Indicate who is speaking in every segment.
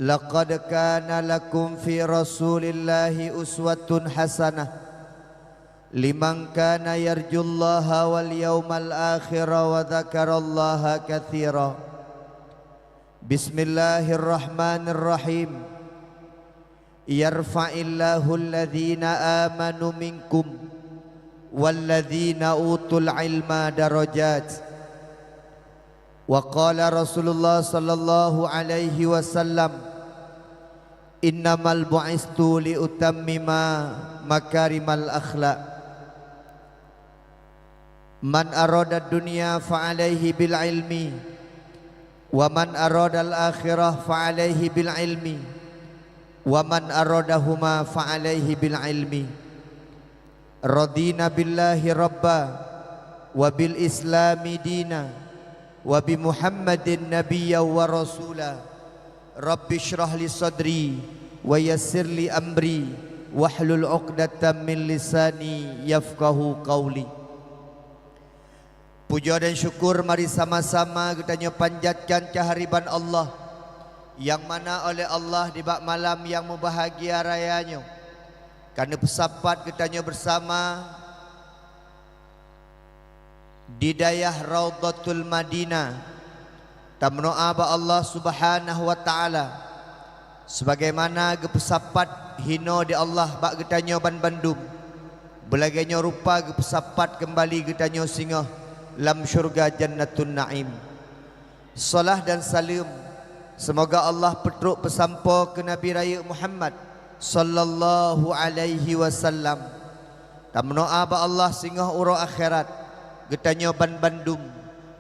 Speaker 1: Laqad kana lakum fi Rasulillahi uswatun hasanah liman kana yarjullaha wal yawmal akhir wa dzakarallaha katsira. Bismillahirrahmanirrahim. Yarfa'illahu alladhina amanu minkum walladhina utul ilma darajat. Wa qala Rasulullah sallallahu alaihi wasallam, innamal bu'istu li utammima makarimal akhlaq. Man arada dunya fa alaihi bil ilmi wa man arada al akhirah fa alaihi bil ilmi wa man aradahuma fa alaihi bil ilmi. Radina billahi rabba wa bil islami dina wa bi Muhammadin nabiyya wa rasula. Rabbi shrah li sadri wa yassir li amri wahlul 'uqdatam min lisani yafqahu qawli. Puja dan syukur mari sama-sama kita panjatkan kehadiran Allah yang mana oleh Allah di bak malam yang membahagia rayanya. Karena bersapat kita bersama di dayah Raudhatul Madinah. Tamno'a ba Allah subhanahu wa ta'ala sebagaimana gepesapat hino di Allah bak getanyo ban bandum belaganya rupa gepesapat kembali getanyo singoh lam syurga jannatun na'im. Salah dan salam semoga Allah petruk pesampo ke Nabi Raya Muhammad sallallahu alaihi wasallam. Tamno'a ba Allah singoh uro akhirat getanyo ban bandum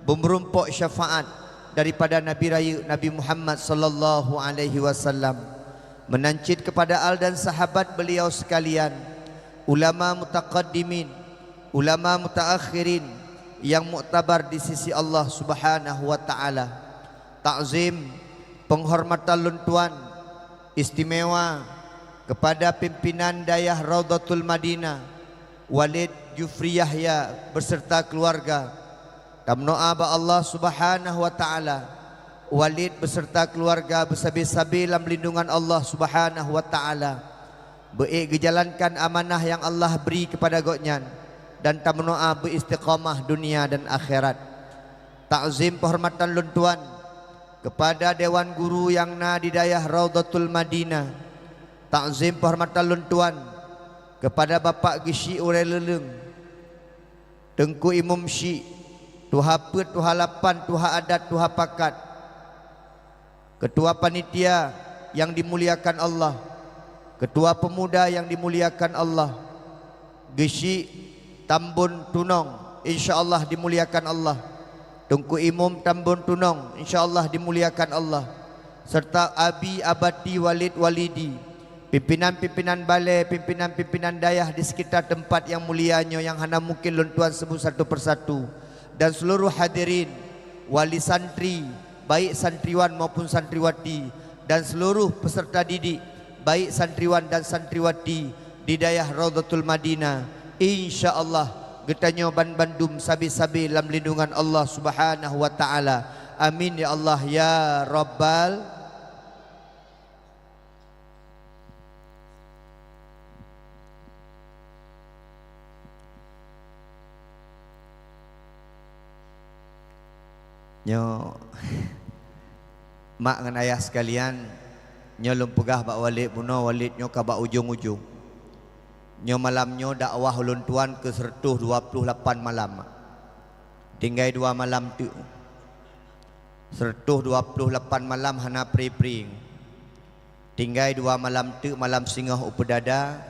Speaker 1: bumrumpok syafaat daripada Nabi Raya Nabi Muhammad sallallahu alaihi wasallam. Menancit kepada al dan sahabat beliau sekalian, ulama mutaqaddimin, ulama mutaakhirin yang muktabar di sisi Allah subhanahu wa ta'ala. Ta'zim, penghormatan luntuan istimewa kepada pimpinan dayah Raudhatul Madinah Walid Jufri Yahya beserta keluarga. Tamno'a ba Allah subhanahu wa ta'ala Walid beserta keluarga bersabi-sabi dalam lindungan Allah subhanahu wa ta'ala. Baik gejalankan amanah yang Allah beri kepada goknyan dan tamno'a beristiqamah dunia dan akhirat. Ta'zim penghormatan luntuan kepada Dewan Guru yang na di dayah Raudhatul Madinah. Ta'zim penghormatan luntuan kepada Bapak Gishi Urel Leleng, Tengku Imam Syik, Tuha Pet, Tuha Lapan, Tuha Adat, Tuha Pakat, Ketua Panitia yang dimuliakan Allah, Ketua Pemuda yang dimuliakan Allah, Gishi Tambun Tunong insyaallah dimuliakan Allah, Tengku Imam Tambun Tunong insyaallah dimuliakan Allah, serta Abi Abadi Walid Walidi, pimpinan-pimpinan balai, pimpinan-pimpinan dayah di sekitar tempat yang mulianya yang hana mungkin luntuan sebut satu persatu, dan seluruh hadirin, wali santri, baik santriwan maupun santriwati, dan seluruh peserta didik, baik santriwan dan santriwati di dayah Raudhatul Madinah. InsyaAllah getanyo ban bandum sabi-sabi dalam lindungan Allah subhanahu wa ta'ala. Amin ya Allah ya Rabbal. Nyo mak dengan ayah sekalian, nyo lumpegah bak Walid puno, Walid nyo ka bak ujung-ujung. Nyo malam nyo dakwah ulun tuan ke 128 malam. Tinggal 2 malam tu. 128 malam hana pri-pri. Tinggal 2 malam tu, malam singoh upedada,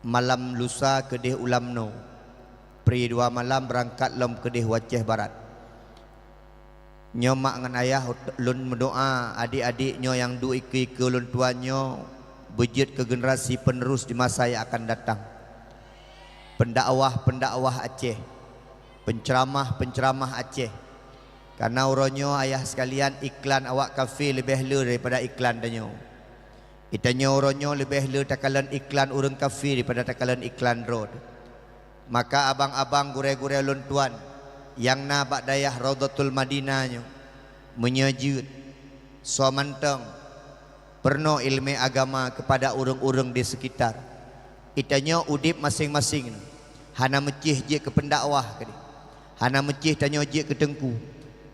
Speaker 1: malam lusa kedih ulam no. Pri 2 malam berangkat lom kedih Waceh Barat. Nyo mak ngan ayah lun mendoa adik-adik nyo yang du iki ke lun tuanyo bejit ke generasi penerus di masa yang akan datang. Pendakwah-pendakwah Aceh, penceramah-penceramah Aceh. Karena uronyo ayah sekalian iklan awak kafe lebih le daripada iklan danyo. Itanyo uronyo lebih le takalan iklan urang kafe daripada takalan iklan road. Maka abang-abang gure-gure lun tuan yang na bak dayah Raudhatul Madinah nyo, menyejut somantang perno ilmu agama kepada urang-urang di sekitar. Itanya udip masing-masing hana mecih je ke pendakwah kadi. Hana mecih tanya je ke tengku.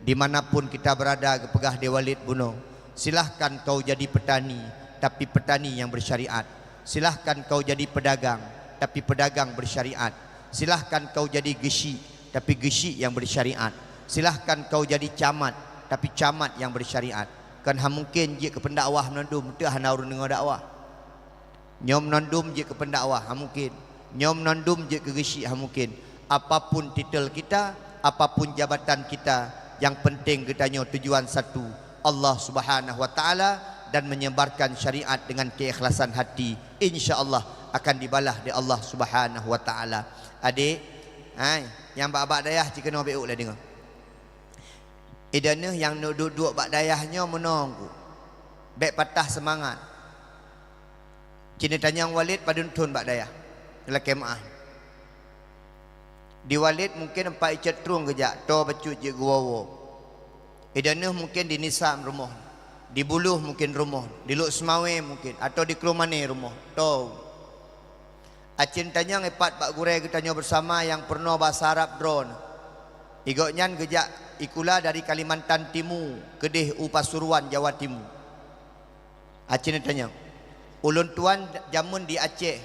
Speaker 1: Dimanapun kita berada ke pegah di Walid Buno, silahkan kau jadi petani, tapi petani yang bersyariat. Silahkan kau jadi pedagang, tapi pedagang bersyariat. Silahkan kau jadi gesi, tapi gesi yang bersyariat. Silahkan kau jadi camat, tapi camat yang bersyariat. Kan ha mungkin je ke pendakwah menandum teu hana urang dengar dakwah. Nyom nandum je ke pendakwah ha mungkin. Nyom nandum je ke gesi ha mungkin. Apapun titel kita, apapun jabatan kita, yang penting katanya tujuan satu, Allah Subhanahu wa taala, dan menyebarkan syariat dengan keikhlasan hati, insya-Allah akan dibalas di Allah Subhanahu wa taala. Adik, yang bak-bak dayah cik kena beuk lah dengar. Idana yang duduk bak dayahnya menunggu. Bek patah semangat. Cina tanya Walid padun tun bak dayah. Dalam kemah. Di Walid mungkin empat icat terung kejak. To bacut je guwawo. Idana mungkin di Nisam rumah. Di Buluh mungkin rumah. Di Luk Semawe mungkin. Atau di Kelumane rumah. To. Acin tanya ngepat bak gurai ketanya bersama yang pernah bahasa Arab drone. Igoknyan kejak ikula dari Kalimantan Timur, Kedih Pasuruan Jawa Timur. Acin tanya. Ulun tuan jamun di Aceh,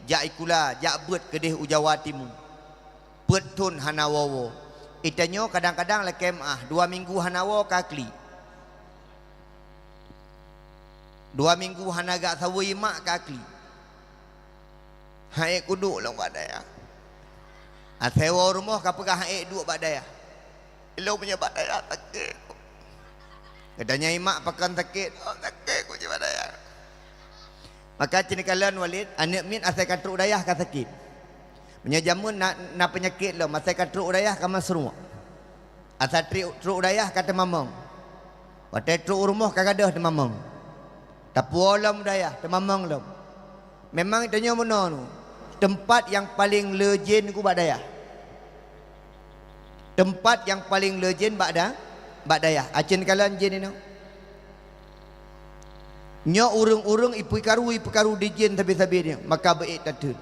Speaker 1: jak ikula, jak bet Kedih Jawa Timur. Betun hanawawo. Itanyo kadang-kadang le kemah 2 minggu hanawo kakli. 2 minggu hanaga sawi mak kakli. Haik kuduk long badaya. Asewa rumah kapagah haik duk badaya. Ilo punya badaya takik. Katanya imak pakan takik, oh takik ku je badaya. Maka cinikalan Walid, anak min asai katruk dayah ka sakit. Menyajamun na penyakit lo, asai katruk dayah ka masru. Asai truk dayah kata mamang. Watai truk rumah kagadah te mamang. Tapuolam dayah te mamang lo. Memang tanya mana nu? Tempat yang paling legend ku badaya. Tempat yang paling legend badaya. Acin kalan jen ini. Nya urung-urung ipu karu dijen tabi-tabi dia. Maka baik tatun.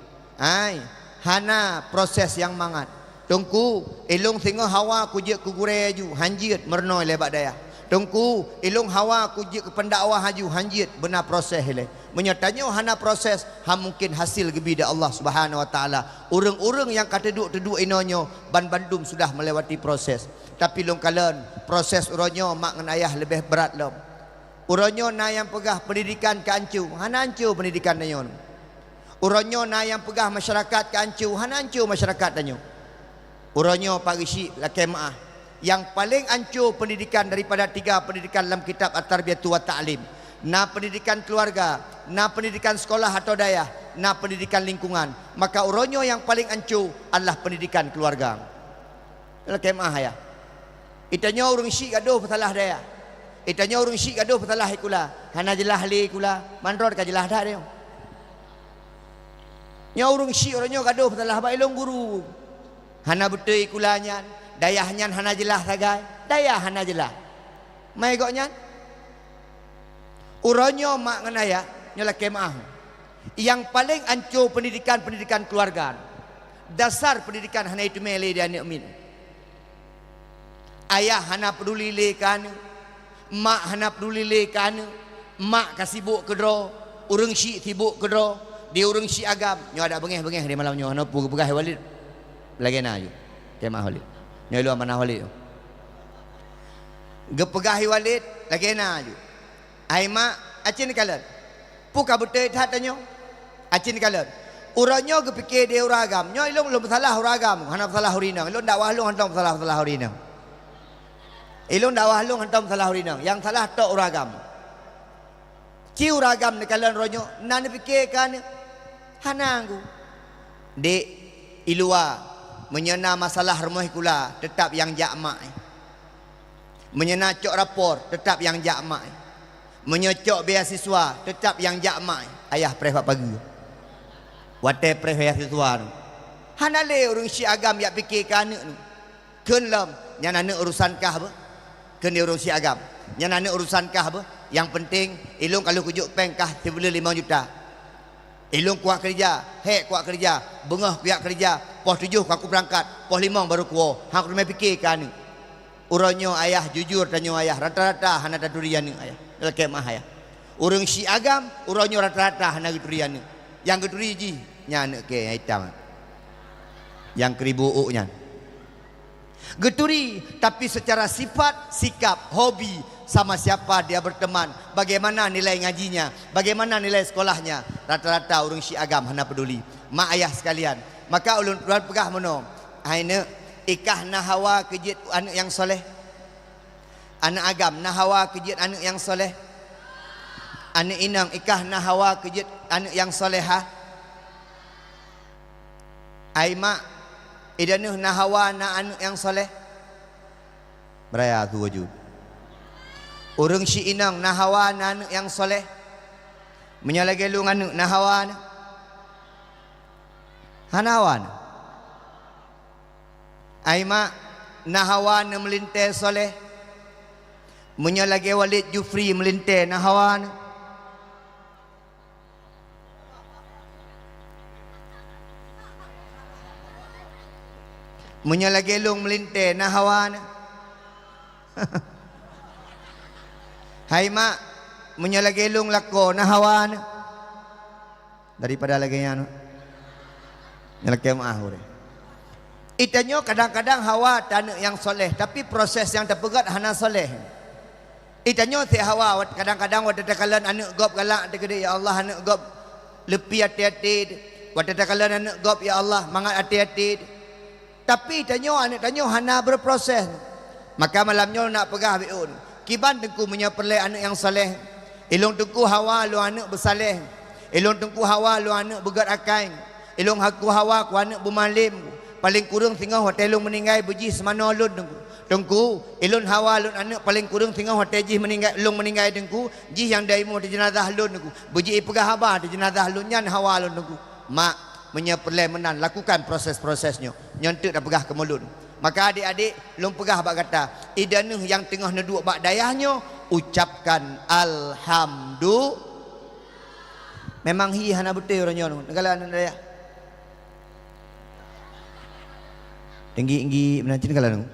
Speaker 1: Hana proses yang mangat. Tungku ilung singo hawa ku je ku gure ju hanjit merno le badaya. Tungku ilung hawa ku je ke pendakwah haju hanjit benar proses le. Menyatanya hana proses ha mungkin hasil gebi da Allah Subhanahu wa taala. Urang-urang yang kata duduk inonyo ban bandum sudah melewati proses. Tapi long kalan proses uronyo mak ngan ayah lebih berat lom. Uronyo na yang pegah pendidikan ke ancu, hana ancu pendidikan danyo. Uronyo na yang pegah masyarakat ke ancu, hana ancu masyarakat danyo. Uronyo pagisi la kemaah yang paling ancu pendidikan daripada 3 pendidikan dalam kitab At-Tarbiyatu wa Ta'lim. Na pendidikan keluarga, na pendidikan sekolah atau dayah, na pendidikan lingkungan. Maka uronyo yang paling ancu adalah pendidikan keluarga. Dalam kemah ya. Itanya urung syik gaduh pasalah dayah. Itanya urung syik gaduh pasalah ikula. Hana jelah li ikula, mandrod ka jelah dah dia. Nya urung syik uronyo gaduh pasalah bailong guru. Hana betul ikulanya, dayahnya hana jelah sagai, dayah hana jelah. Mai goknya uronyo mak nganaya nyola kemah. Yang paling ancur pendidikan keluarga. Dasar pendidikan hana itu mele dia anak min. Ayah hana peduli lekan, mak hana peduli lekan, mak kasibuk kedro, urang syik sibuk kedro, dia urang syik agam. Nyo ada bengeh-bengeh di malam nyo hana pegah Walid. Lagi na ayo. Kemah Walid. Nyo lu amanah Walid. Gepegahi Walid lagi na ayo. Ai mak acin kalan. Puka betul hatanyo. Acin kalan. Uranyo gepikir dia uragam. Nyo ilung belum salah uragam. Hana salah urinang. Ilung dakwah lu hantam salah urinang. Ilung dakwah lu hantam salah urinang. Yang salah tok uragam. Ci uragam ni kalan ronyo nan fikirkan hanangku. Dek ilua menyena masalah rumah kula tetap yang jakmak. Menyena cok rapor tetap yang jakmak. Menyocok beasiswa tetap yang jakmak. Ayah prefak pagi. Wate pref beasiswa tu. Hanale urang si agam yak fikirkan anak tu. Keun lam nyana anak urusan kah apa? kena urus si agam. Yang nak urusan kah apa? Yang penting ilung kalau kujuk peng kah 5 juta. Ilung kuat kerja, kuat kerja, bengah kuat kerja, pos 7 aku berangkat, pos 5 baru kuat. Hang kena fikirkan ni. Uronyo ayah jujur tanya ayah, rata-rata hana ada durian ni ayah. Dalam kemah ayah. Urang si agam, uronyo rata-rata hana durian ni. Yang geduri ji nya nak ke hitam. Yang keribu nya. Geturi tapi secara sifat, sikap, hobi sama siapa dia berteman, bagaimana nilai ngajinya, bagaimana nilai sekolahnya, rata-rata orang Syiah agam hana peduli. Mak ayah sekalian, maka ulun tuan pegah mono. Aina ikah nahawa kejit anak yang soleh. Anak agam nahawa kejit anak yang soleh. Anak inang ikah nahawa kejit anak yang soleha. Ai mak idanuh nahawa na anak yang soleh. Beraya tu wujud. Orang si inang nahawa na anak yang soleh. Menyalagelung anak nahawa na. Hanawa na. Ai mak nahawa na melinte soleh. Menyalage Walid Jufri melinte nahawa na. Menyalagelung melinte nahawa na. Hai mak menyalagelung lako nahawa na. Daripada lagi anu nyalake maah. Itanyo kadang-kadang hawa tanah yang soleh, tapi proses yang terpegat hana soleh. Itanyo si hawa kadang-kadang wad takalan anak gop galak tegede ya Allah anak gop lepi hati-hati. Wad takalan anak gop ya Allah mangat hati-hati. Tapi itanyo anak tanyo hana berproses. Maka malamnya nak pegah biun. Kiban tengku menyaperle anak yang soleh. Ilung tengku hawa lu anak bersaleh. Ilung tengku hawa lu anak begat akain. Ilung haku hawa ku anak bermalim. Paling kurang tinggal hotel lu meninggal beji semana lun tengku. Tengku ilun hawa lun anak paling kurang tinggal hotel ji meninggal lung meninggal tengku. Ji yang daimu di jenazah lun tengku. Beji pegah habar di jenazah lun nyan hawa lun tengku. Mak menyaperle menan lakukan proses-prosesnya. Nyontek dah pegah ke mulut. Maka adik-adik lung pegah bak kata idanuh yang tengah neduk bak dayahnya ucapkan alhamdulillah. Memang hi hana betul orangnya nu negala anak dayah tinggi-tinggi menancin negala nu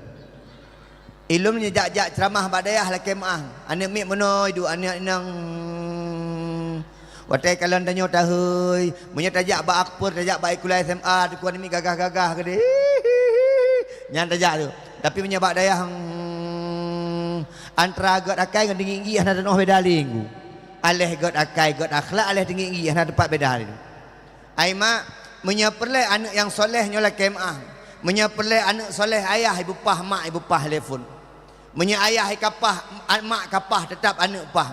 Speaker 1: ilum nyejak-jak ceramah bak dayah la kemaah anak mik meno idu anak inang watai kalan tanyo tahoi munya tajak bak akpur tajak bak ikulai SMA tu kuan mi gagah-gagah gede nyan tajak tu tapi menyebab dayah antara god akai dengan tinggi-tinggi hana danoh beda linggu aleh god akai god akhlak aleh tinggi-tinggi hana tempat beda linggu ai mak menyaperle anak yang soleh nyola kemah menyaperle anak soleh ayah ibu pah mak ibu pah telefon menya ayah kapah mak kapah tetap anak pah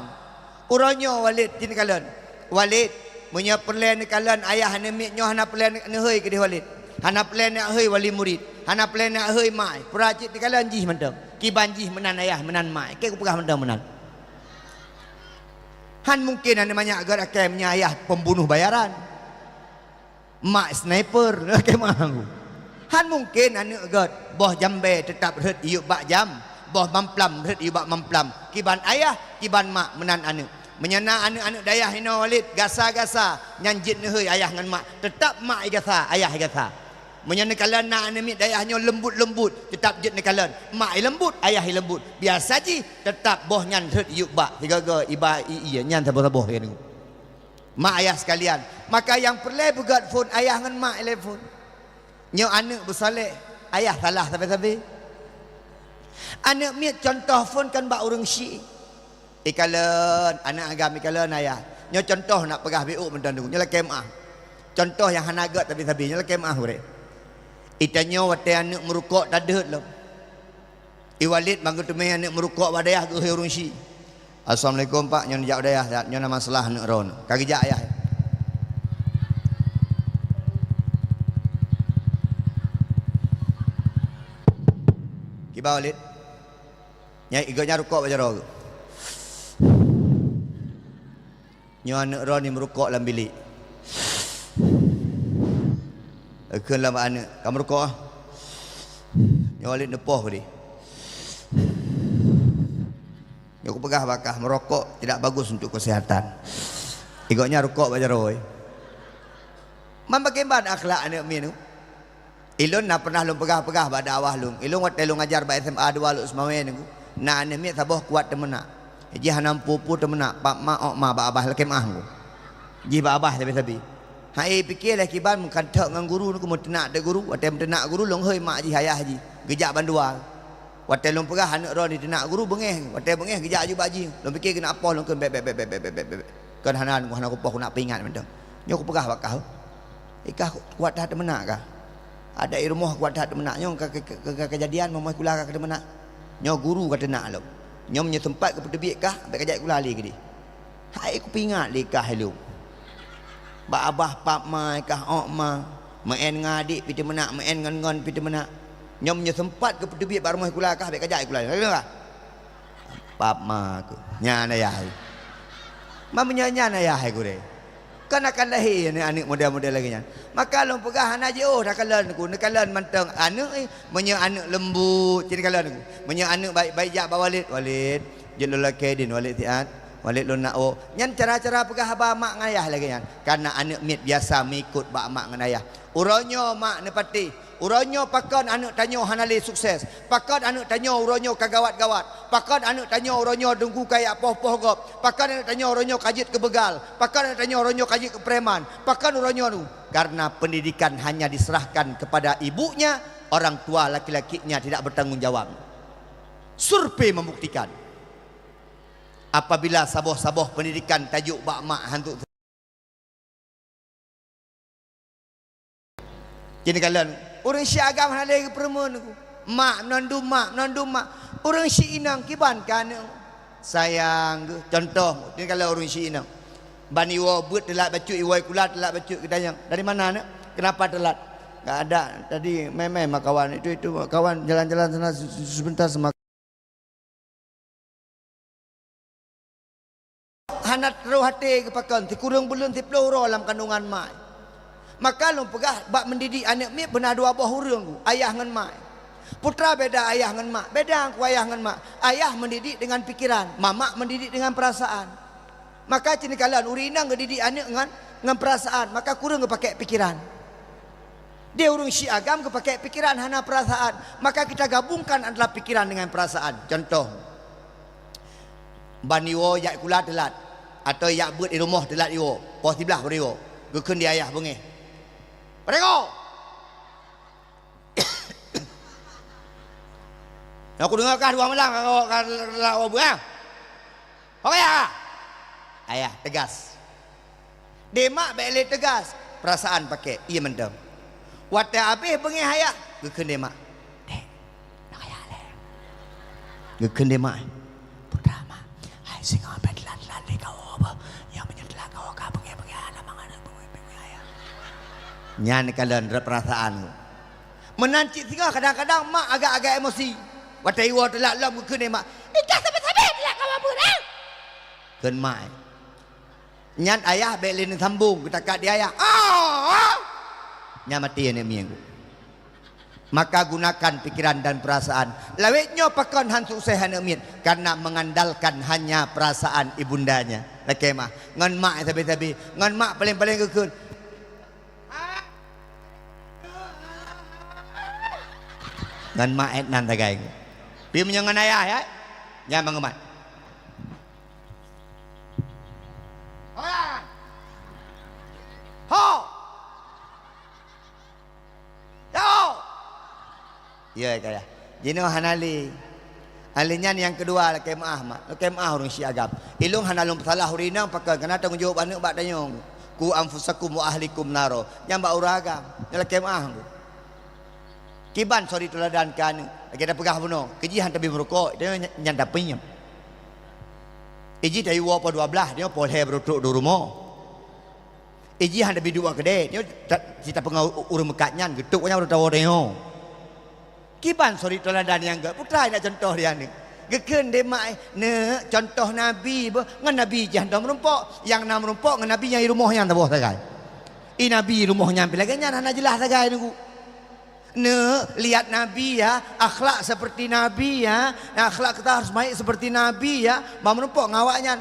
Speaker 1: uronyo Walid tin kalan Walid menyaperle nekalan ayah hana mik nyoh hana perle nehoi ke Walid hana perle nak hoi wali murid hana plan nak hei mai peracik di kalan jih mentang kiban jih menan ayah menan mai ke pegah mentang menan han mungkin ane banyak agak akemnya ayah pembunuh bayaran mak sniper ke manggu han mungkin ane agak boh jambe tetap red iuk bak jam boh mamplam red iuk bak mamplam kiban ayah kiban mak menan ane menyana anak-anak dayah hina Walid gasa-gasa nyanjit nehei ayah ngan mak tetap mak gasa ayah gasa menyana kalan nak anak dayahnya lembut-lembut tetap jet nekalan mak lembut ayah lembut biasa ji tetap boh nyan red yuk bak tiga-tiga iba iya nyan saboh-saboh ya ni mak ayah sekalian maka yang perlu begat phone ayah ngan mak telefon nyo anak bersaleh ayah salah sampai-sampai anak miat contoh phone kan bak urang syi ikalan anak agam ikalan ayah nyo contoh nak pegah BU mendan tu nyo la kemah contoh yang hanagat tapi-tapi nyo la kemah urek itanyo wate anak merukuk dadet lah. Iwalid bangga temui anak merukuk badayah ke urung syi. Assalamualaikum pak nyon jak badayah nyon masalah anak ron. Kaki jak ayah. Kiba Walid. Nyai iganya rukuk baca ro. Nyon anak ron ni merukuk dalam bilik. Kelam anak kamu rukuk ah. Yang Walid nepoh tadi. Aku pegah bakah merokok tidak bagus untuk kesehatan. Ikutnya rokok baca roy. Bagaimana akhlak anak minu? Ilun nak pernah lung pegah-pegah pada awal lung. Ilun wat telung ajar ba SMA 2 lu semawen aku. Nak anak mi sabah kuat temenak. Ji hanam pupu temenak, pak mak ok ma ba abah lekem ah aku. Ji ba abah sabi-sabi. Hai fikirlah kiban mun kantak ngan guru aku mun tenak de guru, wat tenak guru long heuy mak ji hayah ji. Gejak bandual. Wat telung pegah anak ro di tenak guru bengeh, wat bengeh gejak ju baji. Long fikir kena apa long ke beb. Kan hanan ku hanak ku nak pingat mendang. Nyo ku pegah bakah. Ikah kuat dah temenak kah? Ada irmoh kuat dah temenak nyong kejadian momoy kula ka temenak. Nyo guru kata nak lo. Nyom nya tempat ke pedebik kah? Sampai kajak kula li ke di. Hai ku pingat li kah lu. Ba abah pap mai kah ok ma. Main ngadik pi temenak, main ngon pi temenak. Nyom nya tempat ke pedebik bar momoy kula kah? Sampai kajak kula. Kah? Pap ma ku. Nya na yai. Ma menyanya na yai ku de. Kan akan lahir ni anak muda-muda lagi nya. Maka long pegah anak je dah kalan aku. Nak kalan mantang anak menya anak lembut jadi kalan aku. Menya anak baik-baik jak ba Walid. Je lelaki din Walid tiat. Walid lo nak o. Nyan cara-cara pegah ba mak ngayah lagi nya. Karena anak mit biasa mengikut ba mak ngan ayah. Uronyo mak nepati. Uronyo pakon anak tanyo hanali sukses. Pakon anak tanyo uronyo kagawat-gawat. Pakon anak tanyo uronyo dengku kayak poh-poh gop. Pakon anak tanyo uronyo kajit ke begal. Pakon anak tanyo uronyo kajit ke preman. Pakon uronyo nu. Karena pendidikan hanya diserahkan kepada ibunya, orang tua laki-lakinya tidak bertanggung jawab. Survei membuktikan apabila saboh-saboh pendidikan tajuk bak mak hantu. Jadi kalian orang Syiah agama halai ke perempuan aku. Mak menandum mak. Orang Syiah inang kiban kan sayang ke. Contoh, ini kalau orang Syiah inang. Bani wa buat telat bacu iwai kula telat bacu kedayang. Dari mana nak? Kenapa telat? Enggak ada. Tadi memang kawan itu kawan jalan-jalan sana sebentar sama. Hanat roh hati kepakan ti kurang belum ti peloro dalam kandungan mak. Maka long pegah bak mendidik anak mi benar dua buah hurung ku ayah ngan mak. Putra beda ayah ngan mak, beda ku ayah ngan mak. Ayah mendidik dengan pikiran, mamak mendidik dengan perasaan. Maka cini kalian urinang ngedidik anak dengan perasaan, maka kurang pakai pikiran. Dia urung Syiah agam pakai pikiran hana perasaan, maka kita gabungkan adalah pikiran dengan perasaan. Contoh baniwo yak kula telat atau yak buat di rumah telat iwo, pos sebelah beriwo. Gekun di ayah bengeh. Perego. Aku dengar kah dua malam kalau buah. Oke ya. Ayah tegas. Demak balik tegas. Perasaan pakai. Iya mendem. Wata habis bengih ayah. Gekun demak. Dek. Nak ayah le. Gekun demak. Putra mak. Hai sing apa telan-telan le kau apa? Yang menyetelah kau kah bengih-bengih anak mangan bengih ayah. Nyan kalian perasaan. Menancik tiga kadang-kadang mak agak-agak emosi. Watai wa telak lam ke ni mak. Ikah sampai-sampai telak kau apa dah? Ken mak. Nyan ayah belin sambung kita kat dia ayah. Nya mati ni minggu. Maka gunakan pikiran dan perasaan. Lawitnya pakon han sukses han min karena mengandalkan hanya perasaan ibundanya. Laki mah. Ngan mak sabi-sabi, ngan mak paling-paling kekeun. Ngan mak et nan tagai. Pi menyangan ayah ya. Ya mengemat. Ho. Yo. Ya kaya. Jino hanali. Alinya yang kedua laki maah mak. Laki maah orang Syiah agam. Ilung hanalung salah urinang pakai kena tanggung jawab anak bak danyong. Ku anfusakum wa ahlikum naro. Yang bak uragam. Laki maah. Kiban sorry tuladan kan. Kita pegah bunuh. Kejihan tapi merokok dia nyanda penyem. Iji dari wa po 12 dia po he beruduk di rumah. Iji han tapi dua kedai dia kita pengau urung mekatnya geduk nya udah tahu dia. Kiban sorry tuladan yang enggak putra nak contoh dia ni. Geken demak ne contoh nabi ngan nabi jah dah merumpok yang nam merumpok ngan nabi yang rumahnya tabuh sagai. I nabi rumahnya pilaganya hana jelas sagai niku. Lihat Nabi ya, akhlak seperti Nabi ya, akhlak kita harus baik seperti Nabi ya. Mak menumpuk ngawaknya.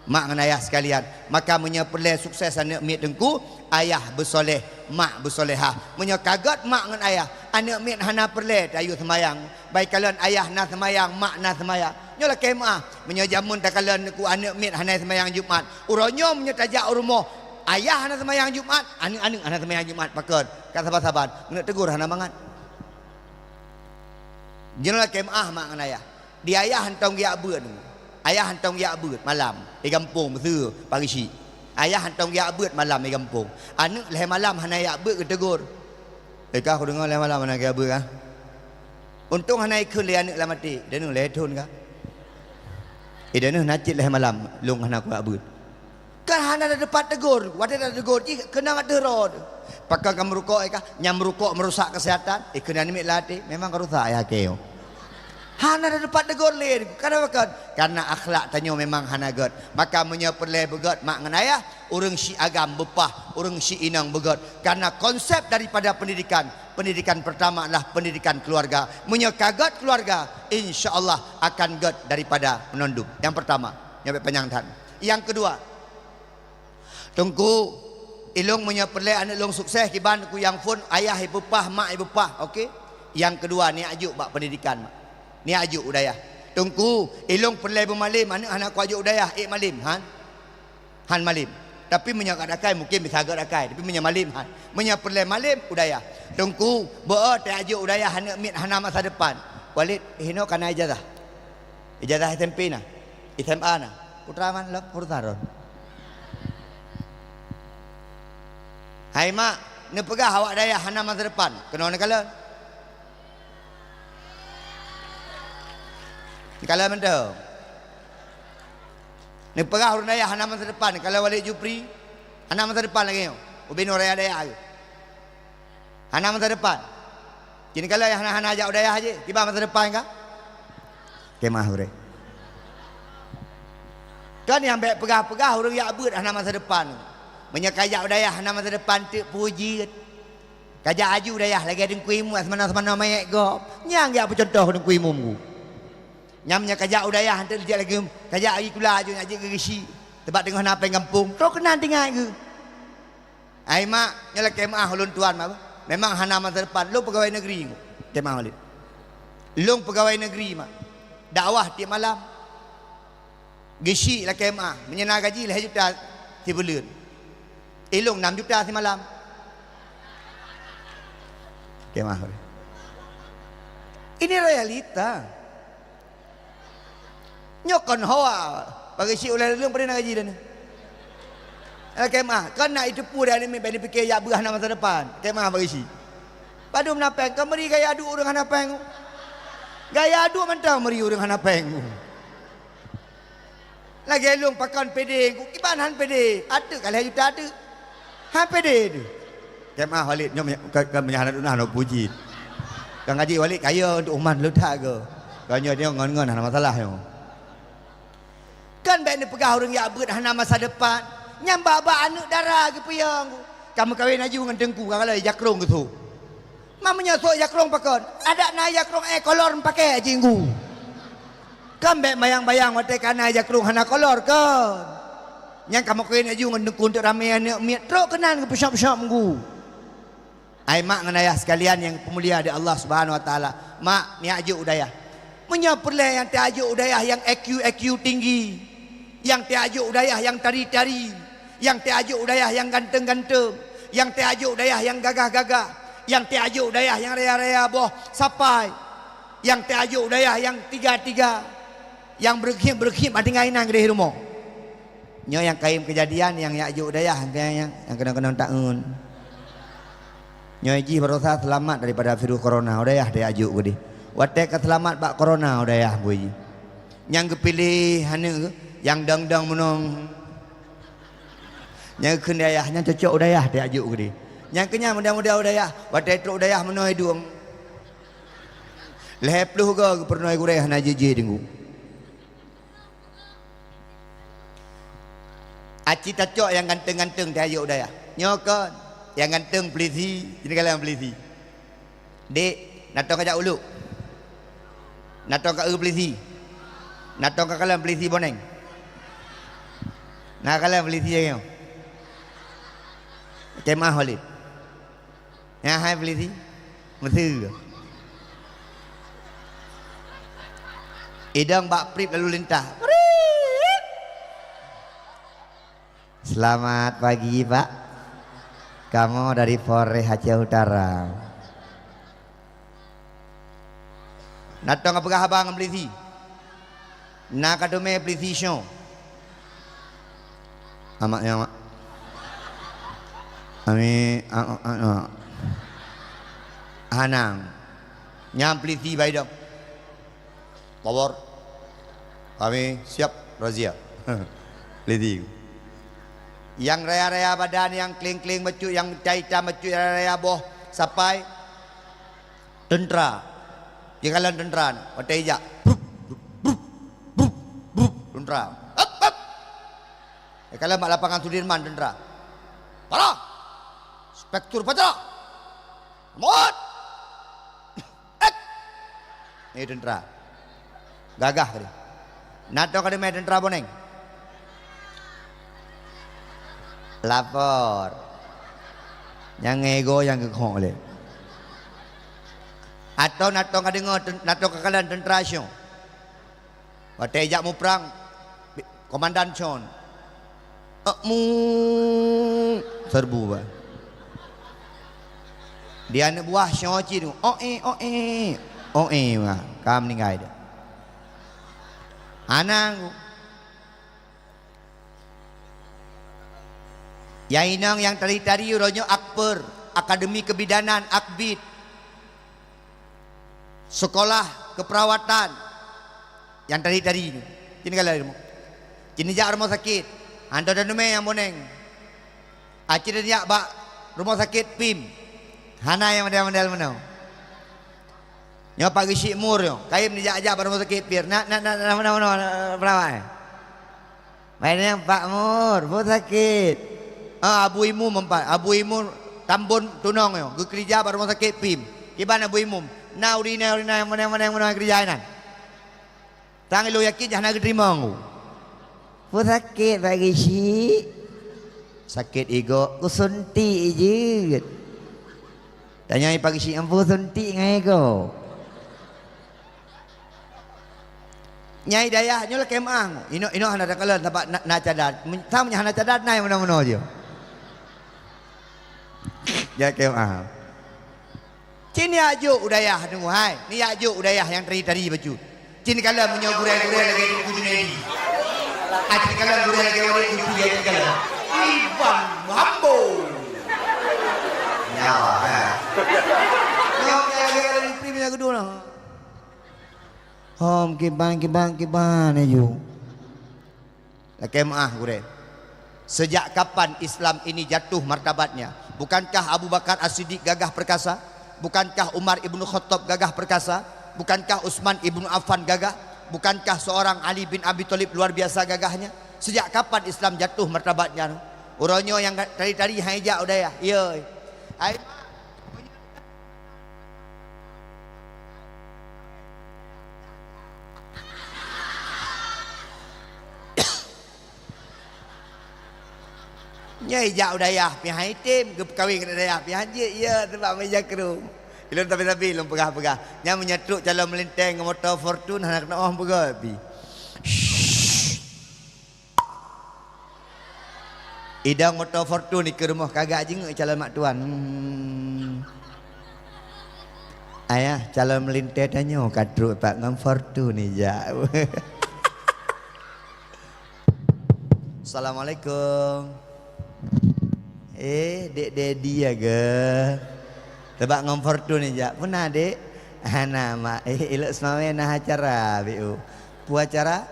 Speaker 1: Mak dengan ayah sekalian, maka menyepelai sukses anak mit dengku, ayah bersoleh, mak bersolehah. Menyekagat mak dengan ayah, anak mit hana perle tayu semayang. Baik kalian ayah na semayang, mak na semayang. Nyolah kemah, menyajamun tak kalian ku anak mit hana semayang Jumat. Uronyo menyetajak rumah. Ayah hana semayang Jumat, anak-anak hana semayang Jumat pakon. Kat sabar-sabar, nak tegur hana mangat. Jenala kemah mak dengan ayah. Di ayah hantong giak beut. Ayah hantong giak beut malam di kampung betul pagi si. Ayah hantong giak beut malam di kampung. Anak leh malam hana giak beut ke tegur. Kah aku dengar leh malam hana giak beut kah? Untung hana ikut leh anak lah mati. Dia nu leh thun kah? Dia nu nacit leh malam lung hana ku giak beut. Kan hana ada dapat tegur, wadah ada tegur, kena ada rod. Pakai kamu rukuk, nyam rukuk merusak kesehatan, kena nimit latih, memang kerusak ya keo. Hana ada dapat tegur le, kenapa? Karena akhlak tanyo memang hana god. Maka menyepelai begot mak ngan ayah, urang si agam bepah, urang si inang begot. Karena konsep daripada pendidikan, pendidikan pertama adalah pendidikan keluarga. Menyekagot keluarga, insya Allah akan god daripada menunduk. Yang pertama, nyampe penyangtan. Yang kedua, tunggu ilung menyepelai anak ilung sukses kiban ku yang pun ayah ibu pah mak ibu pah, okey. Yang kedua ni ajuk bak pendidikan mak. Ni ajuk udayah. Tunggu ilung pelai bermalim anak ku ajuk udayah malim han malim. Tapi menyakadakai mungkin bisa agak dakai, tapi menyamalim han. Menyepelai malim udayah. Tunggu beo te ajuk udayah anak mit hana masa depan. Walid hino kana ijazah. Ijazah SMP na. SMA na. Putra man lak purtaron. Hai mak, ni pegah awak daya hana masa depan. Kena kala. Kala mentau. Ni pegah urang daya hana masa depan. Kalau Walid Jupri hana masa depan lagi. Ubin orang daya ayu. Hana masa depan. Jadi kalau yang hana ajak daya aja, tiba masa depan kah? Kemah ure. Kan yang baik pegah-pegah urang yak beut hana masa depan. Menyekajak dayah nama masa depan tu puji. Kajak aju dayah lagi ada kuimu semana-semana mayat gop. Nyang ya apa contoh dengan kuimu mu. Nyamnya kajak dayah hantar dia lagi kajak lagi kula aju ngaji ke gisi. Tempat tengah napa kampung. Tok kena tinggal ke. Ai mak nyala kemah ulun tuan mak. Memang hana masa depan lu pegawai negeri. Kemah Walid. Lu pegawai negeri mak. Dakwah tiap malam. Gisi lah kemah menyena gaji lah juta tibulan. Ilung 6 juta semalam. Kemah. Ini realita. Nyokon hawa bagi si ulai ilung pada nak gaji dah ni. Kemah, kan nak itu pun dah ni bagi fikir ya berah nak masa depan. Kemah bagi si. Padu menapeng, kau meri gaya adu orang hanapeng. Gaya adu mentang meri orang hanapeng. Lagi ilung pakan pede, ku kibanan pede. Ada kali juta ada. Ha pede tu. Kemah Walid nyom kan menyahat unah no puji. Kang ngaji Walid kaya untuk umat lu tak ke. Kanya dia ngon-ngon hana masalah yo. Kan baik ni pegah orang ya beut hana masa depan. Nyam baba anak darah ke puyang. Kamu kahwin aju dengan dengku kalau jakrong ke tu. Mamanya sok jakrong pakon. Ada na jakrong kolor pakai jinggu. Kan baik bayang-bayang watai kana jakrong hana kolor kan. Yang kamu kena aju ngenduk untuk ramai anak miat teruk kenan ke pesyak-pesyak menggu. Ai mak dengan ayah sekalian yang pemulia di Allah Subhanahu wa taala. Mak ni aju udayah. Menyapurlah yang tiaju udayah yang EQ tinggi. Yang tiaju udayah yang tari-tari. Yang tiaju udayah yang ganteng-ganteng. Yang tiaju udayah yang gagah-gagah. Yang tiaju udayah yang raya-raya boh sapai. Yang tiaju udayah yang tiga-tiga. Yang berkhim ada ngainan ke rumah. Nyo yang kaim kejadian yang yajuk dayah yang kena-kena taun. Nyo ji berusaha selamat daripada virus corona udayah dia ajuk gudi. Watek selamat bak corona udayah gue. Yang kepilih hana yang dang-dang menong. Yang kendayahnya cocok udayah dia ajuk gudi. Yang kenya mudah-mudah udayah, watek truk udayah menoi duang. Lehep lu ke pernoi gureh hana jeje dengku. Aci tacok yang ganteng-ganteng dia ajuk daya. Nyokon. Yang ganteng pelisi, ini kalian pelisi. Dek, natong kajak ulu. Natong ka pelisi. Natong ka kalian pelisi boneng. Nah kalian pelisi yang kemah Holid. Ya hai pelisi. Mesir. Idang bak prip lalu lintah. Selamat pagi Pak. Kamu dari Polres Aceh Utara. Natong apakah abang pelisi? Nak kadome pelisi show. Amaknya mak. Ami Hanang. Nyam pelisi baik dong. Power. Kami siap razia. Pelisi. Yang raya-raya badan, yang kling-kling mecu, yang caita mecu, raya-raya boh sampai tentera. Jikalan tentera, pada ijak. Tentera. Kalau mak lapangan Sudirman tentera. Para. Spektur patra. Mod. Ini tentera. Gagah dia. Nato kada main tentera boneng. Lapor. Yang ego yang kekong le. Atau nato kada dengar nato kekalan tentera syo. Pada ijak mu perang komandan Chon. Mu serbu ba. Dia nak buah syoci tu. Wah, kam ningai dia. Anang yang inang yang tari-tari uronyo Akper, Akademi Kebidanan Akbid, sekolah keperawatan yang tari-tari ini. Cini kalau cini jak rumah sakit, anda dan nume yang boneng. Acir dia bak rumah sakit PIM, hana yang model-model mana? Nyo pagi Syikmur yo, kaim dijak-jak pada rumah sakit PIR. Nak mana perawat. Mainnya Pak Mur, rumah sakit. Abu Imum mempat, Abu Imum Tambun Tunong yo, kerja pada rumah sakit PIM. Gimana Abu Imum? Nah urina yang mana kerja nan. Tangi lu yakin jangan terima aku. Rumah sakit bagi si. Sakit ego, ku suntik je. Tanya pagi si ampu suntik ngai ego. Nyai dayah nyola kemang. Ino hana dakalan tempat nak cadat. Sama hana cadat nai mana-mana je. Ya kemang. Cini ajuk udayah tunggu hai. Ni ajuk udayah yang teri-teri baju. Cini kala punya gurai-gurai lagi kudu nedi. Cini kala gurai lagi wali kudu ya kala. Iban mambo. Nyawa. Nyawa lagi primnya kedua lah. Hom kiban ayo. Kemah gure. Sejak kapan Islam ini jatuh martabatnya? Bukankah Abu Bakar As-Siddiq gagah perkasa? Bukankah Umar Ibnu Khattab gagah perkasa? Bukankah Utsman Ibnu Affan gagah? Bukankah seorang Ali bin Abi Thalib luar biasa gagahnya? Sejak kapan Islam jatuh martabatnya? Uronyo yang tari-tari haijak udaya. Ya. Nyai jak udayah pihak itim ke kawin kena dayah pihak je ya tempat meja kerum. Ilun tapi ilun pegah-pegah. Nya menyetruk calon melintang motor Fortune hendak kena orang pegah api. Idang motor Fortune ni ke rumah kagak jenguk calon mak tuan. Ayah calon melintai tanya kadruk pak ngam Fortune ni jak. Assalamualaikum. Dek Dedi ya ge. Tebak ngompor tu ni jak. Puna dek. Nama elok semawe nah acara bu. Pu acara.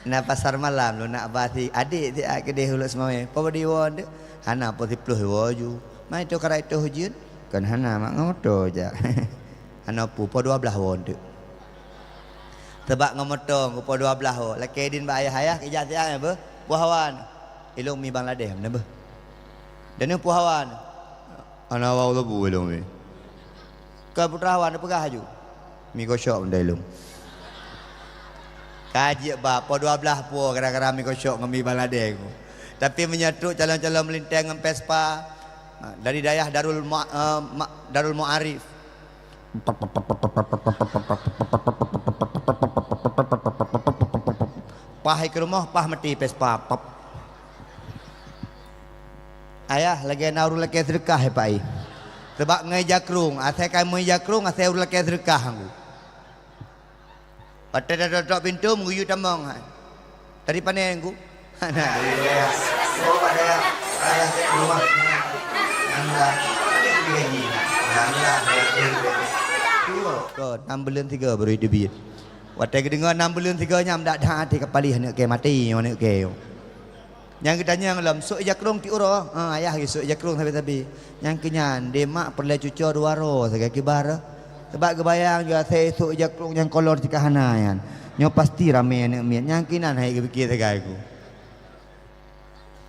Speaker 1: Nah pasar malam lu nak bati adik dia kedai elok semawe. Pa diwon dek. Hana po 10 waju. Mai tu kara itu hujud. Kan hana mak ngoto jak. Hana pu po 12 won dek. Tebak ngomoto po 12 won. Laki din ba ayah-ayah kijat dia be. Buawan. Ilung mi Bangladesh mana be? Dan ni puhawan. Ana wa tu belum ni. Ke putrawan pegah aju. Mi kosok mendalum. Kaji ba po 12 po gara-gara mi kosok ngami balade aku. Tapi menyatuk calon-calon melintang dengan Vespa dari daerah Darul Muarif. Pahai ke rumah, pah mati Vespa. Ayah lagi nauru lagi sedekah ya Pak. Sebab ngai jakrung, asai kai mai jakrung, asai uru lagi sedekah aku. Pada dah pintu menguyu tamang. Tadi panen aku. Nah, oh ada ayah rumah. Anda gaji. Anda ko 6 bulan 3 baru debit. Watai kedengar 6 bulan 3 nya ndak dah hati kepalih nak ke mati mana ke. Yang kitanya ngelam sok jakrung ti uro. Ayah gi sok jakrung tapi. Yang kenyan demak perle cucu 2 ro sagai kibar. Sebab kebayang juga saya sok jakrung yang kolor ti kahanayan. Nyo pasti ramai anak miat. Yang kinan hai fikir sagai aku.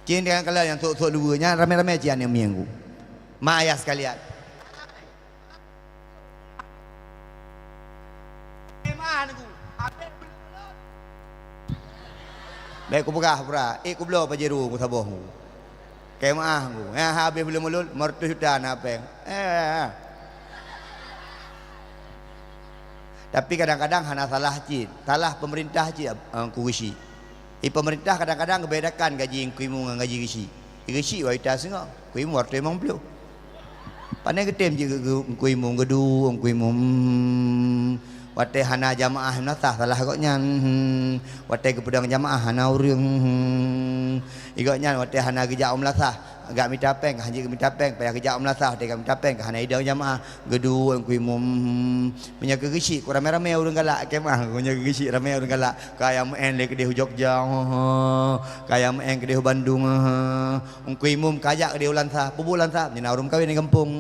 Speaker 1: Cin dengan kalian yang sok-sok duanya ramai-ramai cian yang miat aku. Mak ayah sekalian. Baik aku pegah pura. Aku belum pajeru aku saboh aku. Kemah aku. Habis belum mulul mertu hutan apa. Tapi kadang-kadang hana salah cid. Salah pemerintah cid aku gisi. Pemerintah kadang-kadang membedakan gaji kuimu dengan gaji gisi. Gisi wa ita sengok. Kuimu mertu memang belum. Pandai ketem je kuimu gedu kuimu. Watai hana jamaah nasah salah agaknya. Watai kepedang jamaah hana urang. Igaknya watai hana geja umlasah agak minta peng haji ke minta peng payah geja umlasah watai minta peng hana idang jamaah gedu kuimum menyaga gisi ku rame-rame urang galak kemah menyaga gisi rame urang galak kaya men le ke Jogja kaya men ke Bandung kuimum kajak ke ulan sah bubulan sah ni naurum kawin di kampung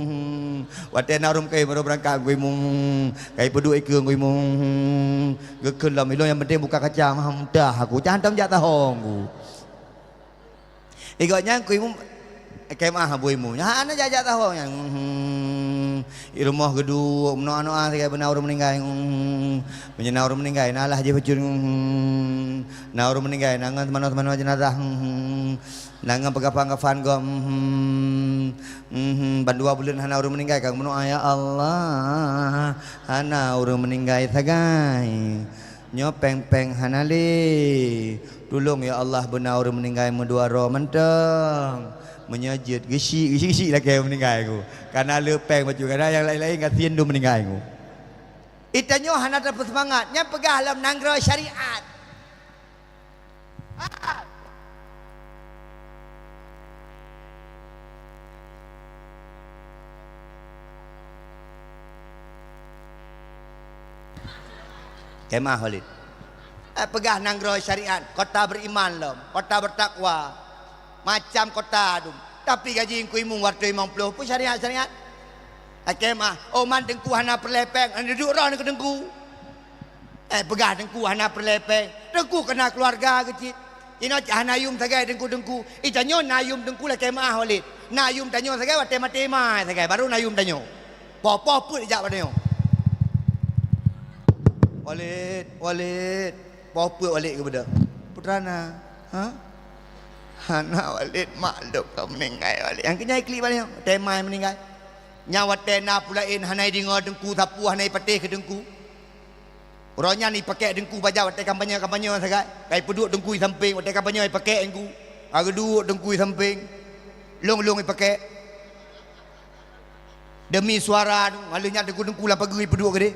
Speaker 1: watai naurum kai baru berangkat kuimum kai pedu ikeng kuimum gekeun lam ilo yang penting buka kaca mah mudah aku cantam jak tahong ku igaknya kuimum kemah buimu nya ana jajak tahong yang rumah gedu noa-noa saya benar orang meninggal menyenau orang meninggal nalah je bacun na orang meninggal nangan teman-teman jenazah nangan pegapang-gafan gom ban 2 bulan hana orang meninggal kang mendoa ya Allah hana orang meninggal sagai nyo peng-peng hana li tolong ya Allah benar orang meninggal mu 2 ro menteng menyajit gisi lah kayak meninggal aku karena lepeng baju karena yang lain-lain kasihan tu meninggal aku itanyo hana dapat semangatnya pegah dalam nanggro syariat kemah Khalid pegah nanggro syariat kota beriman lom kota bertakwa macam kota tu tapi gaji kuimu waktu 50 pun syariat-syariat akemah man dengku hana perlepeng duduk roh ke dengku pegah dengku hana perlepeng dengku kena keluarga kecil ino hana yum sagai dengku itanyo nayum dengku lah kemah Walid nayum tanyo sagai wat tema sagai baru nayum tanyo popo put ijak padanyo Walid popo Walid ke benda putrana anak Walid maklum kau meninggal Walid yang kenyai klik balik temai meninggal nyawa tena pulain hanai dengar dengku sapu hanai patih ke dengku orangnya ni pakai dengku baca watai kampanye sangat kai peduk dengku di samping watai kampanye pakai dengku aga duduk dengku di samping long pakai demi suara malunya dengku lah pagi peduk ke dia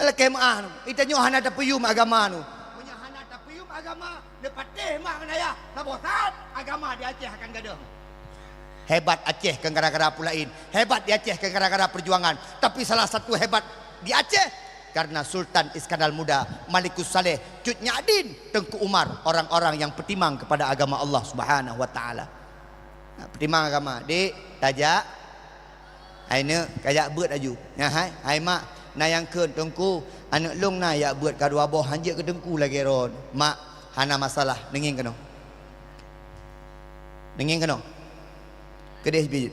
Speaker 1: ala kemah itanyo hana tapuyum agama nu punya hana tapuyum agama depateh mah menaya nabosan agama di Aceh akan gaduh hebat Aceh ke gara-gara pulain hebat di Aceh ke gara-gara perjuangan tapi salah satu hebat di Aceh karena Sultan Iskandar Muda Malikus Saleh Cut Nyadin Tengku Umar orang-orang yang pertimang kepada agama Allah Subhanahu wa taala pertimang agama dik tajak aina kayak beut aju nya hai mak na yang keun tengku anak long na ya beut ka dua boh hanjek ke dengku lagi ron mak hana masalah nenging keno Kedih biji.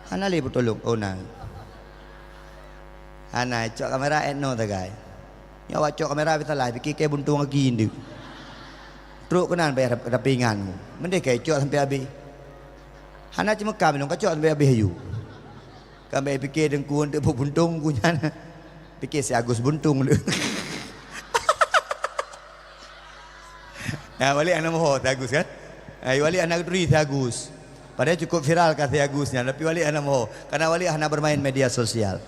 Speaker 1: Hana li bertolong. Oh nah. Hana cok kamera etno tagai. Nyawa cok kamera kita lah. Fikir kayak buntung lagi ini. Teruk kenan bayar rapingan. Mending kayak cok sampai habis. Hana cuma kami dong kacok sampai habis ayu. Kami fikir dengku untuk buntung kunya. Fikir si Agus buntung dulu. Nah, wali anak moho si Agus kan? Wali anak duri si Agus. Padahal cukup viral kata Agusnya, tapi wali anak moho karena wali anak bermain media sosial.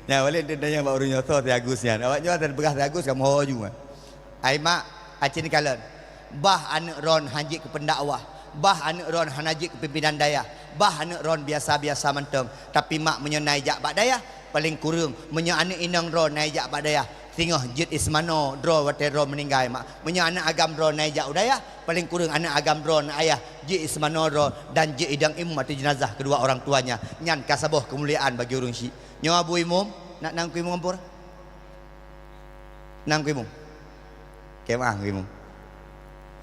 Speaker 1: Nah, wali tentang baru nyoto si Agusnya. Awak nyoto dan bekas si Agus kamu moho juga. Aimak acin kalian. Bah anak ron hanjik ke pendakwah. Bah anak ron hanajik ke pimpinan daya. Bah anak ron biasa-biasa menteng. Tapi mak menyenai jak bak daya. Paling kurang menye anak inang ron naik jak bak daya. Tengah jit ismano draw wate draw meninggal mak. Menye anak agam draw naik jak udaya. Paling kurang anak agam draw ayah jit ismano draw dan jit idang imam mati jenazah kedua orang tuanya. Nyan kasaboh kemuliaan bagi urung si. Nyo abu imum nak nang ku imum ampur. Nang ku imum. Kemah ku imum.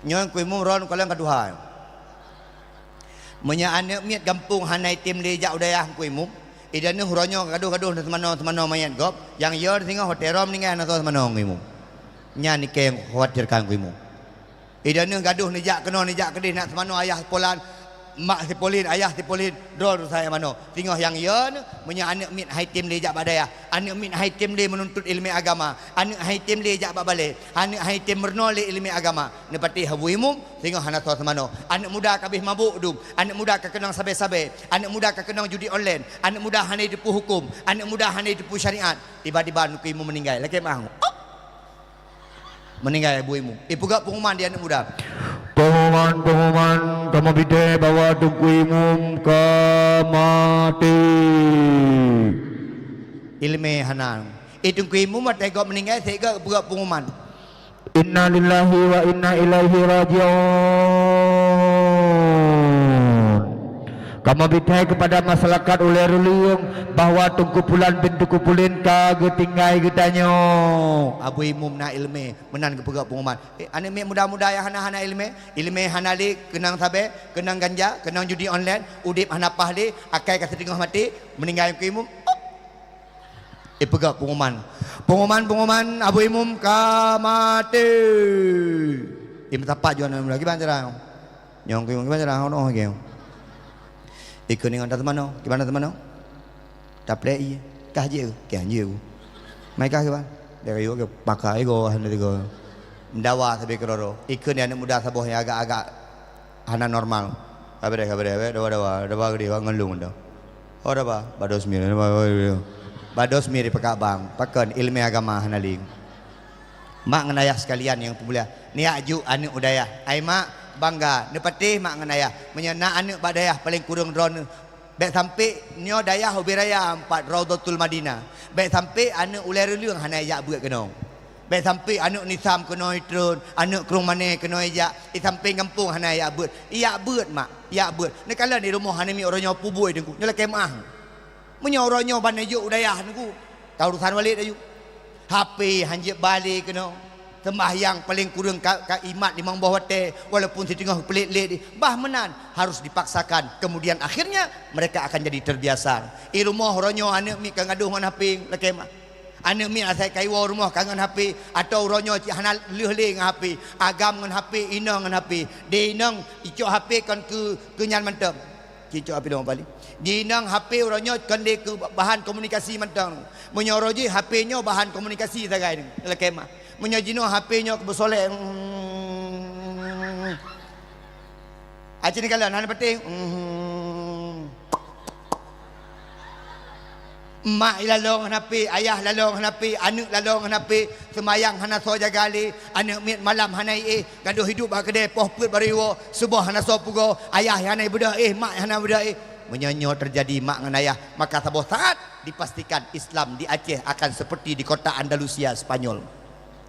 Speaker 1: Nyo ku imum ron kalian kedua. Menye anak miat gampung hanai tim lejak udaya ku imum. Idan ni huronyo gaduh-gaduh teman-teman mayat gop yang yor tengah hotel rom ni kan atau teman ngimu. Nya ni ke yang khawatirkan ngimu. Idan ni gaduh ni jak kena ni jak kedih nak teman ayah polan mak si polin ayah si polin drol saya mano. Tengah yang yor punya anak mit hai tim le jak badaya. Anak mit hai tim le menuntut ilmu agama. Anak hai tim le jak babale. Anak hai tim merno le ilmu agama. Nepati habu imum tengah hana to semano. Anak muda kabih mabuk dum. Anak muda kekenang sabe-sabe. Anak muda kekenang judi online. Anak muda hanai depu hukum. Anak muda hanai depu syariat. Tiba-tiba nuku imum meninggal. Lagi mah. Meninggal ibu imum. Ibu gak pengumuman dia anak muda.
Speaker 2: Pengumuman kamu bide bawa tungku imum ke mati.
Speaker 1: Ilmu hanang. Itu tungku imum mati gak meninggal. Saya gak buat pengumuman.
Speaker 2: Inna lillahi wa inna ilaihi rajiun. Kamu bidai kepada masyarakat ulir-uliung bahwa tungku pulan bin tungku pulin kage tinggai getanyo.
Speaker 1: Abu imum na ilmu menan ke pegak pengumuman. Anak mek muda-muda yang hana ilmu, ilmu hana li kenang sabe, kenang ganja, kenang judi online, udip hana pahli, akai kata tengah mati, meninggal ke imum. Pegak pengumuman. Pengumuman abu imum ka mati. Im tapak juan lagi banjara. Nyong ke imum banjara ono ge. Ikut dengan teman-teman, gimana teman-teman? Taplek iya, kah je, kah je. Mereka ke mana? Dia kaya pakai go, hendak go. Dawa tapi keroro. Ikut ni anak muda saboh yang agak-agak hana normal. Kabar, dawa gede, ngelung dah. Oh dawa, bados mir, bados mir pekak bang, pakan ilmu agama hana ling. Mak ngenayah sekalian yang popular. Ni aju anak udaya. Ai mak bangga nepatih mak nganaya menyana anak badayah paling kurang drone baik sampai nyo dayah hobiraya 4 Raudatul Madinah baik sampai anak ular leung hana ya buat kenong baik sampai anak nisam kena itron anak kerung mane kena ya sampai kampung hana ya buat mak ya buat ni kala di rumah hana mi orang nyo pubui dengku nyala kemah menyo orang nyo banajuk dayah dengku tahu urusan balik ayu HP hanjib balik kena sembahyang paling kurang ka imat di bawah hotel walaupun di tengah pelit-lit bah menan harus dipaksakan kemudian akhirnya mereka akan jadi terbiasa i rumah ronyo anak mi kang gaduh ngan HP lekemah anak mi asai kaiwa rumah kangen HP atau ronyo hana leh ngan HP agam ngan HP ina ngan HP de inang icok HP kan ke nyan mantap cicok HP dong paling di inang HP ronyo kan de ke bahan komunikasi mantang menyoroji HP nyo bahan komunikasi sagai lekemah menyajino HP nya kebesolek. Acin kalian hana penting. Mak lalong HP, ayah lalong HP, anak lalong HP, semayang hana so jagali, anak mit malam hana gaduh hidup ba kedai poh put bariwo, subuh hana so pugo, ayah hana budak mak hana budak menyanyo terjadi mak ngan ayah, maka saboh saat dipastikan Islam di Aceh akan seperti di kota Andalusia Spanyol.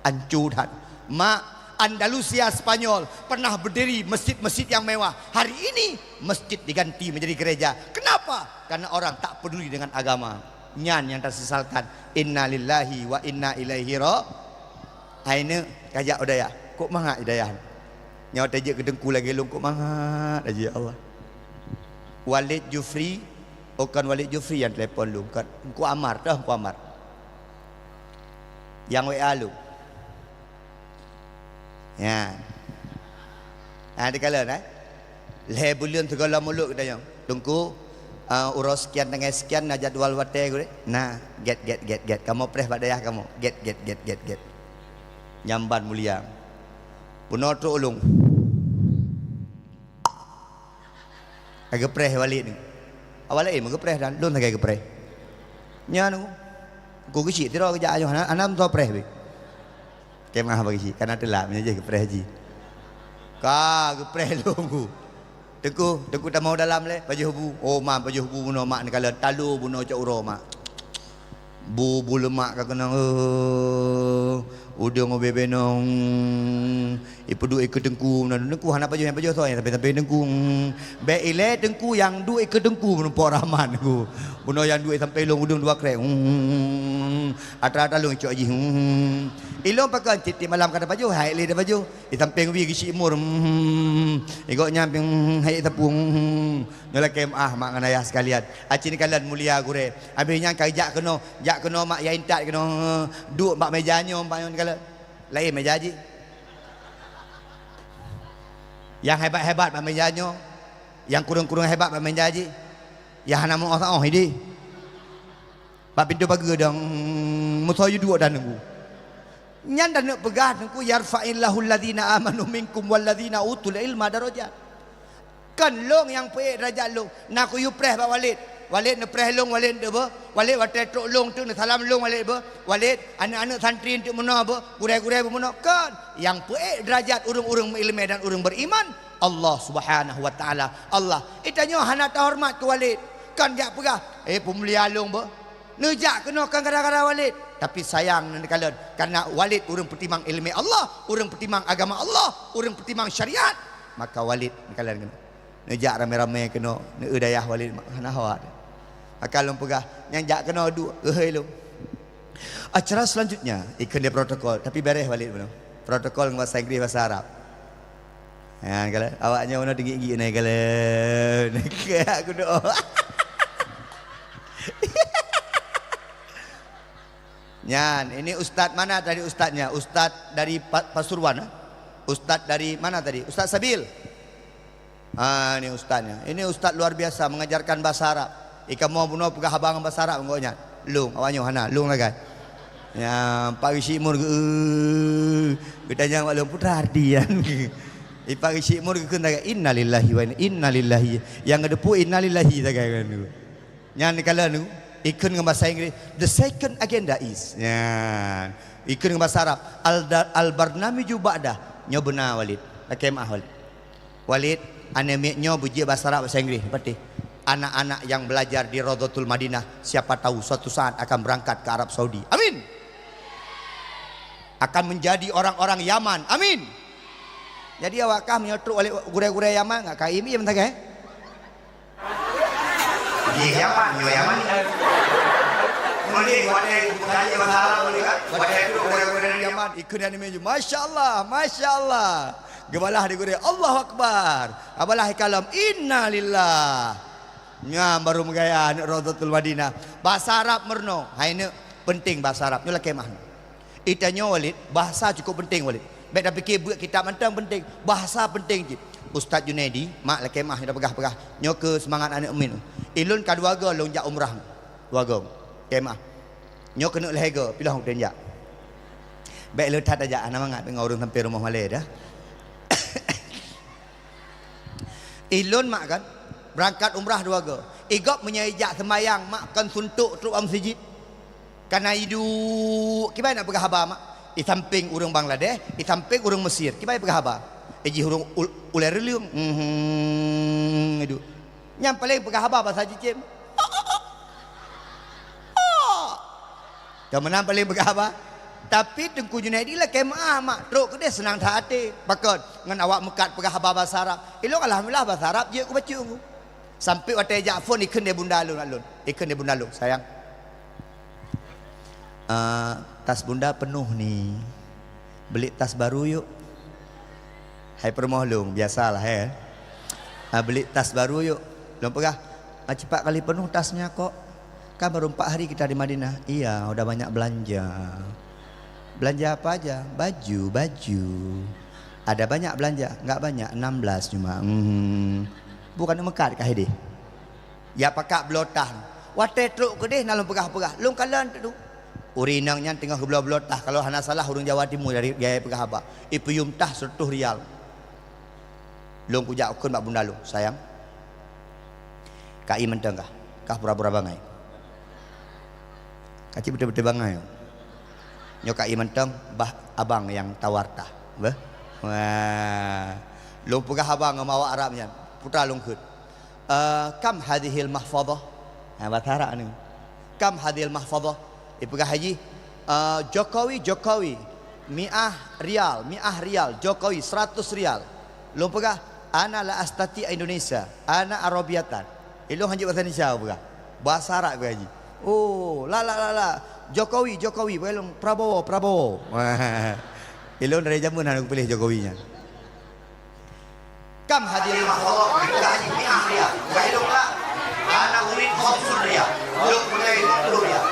Speaker 1: Ancuran mak Andalusia Spanyol pernah berdiri masjid-masjid yang mewah. Hari ini masjid diganti menjadi gereja. Kenapa? Karena orang tak peduli dengan agama. Nyan yang tersesalkan. Inna lillahi wa inna ilaihi raji'un. Aina kajak udaya. Kok mangak hidayah? Nyawa tajik ke dengku lagi longkok mangat aja ya Allah. Walid Jufri, bukan Walid Jufri yang telefon lu, kan Engku Amar dah, Engku Amar. Yang WA lu. Ya. Ada kala le bulan segala mulut kita yang. Tunggu urus sekian dengan sekian na jadual wate gue. Nah, get. Kamu preh badayah kamu. Get. Nyamban mulia. Puno tu ulung. Agak preh Walid ni. Awal mau gepreh dan lun tak gepreh. Nya nu. Ku kecil tiro kerja ayo anak tu preh be. Kemah bagi karena telah menjadi gepreh haji. Ka gepreh lunggu. Tengku tak mau dalam le baju hubu. Oh mak baju hubu buno mak ni kala talu buno cak uro mak. Bu lemak ka kena udah ngobe benong ipu du ikut dengku dengku hana baju yang baju so tapi dengku be ile dengku yang du ikut dengku menempok rahman ku buno yang du sampai long udung dua krek atra long cok ji ilong pakai citi malam kada baju hai le baju di samping wi gisi umur ikut nyamping hai tepung nyola kemah mak nganaya sekalian acin kalian mulia gure abisnya kajak keno jak keno mak ya intat keno duk mak mejanya mak kala lain meja haji yang hebat-hebat mak mejanya yang kurung-kurung hebat mak meja haji yang hana mau oh ini pak pintu bagi dong musoyu dua dan nunggu nyan dan pegah nunggu yarfa'illahu alladhina amanu minkum walladhina utul ilma darajat kan long yang pe derajat long nak yu preh pak Walid ne preh long Walid de ba Walid wate trok long tu ne salam long Walid ba Walid anak-anak santri untuk mena ba gurai-gurai mena kan yang pe derajat urang-urang ilmu dan urang beriman Allah Subhanahu wa taala Allah itanya hana hormat ke Walid kan jak pegah pemulia long ba nejak kena kan kadang-kadang Walid tapi sayang nanti kalian karena Walid urang pertimang ilmu Allah urang pertimang agama Allah urang pertimang syariat maka Walid kalian kena nejak ramai-ramai kena neudayah Walid hana hawat maka long pegah yang jak kena dua lu acara selanjutnya ikut dia protokol tapi beres Walid benar protokol bahasa Inggeris bahasa Arab ya kalau awaknya mana tinggi-tinggi naik kalau aku doa Nyan, ini ustaz mana tadi ustaznya? Ustaz dari Pasuruan, ustaz dari mana tadi? Ustaz Sabil. Ini ustaznya. Ini ustaz luar biasa mengajarkan bahasa Arab. Ika mau bunuh pegah abang bahasa Arab enggaknya. Lung, awaknya hana, lung lah kan. Ya, Pak Isimur kita jangan maklum putra ardian. Pak Isimur kena innalillahi wa innalillahi. Yang ngedepu innalillahi tak kan. Nyan kalau nu ikut dengan bahasa Inggris the second agenda is ya ikut dengan bahasa Arab al-barnamiju ba'dah nyo benar Walid kemah Walid anemiknya buji bahasa Arab bahasa Inggris seperti anak-anak yang belajar di Raudhatul Madinah siapa tahu suatu saat akan berangkat ke Arab Saudi amin akan menjadi orang-orang Yaman amin jadi awakah menyotruk oleh gure-gure Yaman enggak kaim iya bentar Yaman Mulai wadah bukannya masalah mulai kan wadah itu orang-orang Yaman ikut anime Masya Allah gebalah di gure Allahu Akbar abalah kalam inna lillah nya baru megaya Raudhatul Madinah bahasa Arab merno haine penting bahasa Arab nyola kemah itanya Walid bahasa cukup penting Walid baik dah fikir buat kitab mantang penting bahasa penting je Ustaz Junaidi mak la kemah dah pegah-pegah nyo ke semangat anak min ilun kaduaga lonjak umrah duaga kemah nyo kena lehega pilah hotel jak baik letat aja ana mangat dengan orang sampai rumah Malay dah ilun mak kan berangkat umrah duaga igop menyejak semayang mak kan suntuk teruk masjid karena hidu kibai nak pegah haba mak di samping orang Bangladesh di samping orang Mesir kibai pegah haba eji orang ular liung itu yang paling pegah haba bahasa cicim yang menang paling pegah haba tapi Tengku Junaidi lah kemah mak teruk ke dia senang hati bakal dengan awak mekat pegah haba bahasa Arab elok alhamdulillah bahasa Arab je aku baca aku sampai waktu ejak phone ikan dia bunda alun ikan dia bunda alun sayang tas bunda penuh nih beli tas baru yuk Hai permoh long, biasalah beli tas baru yuk. Long pegah. Cepat kali penuh tasnya kok. Kan baru 4 hari kita di Madinah. Iya, udah banyak belanja. Belanja apa aja? Baju. Ada banyak belanja? Enggak banyak, 16 cuma. Bukan mekat kah ini? Ya pakak belotah. Wate truk ke deh nalung pegah-pegah. Long kalan tu. Urinangnya tengah ke belotah. Kalau hana salah urang Jawa Timur dari gaya pegah apa? Ipuyum tah 100 rial. Long kujak ukun mak bunda lu, sayang. Kai menteng kah? Kah pura-pura bangai. Kacik betul-betul bangai. Nyo kai menteng bah abang yang tawar tah. Beh. Wah. Long pegah abang ngamawa Arabnya. Putra long khut. Kam hadhil mahfadhah? Bahasa Arab ni. Kam hadhil mahfadhah? Pegah haji. Jokowi. 100 rial. Jokowi 100 rial. Long pegah ana la astati Indonesia. Ana Arabiatan. Long haji bahasa Indonesia pegah. Bahasa Arab pegah haji. Oh, la. Jokowi. Belum Prabowo. Ilon dari zaman aku pilih Jokowinya. Kam hadir mahfadhah haji 100 rial. Bukan ilon lah. Anak urid 50 rial. Ilon mulai 50 rial.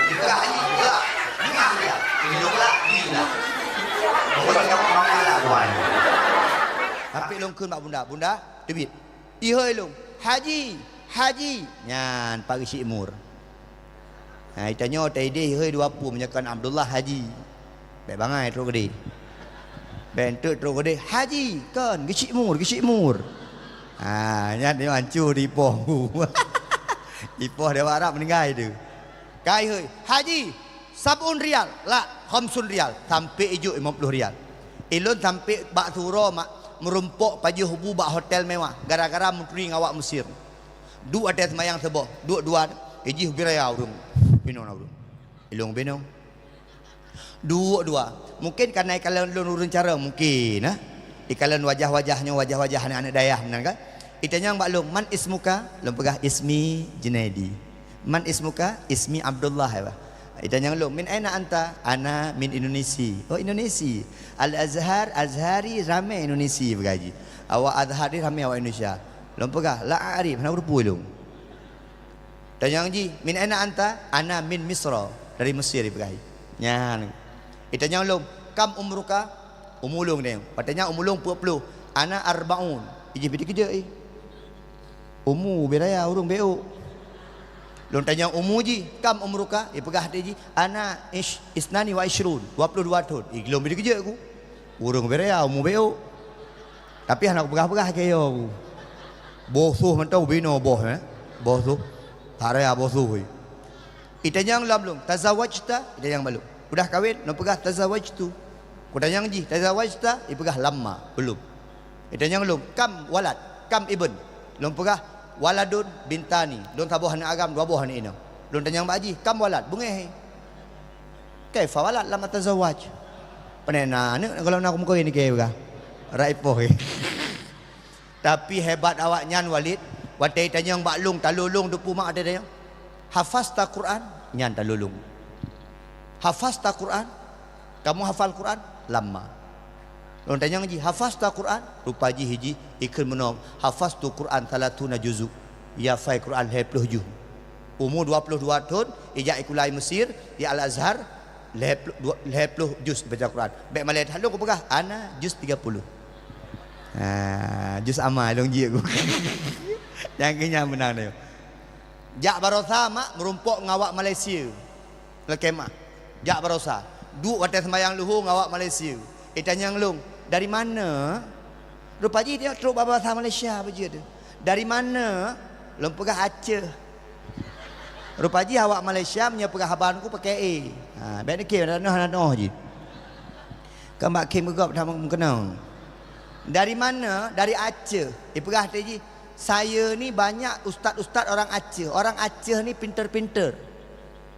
Speaker 1: Jika haji lah 100 rial. Ilon lah bila. Bukan kamu mampu lah tuan. Tapi ilon kun mak bunda debit. Iho ilon haji. Nyan pagi si imur. Nah, itanya tadi hei 20 menyakan Abdullah Haji. Baik bangai terus gede. Bentuk terus gede haji kan gecik mur. Nya dia hancur di poh. Di poh dewa Arab meninggal tu. Kai hei haji 70 rial lah 50 rial sampai ijuk 50 rial. Ilun sampai bak turo mak merumpok pagi hubu bak hotel mewah gara-gara menteri ngawak Mesir. Dua ada semayang seboh, dua iji biraya urung. Binong urung. Ilung binong. Dua. Mungkin karena kalian urun cara mungkin Ikalan wajah-wajahnya wajah-wajah anak-anak dayah benar kan? Itanya mbak long man ismuka? Long pegah ismi Junaidi. Man ismuka? Ismi Abdullah ya. Itanya long min aina anta? Ana min Indonesia. Oh Indonesia. Al-Azhar Azhari ramai Indonesia begaji. Awak Azhari ramai awak Indonesia. Long pegah la arif nak berpu long. Tanya ji min aina anta? Ana min Misra. Dari Mesir begaji. Nyan. Itanya long kam umruka? Umulung dia. Patanya umulung 40. Ana arbaun. Iji pergi kerja Umu beraya urung beo. Lon tanya umu ji, kam umruka? Pegah dia ji. Ana isnani wa ishrun. 22 tahun. Lon pergi kerja aku. Urung beraya umu beo. Tapi anak pegah-pegah kaya aku. Bosuh mentau bino boh Bosuh. Taraya bosuh. Itanya lam lum. Tazawajta? Itanya malu. Udah kahwin? Lon pegah tazawajtu. Kudanya ji tazawajta ipegah lama belum. Itanya belum kam walad kam ibn. Lom pegah waladun bintani. Lom tabuh anak agam dua buah ni ino. Lom tanya mak ji kam walad bungeh. Kaifa walad lama tazawaj. Penena ni kalau nak muka ini ke pegah. Raipoh. Tapi hebat awak nyan Walid. Watai tanya mak lung talulung dupu mak ada dia. Hafazta Quran? Nyan talulung. Hafazta Quran? Kamu hafal Quran? Lama. Orang tanya ngaji, hafazta Quran? Rupa ji hiji ikut menom. Hafaztu Quran 30 juzuk. Ya fai Quran 20 juz. Umur 22 tahun, ijak ikulai Mesir di Al-Azhar 20 juz baca Quran. Baik Malaysia halu aku pegah ana juz 30. Juz amal dong ji aku. Yang kenya menang dia. Jak barosa mak merumpok ngawak Malaysia. Lekemak. Jak barosa. Duk kata sembahyang luhur ngawak Malaysia. Tanya ngelung, dari mana? Rupa ji dia teruk bahasa Malaysia apa je tu. Dari mana? Lom pegah Aceh. Rupa ji awak Malaysia punya pegah habanku pakai baik nak kira noh je. Kan mak kim gop dah mengenang. Dari mana? Dari Aceh. Pegah dia ji. Saya ni banyak ustaz-ustaz orang Aceh. Orang Aceh ni pinter-pinter.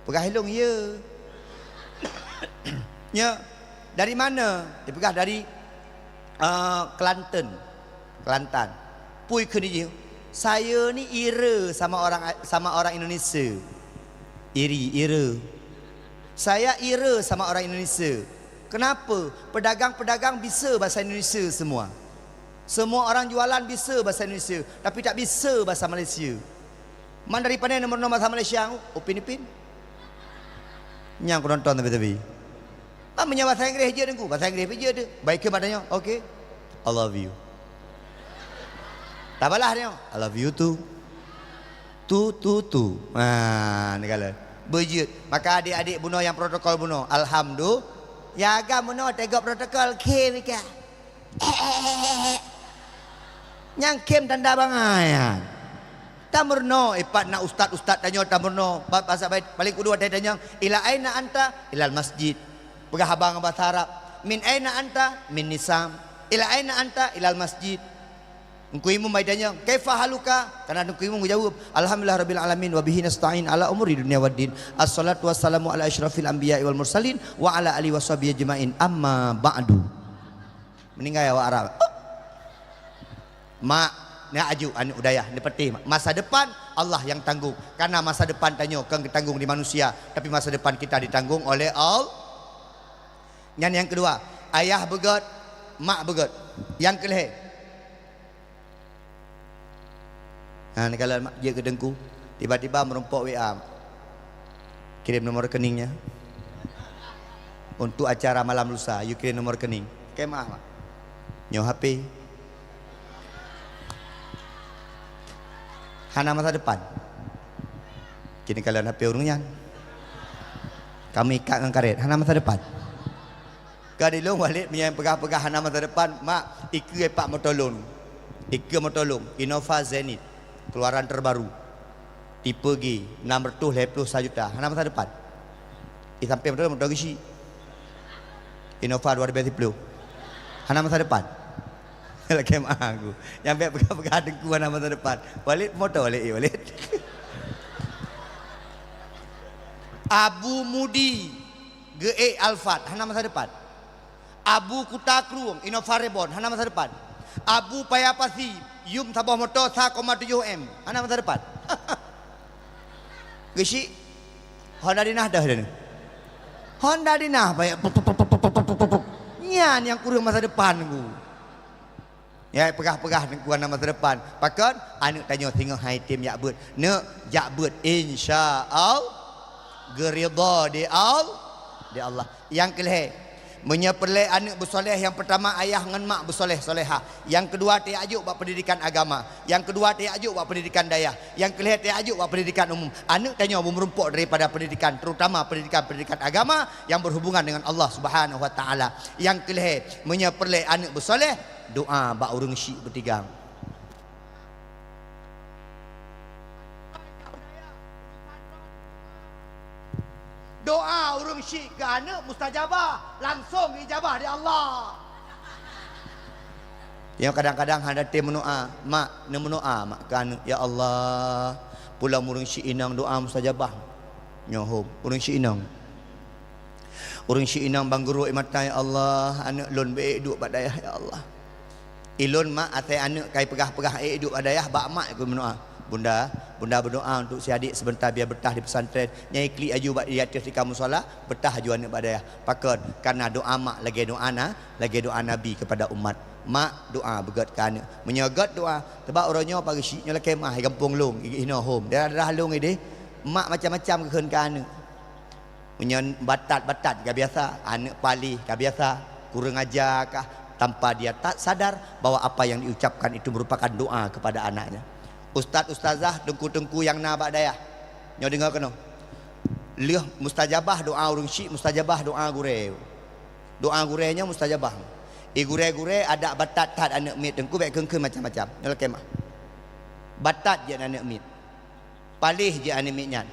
Speaker 1: Pegah hilung ya. Ya, dari mana? Dia pegah dari Kelantan. Pui ke dia. Saya ni ira sama orang Indonesia. Ira. Saya ira sama orang Indonesia. Kenapa? Pedagang-pedagang bisa bahasa Indonesia semua. Semua orang jualan bisa bahasa Indonesia, tapi tak bisa bahasa Malaysia. Man daripada nombor bahasa Malaysia, Upin Ipin. Yang aku nonton tapi. Amanya bahasa Inggeris je dengku, bahasa Inggeris je dia. Baik ke badannya, okay. I love you. Tak balah dia. I love you too. Tu. Negala. Berjut. Maka adik-adik bunuh yang protokol bunuh. Alhamdulillah. Ya agak bunuh tegak protokol. Ke mereka. Yang kem tanda bangayan. Tamurno ipat nak ustaz tanya tamurno bahasa paling kedua dia tanya ila aina anta ilal masjid pegah abang bahasa Arab min aina anta min nisam ila aina anta ilal masjid engkau imu mai tanya kaifa haluka karena engkau imu menjawab alhamdulillah rabbil alamin wa bihi nasta'in ala umuri dunya waddin assalatu wassalamu ala asyrafil anbiya'i wal mursalin wa ala alihi washabihi ajmain amma ba'du meninggal ya wa Arab mak ni aju anu udayah ni peti masa depan Allah yang tanggung karena masa depan tanya kang ditanggung di manusia tapi masa depan kita ditanggung oleh Allah. Yang kedua ayah begot mak begot yang kelih ni kalau mak dia ke dengku tiba-tiba merompok WA kirim nomor rekeningnya untuk acara malam lusa you kirim nomor rekening kemah mak nyo HP hana masa depan. Kini kalian HP urungnya. Kami ikat dengan karet hana masa depan. Kadilong balik yang pegah-pegah hana masa depan, mak iku epak motolong. Iku motolong Innova Zenith keluaran terbaru. Tipe G 650 juta hana masa depan. Sampai betul motor gisi. Innova 2010. Hana masa depan. Lagi mah aku yang pegang-pegang dengku nama masa depan balik motor balik Abu Mudi GE Alphard hana masa depan Abu Kutakruung Innova Reborn hana masa depan Abu Payapasi Yum Sabah motor 1,7 M hana masa depan gesi Honda Dinah dah dan Honda Dinah banyak nyan yang kurang masa depan ku ya pegah-pegah nengkuan nama depan pakon anu tanya tengok hai tim yakbut nak yakbut insyaallah geridha di Allah yang kelih menyepelai anak bersoleh yang pertama ayah dengan mak bersoleh soleha yang kedua dia ajuk buat pendidikan agama yang kedua dia ajuk buat pendidikan dayah yang kelih dia ajuk buat pendidikan umum anak tanya merumpuk daripada pendidikan terutama pendidikan agama yang berhubungan dengan Allah Subhanahu wa taala yang kelih menyepelai anak bersoleh doa bak urang syik bertigang doa urang syik ke anak mustajabah langsung ijabah di Allah yang kadang-kadang ada tim mendoa mak mendoa mak ke anak ya Allah pulang urang syik inang doa mustajabah nyohom urang syik inang bang guru mata ya Allah anak lon baik duk bak dayah ya Allah ilun mak atai anak kai pegah-pegah hidup adayah bak mak aku mendoa bunda berdoa untuk si adik sebentar biar betah di pesantren nyai klik aju bak di atas di kamu solat betah aju anak badayah pakon karena doa mak lagi doa nabi kepada umat mak doa begat ke anak menyegat doa sebab orangnya pagi syiknya lah kemah di kampung long ina home dia dah long ini mak macam-macam keun ke anak menyen batat ke biasa anak palih ke biasa kurang ajar kah tanpa dia tak sadar bahwa apa yang diucapkan itu merupakan doa kepada anaknya. Ustaz-ustazah dengku-dengku yang nabak dayah. Nyo dengar kena. Leh mustajabah doa urang syik, mustajabah doa gure. Doa gurenya mustajabah. Gure-gure ada batat tat anak mit dengku baik keun macam-macam. Nol kemah. Batat je anak mit. Palih je anak mitnya.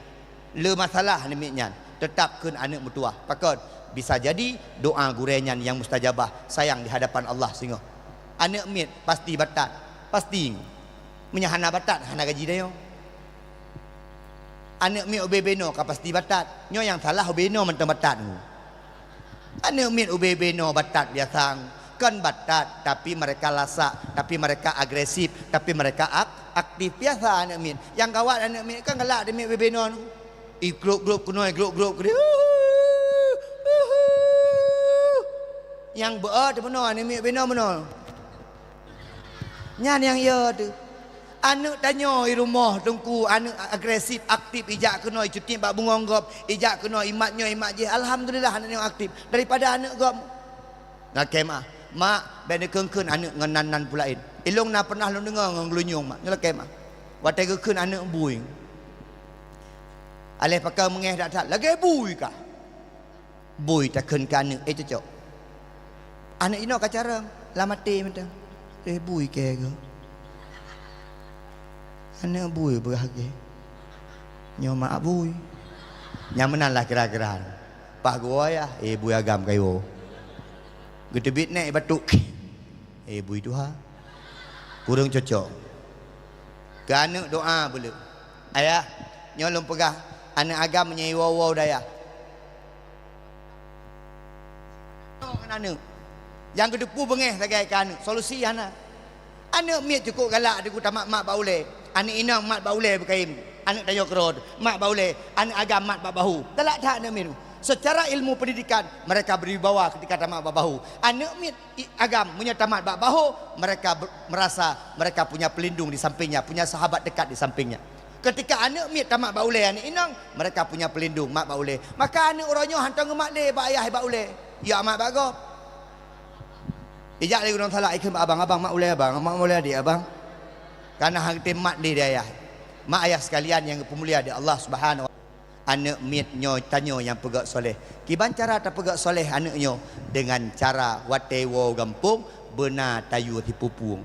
Speaker 1: Le masalah anak mitnya. Tetap keun anak mutuah. Pakon bisa jadi doa gurenya yang mustajabah sayang di hadapan Allah sehingga anak mit pasti batat pasti menyahana batat hana gaji dia anak mit ubebeno ka pasti batat nyo yang salah ubeno mentang batat anak mit ubebeno batat biasa kan batat tapi mereka lasak tapi mereka agresif tapi mereka aktif biasa anak mit yang gawat anak mit kan galak dia mit ubebeno grup kuno grup yang berat benar ni mik bina benar Nyan yang ya tu. Anak tanya di rumah tungku, anak agresif, aktif, ijak kena cuti bak bunga gop, ijak kena imatnya imat je. Alhamdulillah anak yang aktif daripada anak gop. Nak kemah. Mak ben keun anak ngenan pulain. Ilung na pernah lu dengar ngelunyung mak. Nyala kemah. Watai keun anak buing. Alih pakai mengeh dak lagi bui kah? Bui tak keun ka anak cocok. Anak ino ka cara lamati mentang. Bui ke ke. Anak bui berharga. Nyo mak bui. Nyamanan lah kira-kira. Pak gua ya, bui agam kayo. Gede bit naik batuk. Bui tuha. Kurang cocok. Ke anak doa boleh. Ayah, nyolong pegah anak agam menyai wow daya. Anak. Yang kedepu bengeh sebagai anak. Solusi anak. Anak miat cukup galak dia kata mak baule. Anak inang mak baule berkaim. Anak tayo kerod, mak baule. Anak agam mak bahu. Telak tak anak miat. Secara ilmu pendidikan mereka berwibawa ketika tamat bahu. Anak miat agam punya tamat bahu, mereka merasa mereka punya pelindung di sampingnya, punya sahabat dekat di sampingnya. Ketika anak miat tamat baule anak inang, mereka punya pelindung mak baule. Maka anak orangnya hantar mak le ba ayah baule. Ya mak bago. Ijak lagi orang salah ikut abang mak boleh abang, mak boleh adik abang. Karena hati mak dia ayah. Mak ayah sekalian yang pemulia di Allah Subhanahu wa taala. Anak miatnyo tanyo yang pegak soleh. Kiban cara tak pegak soleh anaknyo dengan cara watewo gampung benar tayu tipupung.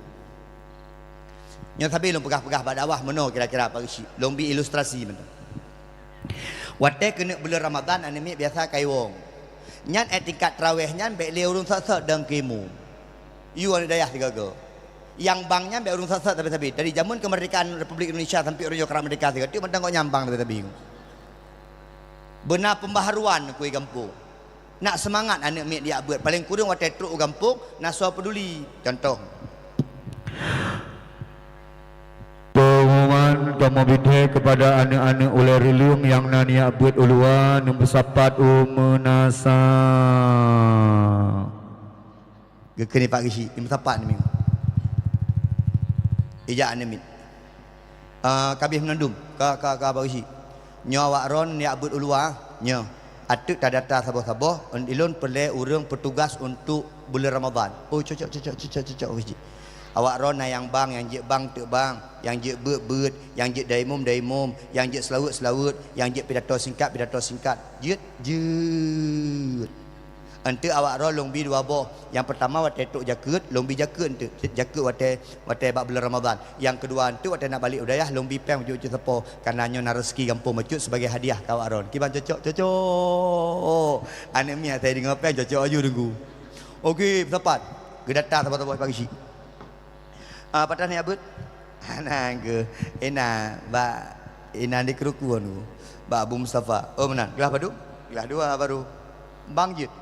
Speaker 1: Nyo tapi long pegah-pegah pada awah meno kira-kira apa isi. Long bi ilustrasi meno. Wate kena bulan Ramadan anak miat biasa kai wong. Nyan etikat tarawih nyan bek le urung sak-sak dang kemu. You ada dayah tiga go. Yang banknya be urung sak-sak tapi dari zaman kemerdekaan Republik Indonesia sampai urang kerana merdeka tiga tu mentang kok nyambang tapi. Benar pembaharuan kuih kampung. Nak semangat anak miat dia buat paling kurang watai truk kampung naswa peduli. Contoh.
Speaker 2: Pengumuman kamu bidhe kepada anak-anak oleh rilung yang nania buat uluan yang bersapat umenasa.
Speaker 1: Gekeni Pak Gishi, yang bersapat ni. Ijak anak miat. Kabih menandum ka Pak Gishi. Nyo awak ron ya abut ulua nyo atuk tak data sabah-sabah ilun perle urang petugas untuk bulan Ramadan. Oh cocok wiji. Awak ron yang bang yang je bang tu bang, yang je bet yang je daimum, yang je selawut, yang je pidato singkat. Jut. Ante awak ron lombi dua boh. Yang pertama watai tok jakut, lombi jakut ente. Jakut watai bak bulan Ramadan. Yang kedua ente watai nak balik udayah lombi peng ujuk sepo karena nyo nak rezeki kampung mecut sebagai hadiah ke awak ron. Kiban cocok. Anak miat saya dengar peng cocok aju tunggu. Okey, bersapat. Gedata sabar-sabar pagi si. Patah ni abut. Nang ke. Ena ba ena di keruku anu. Ba Abu Mustafa. Oh menan. Gelah padu? Gelah dua baru. Bang Jit.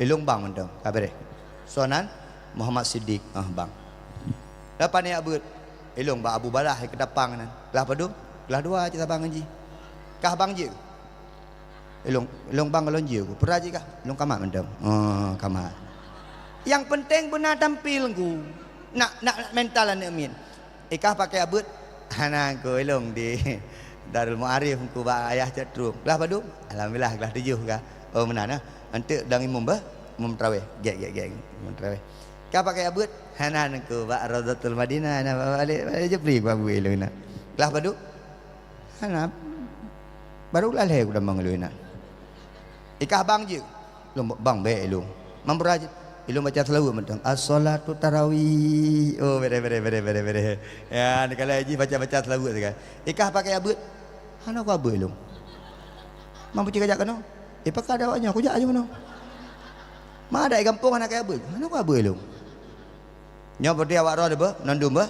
Speaker 1: Ilung bang mentang. Kabere. Sonan Muhammad Siddiq. Bang. Dapat ni abut. Ilung ba Abu Balah ke dapang nan. Gelah padu? Gelah dua cerita bang Haji. Kah bang Jit? Ilung bang galon je ku. Peraji kah? Ilung kamat mentang. Kamat. Yang penting benar tampil ku. Nak mental anak min. Ikah pakai abut. Hana ku ilung di Darul Muarif ku ba ayah cetrum. Gelah padu? Alhamdulillah gelah 7 kah. Oh menan ah. Ante dang imam tarawih. Gek. Imam tarawih. Kah pakai abut? Hana ku ba Raudatul Madinah na balik je beri ku abu ilung nak. Gelah padu? Hana baru lalai ku dambang ilung nak. Ikah bang je. Bang baik ilung. Mampu ilung baca selawat mentang. As-salatu tarawih. Oh bere. Ya kalau haji baca selawat sekali. Ikah pakai abut. Hana ku abu ilung. Mampu cakap kano. Pakai ada awaknya aku jak aja mano. Ma ada kampung anak kaya abut. Hana ku abu ilung. Nyo berdi awak ro de ba nandum ba.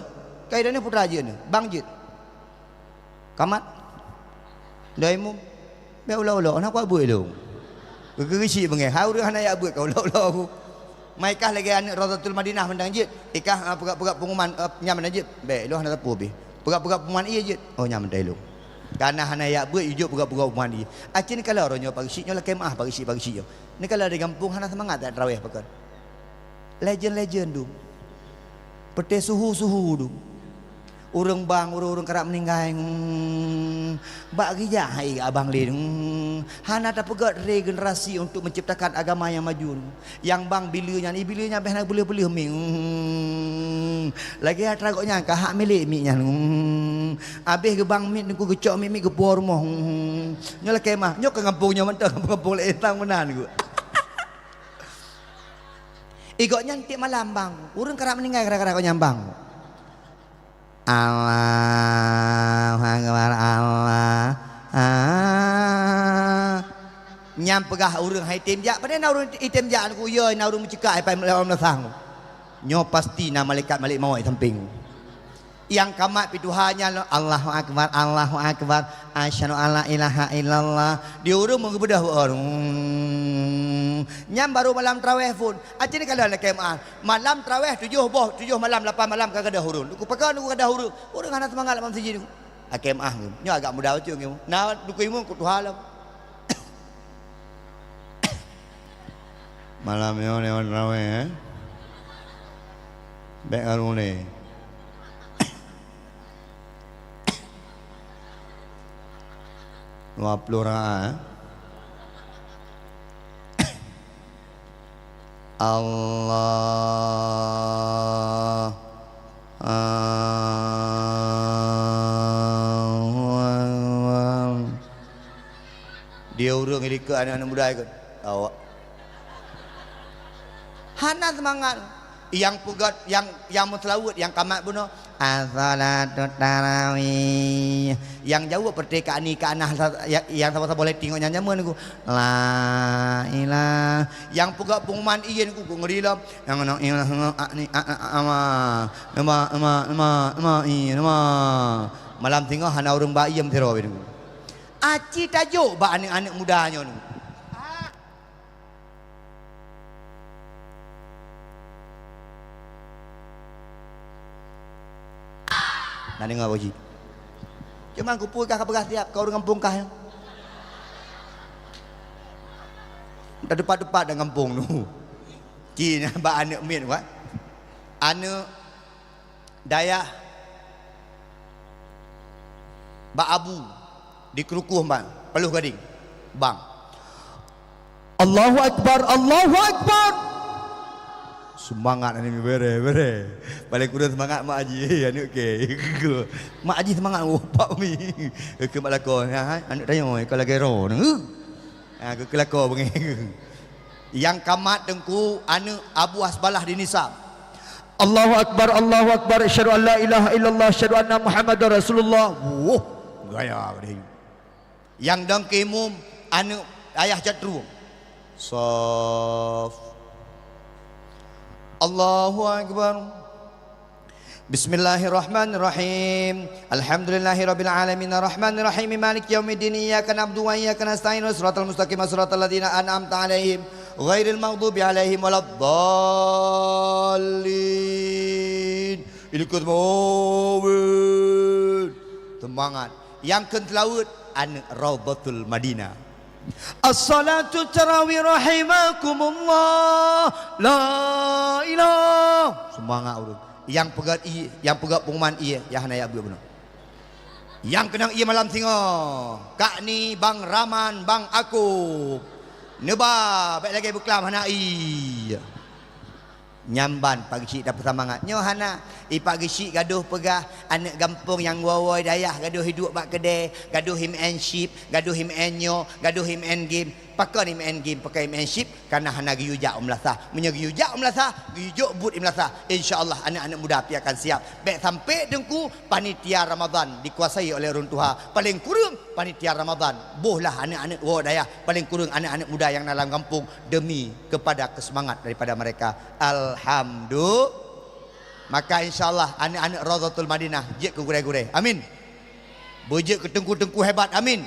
Speaker 1: Kai dane putra je ne. Bang jit. Kamat. Daimu. Be ulah-ulah anak ku abu ilung. Gegesi bengeh. Hau dia hana ya abut kau ulah-ulah aku. Maikah lagi anak Raudatul Madinah mendang jit. Ikah pegak pengumuman nyaman jit. Be lu hana tapu be. Pegak pengumuman iya jit. Oh nyaman dah lu. Karena hana ya buat ijuk pegak pengumuman dia. Acin kalau orangnya pagi si nyola kemah pagi si yo. Ni kalau di kampung hana semangat tak tarawih pakai. Legend tu. Pete suhu-suhu tu. Urang bang, urang kerap meninggal. Bagi jahai abang le. Hana tak pegat regenerasi untuk menciptakan agama yang maju. Yang bang bilanya behna boleh-boleh mi. Lagi atragoknya kahak milik mi nya. Habis ke bang mi ku gecok mi ke puar rumah. Nyola kemah, nyok ke kampungnya mentah kampung le tang menan ku. Igoknya nanti malam bang, urang kerap meninggal gara-gara kau nyambang. Allah Akbar Allah nyam pegah urang hai tim jak pada na urang item jak ku ye na urang mencekak ai pai melawan sang nyo pasti na malaikat malik maut samping yang kamat pituhannya Allahu Akbar asyhadu alla ilaha illallah di urang mengbedah nyam baru malam tarawih pun aja ni kalau nak kemah malam tarawih 7 malam 8 malam kagak ada hurun ku pakai ku ada hurun urang ana semangat malam siji ni kemah nyo agak mudah betul ngimu nah duku imu ku tuhalam malam yo ne tarawih baik arung ni Waplura Allah dia urang ini ke anak-anak muda ikut awak hana semangat yang pugat yang mutlawud yang kamat bunuh as-salatu tarawih yang jauh pertikaan ni ke anak yang sama-sama boleh tengok nyanyaman aku la ilah yang pugat pengumuman iyan aku ngerilam yang nak ilah ni malam tengok hana urang bayam tero begitu aci tajuk ba anak-anak mudanya ni nak dengar Pak Haji cuma kumpul kah kapagah tiap kau dengan kampung kah dah depan-depan dengan kampung tu kini ba anak min wa anak dayah ba abu di kerukuh bang peluh gading bang Allahu Akbar semangat ni bere paling kurang semangat mak haji anu okey mak haji semangat opak mi ke mak lako anak tanya kalau gero ke kelako bengi yang kamat dengku anu Abu Hasbalah di Nisab Allahu Akbar asyhadu an la ilaha illallah asyhadu anna Muhammadar Rasulullah gaya gede yang dengkimu anu ayah jatru saf Allahu Akbar Bismillahirrahmanirrahim Alhamdulillahirabbil alamin arrahmanirrahim maliki yaumiddin iyyaka na'budu wa iyyaka nasta'in shiratal mustaqim shiratal ladzina an'amta 'alaihim ghairil maghdubi 'alaihim waladdallin ikut mobil semangat yang kentelaut anak Raudhatul Madinah As-salatu tarawih rahimakumullah la ilah semangat urut yang pegat pengumuman iya ya hana ya benar yang kenang iya malam singo kak ni bang Raman bang aku neba baik lagi berkelam hana iya nyamban pagi cik dapat semangat nyo hana pagi cik gaduh pegah anak gampung yang wawai dayah gaduh hidup bak kedai gaduh him and ship gaduh him and nyo gaduh him and game pakai him and game pakai him and ship karena hana giyujak umlasah menyagiyujak umlasah giyujak but umlasah insyaallah anak-anak muda pi akan siap baik sampai dengku panitia Ramadan dikuasai oleh orang tua paling kurang panitia Ramadan bohlah anak-anak dayah paling kurang anak-anak muda yang dalam kampung demi kepada kesemangat daripada mereka alhamdulillah maka insyaallah anak-anak Raudhatul Madinah jek ke gurei-gurei amin bojek ke tengku-tengku hebat amin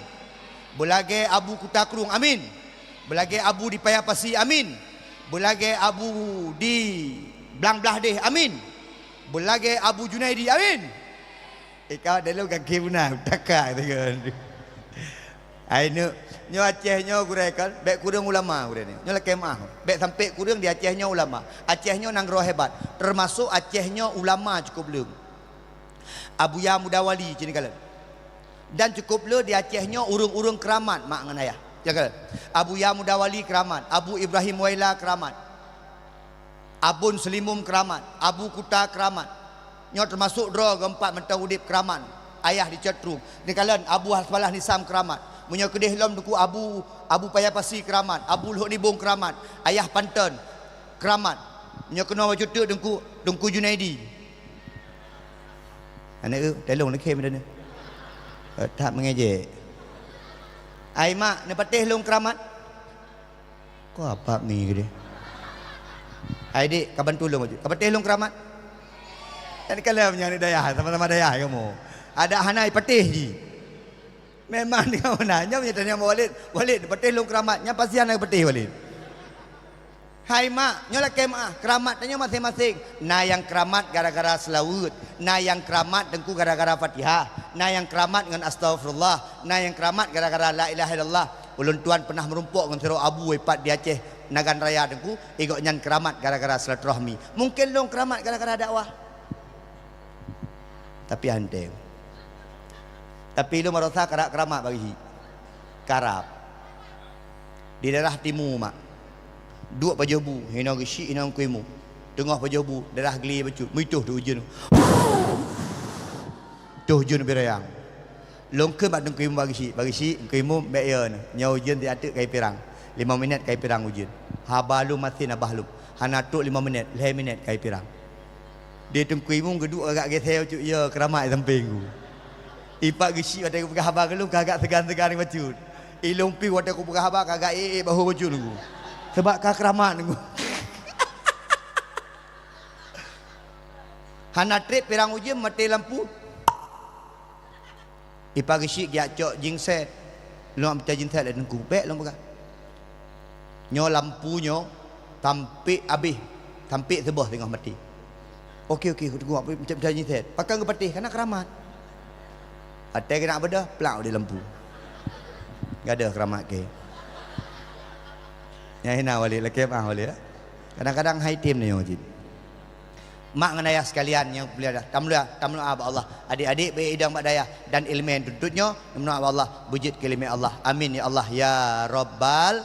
Speaker 1: belage abu kutakrung amin belage abu di Payapasi amin belage abu di Belang-belah deh amin belage abu Junaidi amin kau dah lu kaki punah takak tu kan Aina nyo Acehnya gure kan bek kurang ulama gure ni. Nyo kemah. Bek sampai kurang di Acehnya ulama. Acehnya nanggro hebat. Termasuk Acehnya ulama cukup leung. Abuya Mudawali cini kalian. Dan cukup le di Acehnya urung-urung keramat mak ngan ayah. Ya kalian. Abuya Mudawali keramat, Abu Ibrahim Waila keramat. Abun Selimum keramat, Abu Kuta keramat. Nyo termasuk dro keempat mentang udip keramat. Ayah di Cetrum. Ni kalian Abu Hasbalah Nisam keramat. Punya kedih lom duku Abu Payapasi keramat, Abu Luhuk Nibung keramat, Ayah Panten keramat. Punya kena wajud tu dengku Junaidi. Anak tolong nak kem dah ni. Tak mengejek. Ai mak ni patih long keramat. Kau apa ni ke dia? Ai dik kaban tolong wajud. Kapatih long keramat. Dan kalau punya ni dayah sama-sama dayah kamu. Ada hanai patih ji. Memang dia nanya punya tanya Walid patih long keramatnya pasti anak patih Walid. Hai mak, nyola kemah keramat tanya masing-masing. Na yang keramat gara-gara selawat, na yang keramat dengku gara-gara Fatihah, na yang keramat dengan astagfirullah, na yang keramat gara-gara la ilaha illallah. Ulun tuan pernah merumpuk dengan Sero Abu Epat di Aceh Nagan Raya dengku, igok nyan keramat gara-gara silaturahmi. Mungkin long keramat gara-gara dakwah. Tapi andeng. Tapi lu merasa karak keramat bagi karap di daerah timur mak dua pajabu hina gisi hina kuimu tengah pajabu daerah geli bacu mituh tu ujun tu ujun berayang longke mak deng kuimu bagi si kuimu beyon nyau ujun di atuk kai pirang 5 minit kai pirang ujun habalu masin abahlum hana tuk 5 minit 5 minit kai pirang dia teng kuimu geduk agak gesel cu ya keramat samping ku ipak gisi ada ku pegang habar kelung kagak segan-segan ni bacut ilung pi ada ku pegang habar kagak bahu bacut nunggu sebab kah keramat nunggu hana trip pirang ujem mati lampu ipak gisi giak cok jingset lu am ta jingset dan ku bek long pegang nyo lampunyo tampik habis tampik sebah tengah mati okey ku apa macam jingset pakai ke patih kana keramat. Ada kena apa dah? Pelang di lampu. Enggak ada keramat ke. Ya hina wali laki mah wali. Kadang-kadang hai tim ni wajib. Mak ngan ayah sekalian yang pelihara. Tamlu abah Allah. Adik-adik beridang mak dayah dan ilmu yang tuntutnya tamlu abah Allah. Bujit kelima Allah. Amin ya Allah ya Rabbal.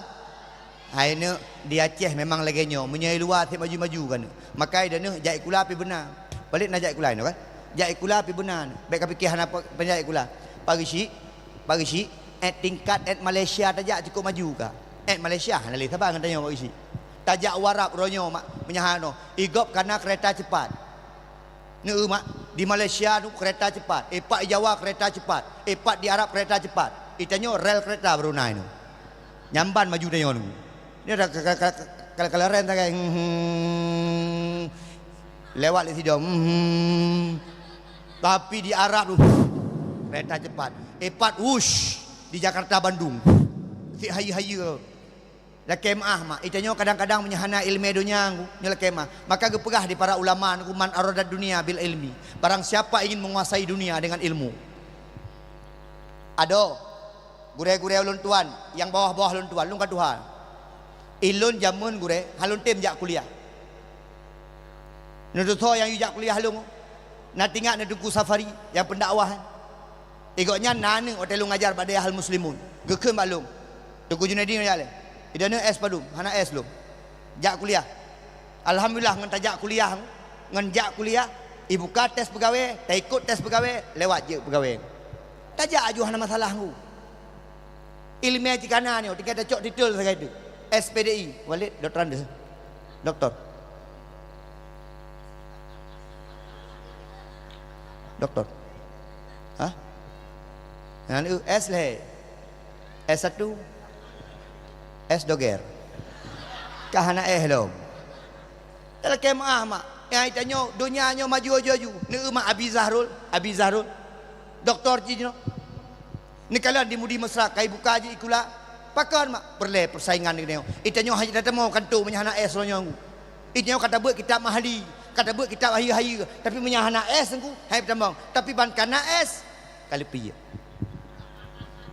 Speaker 1: Hai ni di Aceh memang lagi nyo menyai luar asyik maju-maju kan. Makai dah ni jai kula api benar. Balik nak jai kula ni kan. Jai kula api benar. Baik fikir hana penjai kula. Pagi si tingkat Malaysia tajak cukup maju ka. Malaysia hana leh sabang tanya pagi si. Tajak warap ronyo mak menyahano. Igop karena kereta cepat. Ni mak di Malaysia tu kereta cepat. Pak Jawa kereta cepat. Pak di Arab kereta cepat. Itanyo rel kereta Brunei tu. Nyamban maju tanya tu. Ni ada kalau rel tak kayak lewat di situ. Tapi di Arab tu kereta cepat. Epat wush di Jakarta Bandung. Si hayu-hayu. La kemah mak. Itanya kadang-kadang menyahana ilmu dunia nyala kemah. Maka gepegah di para ulama man aradat dunia bil ilmi. Barang siapa ingin menguasai dunia dengan ilmu. Ado gure-gure ulun tuan, yang bawah-bawah ulun tuan, lung kaduha. Ilun jamun gure, halun tim jak kuliah. Nuduto yang jak kuliah halung. Nak tinggal nak duku safari yang pendakwah. Igoknya nane hotel ngajar pada hal muslimun. Gekeun balung. Duku Junaidi nyale. Idana es padum, hana es lum. Jak kuliah. Alhamdulillah ngan tajak kuliah, ngan jak kuliah, ibu ka tes pegawai, tak ikut tes pegawai, lewat je pegawai. Tajak aju hana masalah ku. Ilmu jikana ni, tinggal cok detail saya itu. SPDI, Walid doktor anda. Doktor. Doktor. Hah? Yang S leh. S1. S doger. Kahana lo. Dalam kemah mak. Yang itanya dunianya maju-maju. Ni mak Abi Zahrul. Doktor jino. Ni kalau di mudi mesra kai buka je ikula. Pakan mak perle persaingan ni dia. Itanya hanya datang mau kantu menyahana S lo nyong. Itanya kata buat kitab mahali. Kata buat kitab hayu-hayu. Tapi menyahana S engku. Hai bertambang. Tapi ban kana S. Kali piye.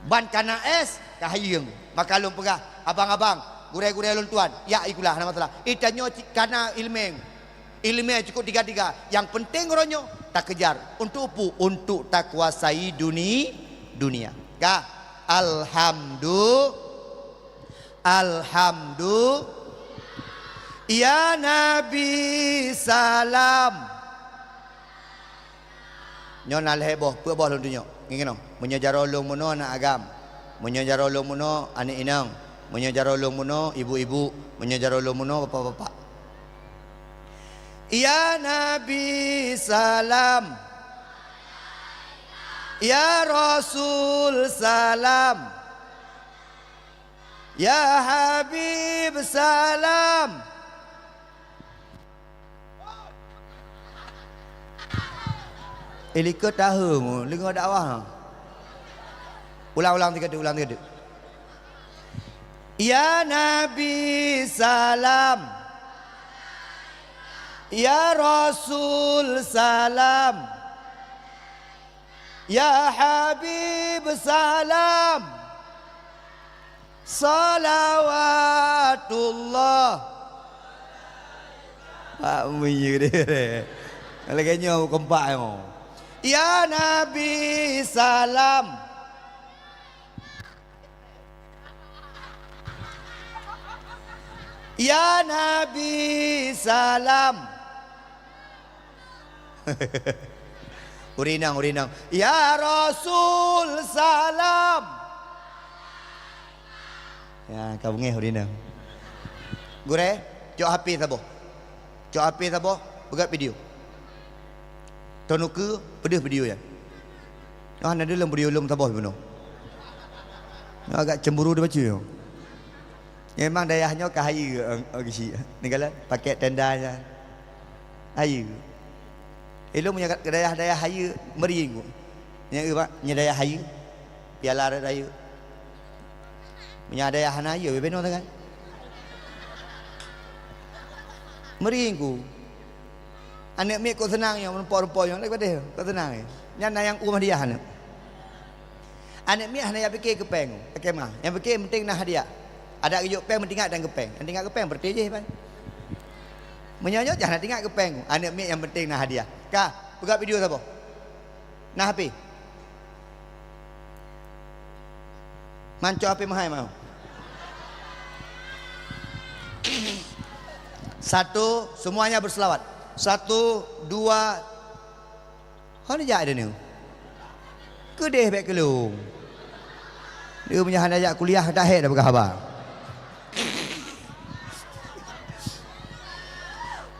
Speaker 1: Ban kana es kahayung. Maka lum pegah abang-abang, gurai-gurai lun tuan. Ya ikulah nama masalah. Itanyo kana ilmeng. Ilmu cukup tiga-tiga. Yang penting ronyo tak kejar. Untuk apa? Untuk tak kuasai dunia. Kah? Alhamdulillah. Ya Nabi salam. Nyon al heboh, pe boh lun dunya. Ngino, menyajaro lung muno anak agam. Menyajaro lung muno anak inang. Menyajaro lung muno ibu-ibu. Menyajaro lung muno bapak-bapak. Ya Nabi salam. Ya Rasul salam. Ya Habib salam. Lika tahu, linggo dakwah. Ulang tiga. Ya Nabi salam. Ya Rasul salam. Ya Habib salam. Salawatullah. Pak menyi dia. Lagi nyawa keempat yang. Ya Nabi salam. Ya Nabi salam. Urinang. Ya Rasul salam. Ya kau ngeh urinang. Gure, cok HP sabo. Pegat video. Tonu ke pedih video ya. Ada dalam video lum tabah beno. Agak cemburu dia baca. Memang dayahnya kahaya agisi. Negala pakai tendanya. Ayu. Elok punya dayah haya mering. Nya pak, nya dayah haya. Piala daya. Punya dayah hanaya beno kan. Mering ku. Anak mek kau senang yang rupa-rupa yang lepas dia kau senang ni. Yang yang rumah dia anak. Anak mek hanya fikir kepeng, kemah. Yang fikir penting nak hadiah. Ada kejut peng mentingak dan kepeng. Yang tinggal kepeng berarti je pan. Menyonyot jangan tinggal kepeng. Anak mek yang penting nak hadiah. Kah, pegang video siapa? Nah HP. Mancok HP mahal mau. Satu, semuanya berselawat. 1, 2. Mana jak ada ni? Kedih baik kelung. Dia punya hendak kuliah dah head dah berkhabar.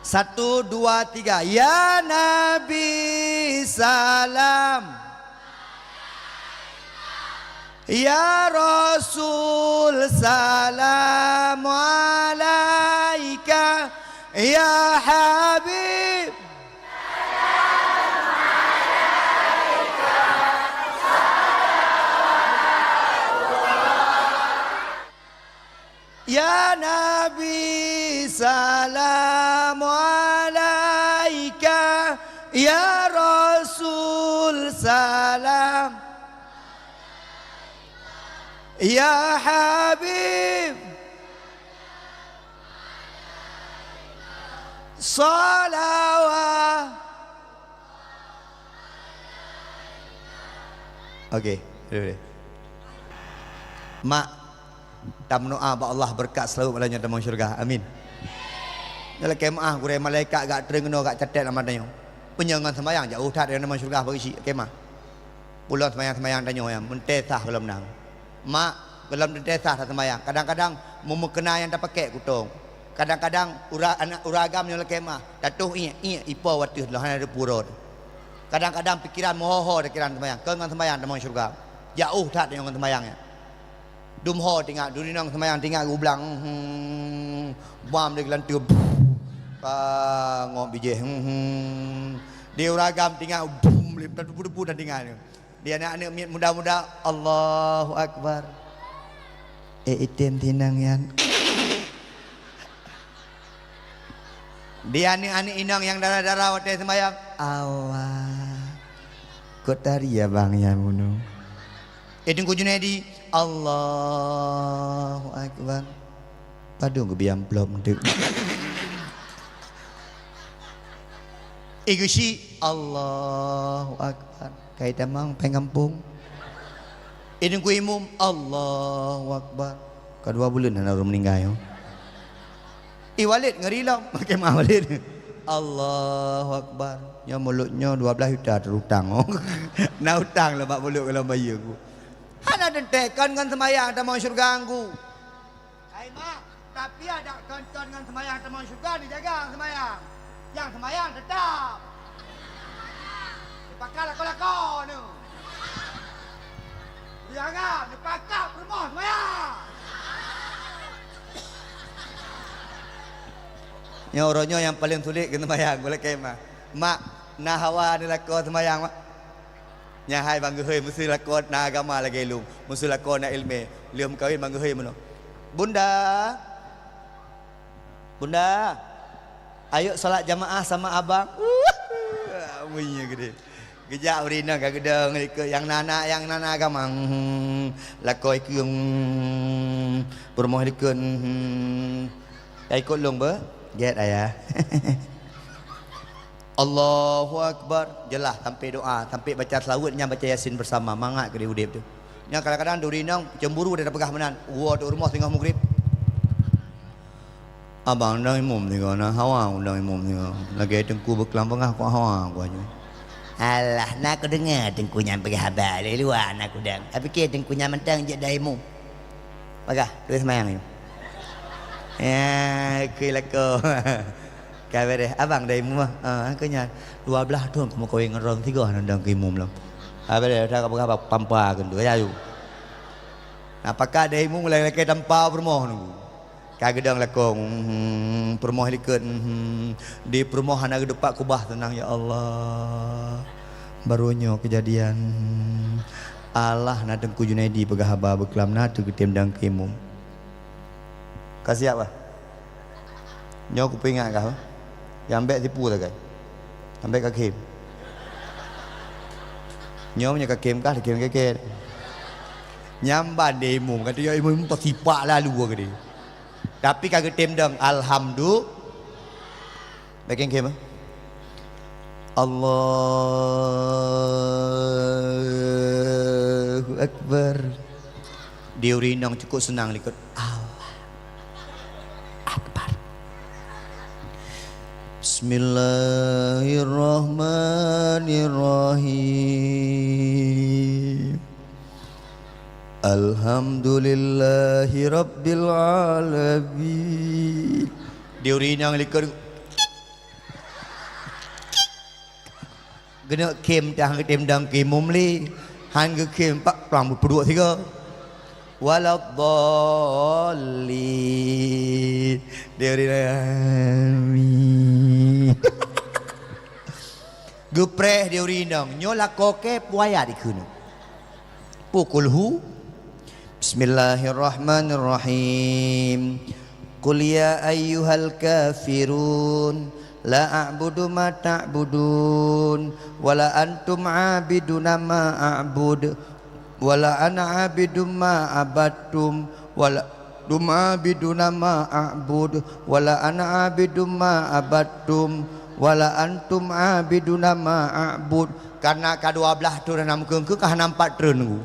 Speaker 1: 1, 2, 3. Ya Nabi salam. Ya Rasul salam alaika. Ya Habib Ya Nabi salam alaika. Ya Rasul salam. Ya Habib salawat. Okey, boleh. Mak tamnoa ba Allah berkat selalu malanya dalam syurga. Amin. Dalam kemah gure malaikat gak terengno gak cetek nama tanyo. Penyangan sembayang jauh tak dalam syurga berisi kemah. Pulang sembayang tanyo yang mentesah dalam nang. Mak dalam mentesah sembayang. Kadang-kadang memekena yang tak pakai kutung. Kadang-kadang anak uragam yang kemah datuh iya ipa watih lah ada purut. Kadang-kadang pikiran moho pikiran sembayang, kengan sembayang dalam syurga. Jauh tak dengan sembayangnya. Dumho tinggal durinang sembayang tinggal gublang. Bam dia gelantur. Ngom bije. Dia uragam tinggal bum lip debu-debu dan tinggal. Dia anak-anak muda-muda Allahu Akbar. Item tinang yan. Dia anak-anak inang yang darah-darah waktu sembahyang. Allah. Kau tari ya bang ya munu. Tengku Junaidi Allahu Akbar. Padu ke biam belum dek. Igusi Allahu Akbar. Kaitan mang pengampung. Tengku imum Allahu Akbar. Kedua bulan nak orang meninggal yo. Walid ngeri lah makan mah Walid. Allahu Akbar. Nya mulutnya 12 juta terutang. Nak hutang lah mak mulut kalau bayar aku. Hana dentekan dengan semayang tak mau syurga aku. Hai mak, tapi ada tonton dengan semayang tak mau syurga dijaga semayang. Yang semayang tetap. Dipakai lakon-lakon tu. Jangan dipakai rumah semayang. Nya orangnya yang paling sulit kena semayang boleh kemah. Mak, nah hawa ni lakon semayang mak. Nya hai bang gehoi mesti lakon na agama lagi lu. Mesti lakon na ilmu. Liam kawin bang gehoi mano. Bunda. Bunda. Ayo salat jamaah sama abang. Bunyi gede. Gejak urina ka gedeng yang nana agama. Lakoi keung. Permoh dikeun. Ikut long ba? Get ayah. Allahu Akbar. Jelas sampai doa, sampai baca selawatnya, baca yasin bersama. Mangat ke dia udip tu. Yang kadang-kadang durinang cemburu dia dah pegah menan. Wah tu rumah tengah maghrib. Abang dah imum tengok nah hawa undang imum tengok. Lagi tengku berkelam pengah kau hawa aku aja. Alah nak aku dengar tengkunya pergi habar dari luar nak aku dang. Tapi ke tengkunya mentang je dah imum. Bagah, tulis semayang ni. Ya, kelako. Kau deh, abang dari rumah, kenya 12 tahun kamu kau yang ngerong 3 nandang ke imum lah. Apa deh, dah kau apa pampa kan tu, ya tu. Apakah dari imum mulai lagi tanpa permoh tu? Kau gedang lakong, permoh likut, di permohan ada depak kubah tenang ya Allah. Barunya kejadian, Allah nak tengku Junaidi pegahaba berkelam nak tu ketim dang ke imum. Kasih apa? Nyo aku pengat kau. Yang ambek tipu tak kan? Ambek kakim. Nyo punya kakim kah? Kakim keket. Nyamban dia imum. Kata ya imum tak sipak lalu ke dia. Tapi kagak tim dong. Alhamdulillah. Bagian kem. Allahu Akbar. Dia urinang cukup senang likut. Bismillahirrahmanirrahim. Alhamdulillahi Rabbil Alamin. Dia urinang likut. Gena kem dah ketem dang kemum li. Han ke kem pak pelang berdua tiga. Waladdallin. Dia urinang. Gepreh dia urinang. Nyola koke puaya dikuna. Pukulhu. Bismillahirrahmanirrahim. Qul ya ayyuhal kafirun. La a'budu ma ta'budun. Wala antum a'biduna ma a'bud. Wala ana a'bidu ma abattum. Wala dum a'biduna ma a'bud. Wala ana a'bidu ma abattum. Wala antum a'biduna ma a'bud. Karena ke-12 tu nama ke kah nampak terun.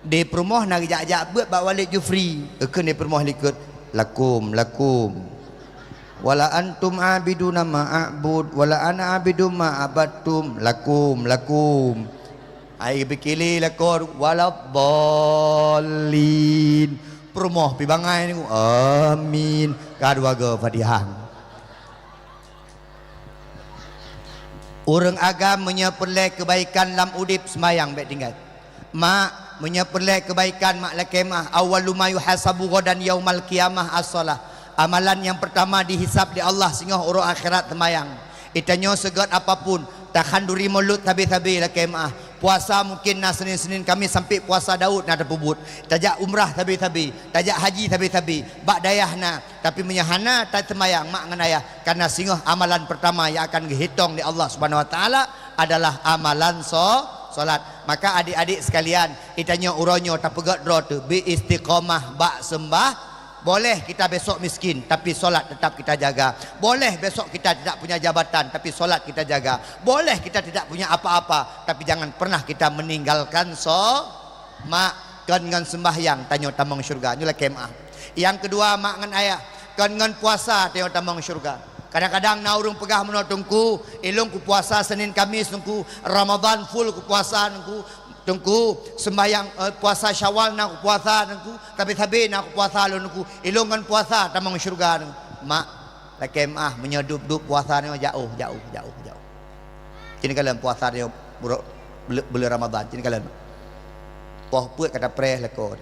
Speaker 1: Di permoh nak jak-jak buat bak Walid Jufri. Ke ni permoh likut lakum. Wala antum a'biduna ma a'bud. Wala ana a'bidu ma abattum. Lakum. Ai berkili lakor waladdallin. Permoh pi bangai ni. Amin. Kadua ge Fatihah. Orang agam menyepelai kebaikan lam udip semayang baik tinggal. Mak menyepelai kebaikan mak lakemah awwalu ma yuhasabu ghadan yaumal qiyamah as-salah. Amalan yang pertama dihisap di Allah sehingga urut akhirat semayang. Itanya segat apapun tahan duri mulut tabi-tabi lakemah. Puasa mungkin na Senin kami sampai puasa Daud na terpubut. Tajak umrah tabi-tabi, tajak haji tabi-tabi, bak dayah na. Tapi menyahana tak semayang mak nganaya karena sehingga amalan pertama yang akan dihitung di Allah Subhanahu wa taala adalah amalan solat. Maka adik-adik sekalian, itanya uronyo tak pegat draw tu bi istiqamah bak sembah. Boleh kita besok miskin tapi solat tetap kita jaga. Boleh besok kita tidak punya jabatan tapi solat kita jaga. Boleh kita tidak punya apa-apa tapi jangan pernah kita meninggalkan mak kan dengan sembahyang tanyo tamang syurga. Inilah kemah. Yang kedua mak ngan ayah kan dengan puasa tanyo tamang syurga. Kadang-kadang na urung pegah menotungku ilung ku puasa Senin Kamis nungku Ramadan full ku puasa nungku tungku sembahyang puasa Syawal nak puasa nungku tapi nak puasa lu nungku ilungan puasa tamang syurga mak lakemah menyedup-dup puasa ni jauh. Kini kalian puasa dia bulan Ramadan kini kalian poh puat kata preh lekor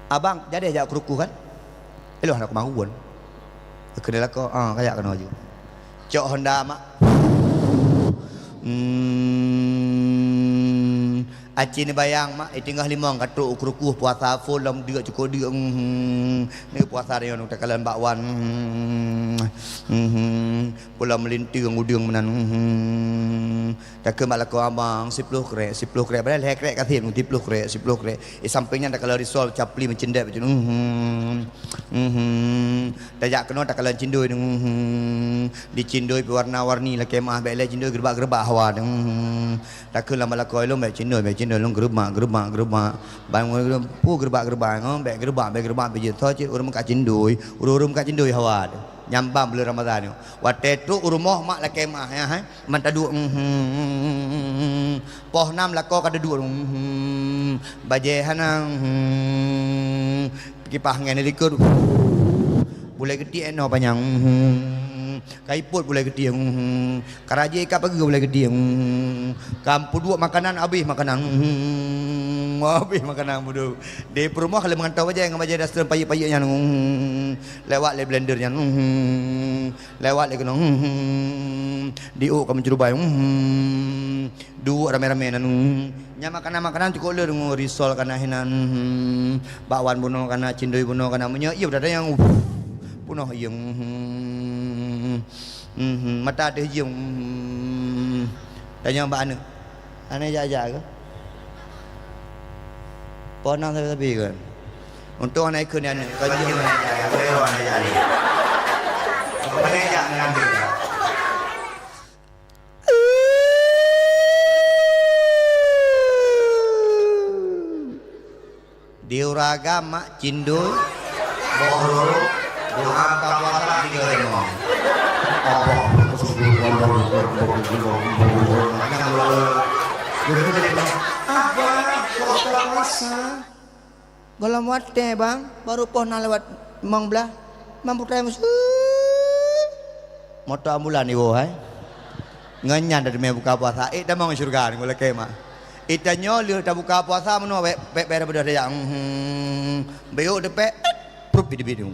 Speaker 1: abang jadi ajak keruku kan eloh nak mahuan kedai lako kayak kena aju cok Honda mak aci ni bayang mak tinggal limang katuk ukurukuh puasa full dalam dia cukup dia ni puasa dia nak kalian bakwan pula melintir ngudung menan tak ke mak lako abang 10 krek padahal krek kasih 10 krek sampingnya tak kalau risol capli mencendap macam tajak kena tak kalau cindoi dicindoi warna-warni lah kemah baiklah cindoi gerbak-gerbak hawa tak ke lama lako elok baik cindoi long gerbak bang gerbak baik gerbak biji tho urang kat cindoi urang kat cindoi hawa nyambang bulan Ramadan ni waktu tu rumah mak lah kemah ya man tadu poh 6 lako kada dua baje hanang kipah ngan likur boleh gede no panjang kaiput boleh gede karaje ikat pagi boleh gede kampu dua makanan habis makanan bodoh di rumah kalau mengantau aja yang baca dasar payuk-payuknya lewat le blendernya lewat le kena diuk kamu curubai dua rame-rame nya makanan cukup le dengan risol kana hinan bakwan buno kana cindoi buno kana munya iya ada yang punoh yang mata ada yang tanya mbak ane jaga ke ponang tapi kan untuk anak ikut ni anak kaji yang jaga boleh orang jaga mana jangan ambil diuraga mak cindoi bohoro doa kapuasa tiga lima puasa dalam waktu bang baru pernah lewat mang belah mampu try motor ambulan ni boh nganyan dari buka puasa dah mau syurga ni boleh kemah itanya lihat dah buka puasa mana pek bedah yang beuk depek prup bidung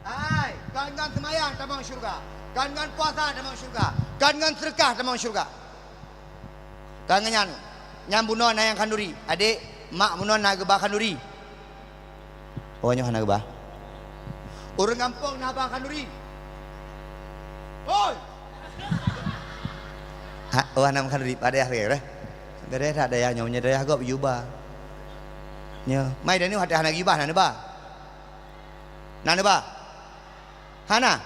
Speaker 1: ai kan semayang tamang syurga kan puasa tamang syurga kan sedekah tamang syurga kan nyambunon yang kanduri adik mak munon nak gebah kanduri ohnya nak gebah orang kampung nak gebah kanduri oi anak kanduri pada hari dah beres ada yang nyonya dah agak berubah nya mai dah ni ada anak gibah nak ba Hana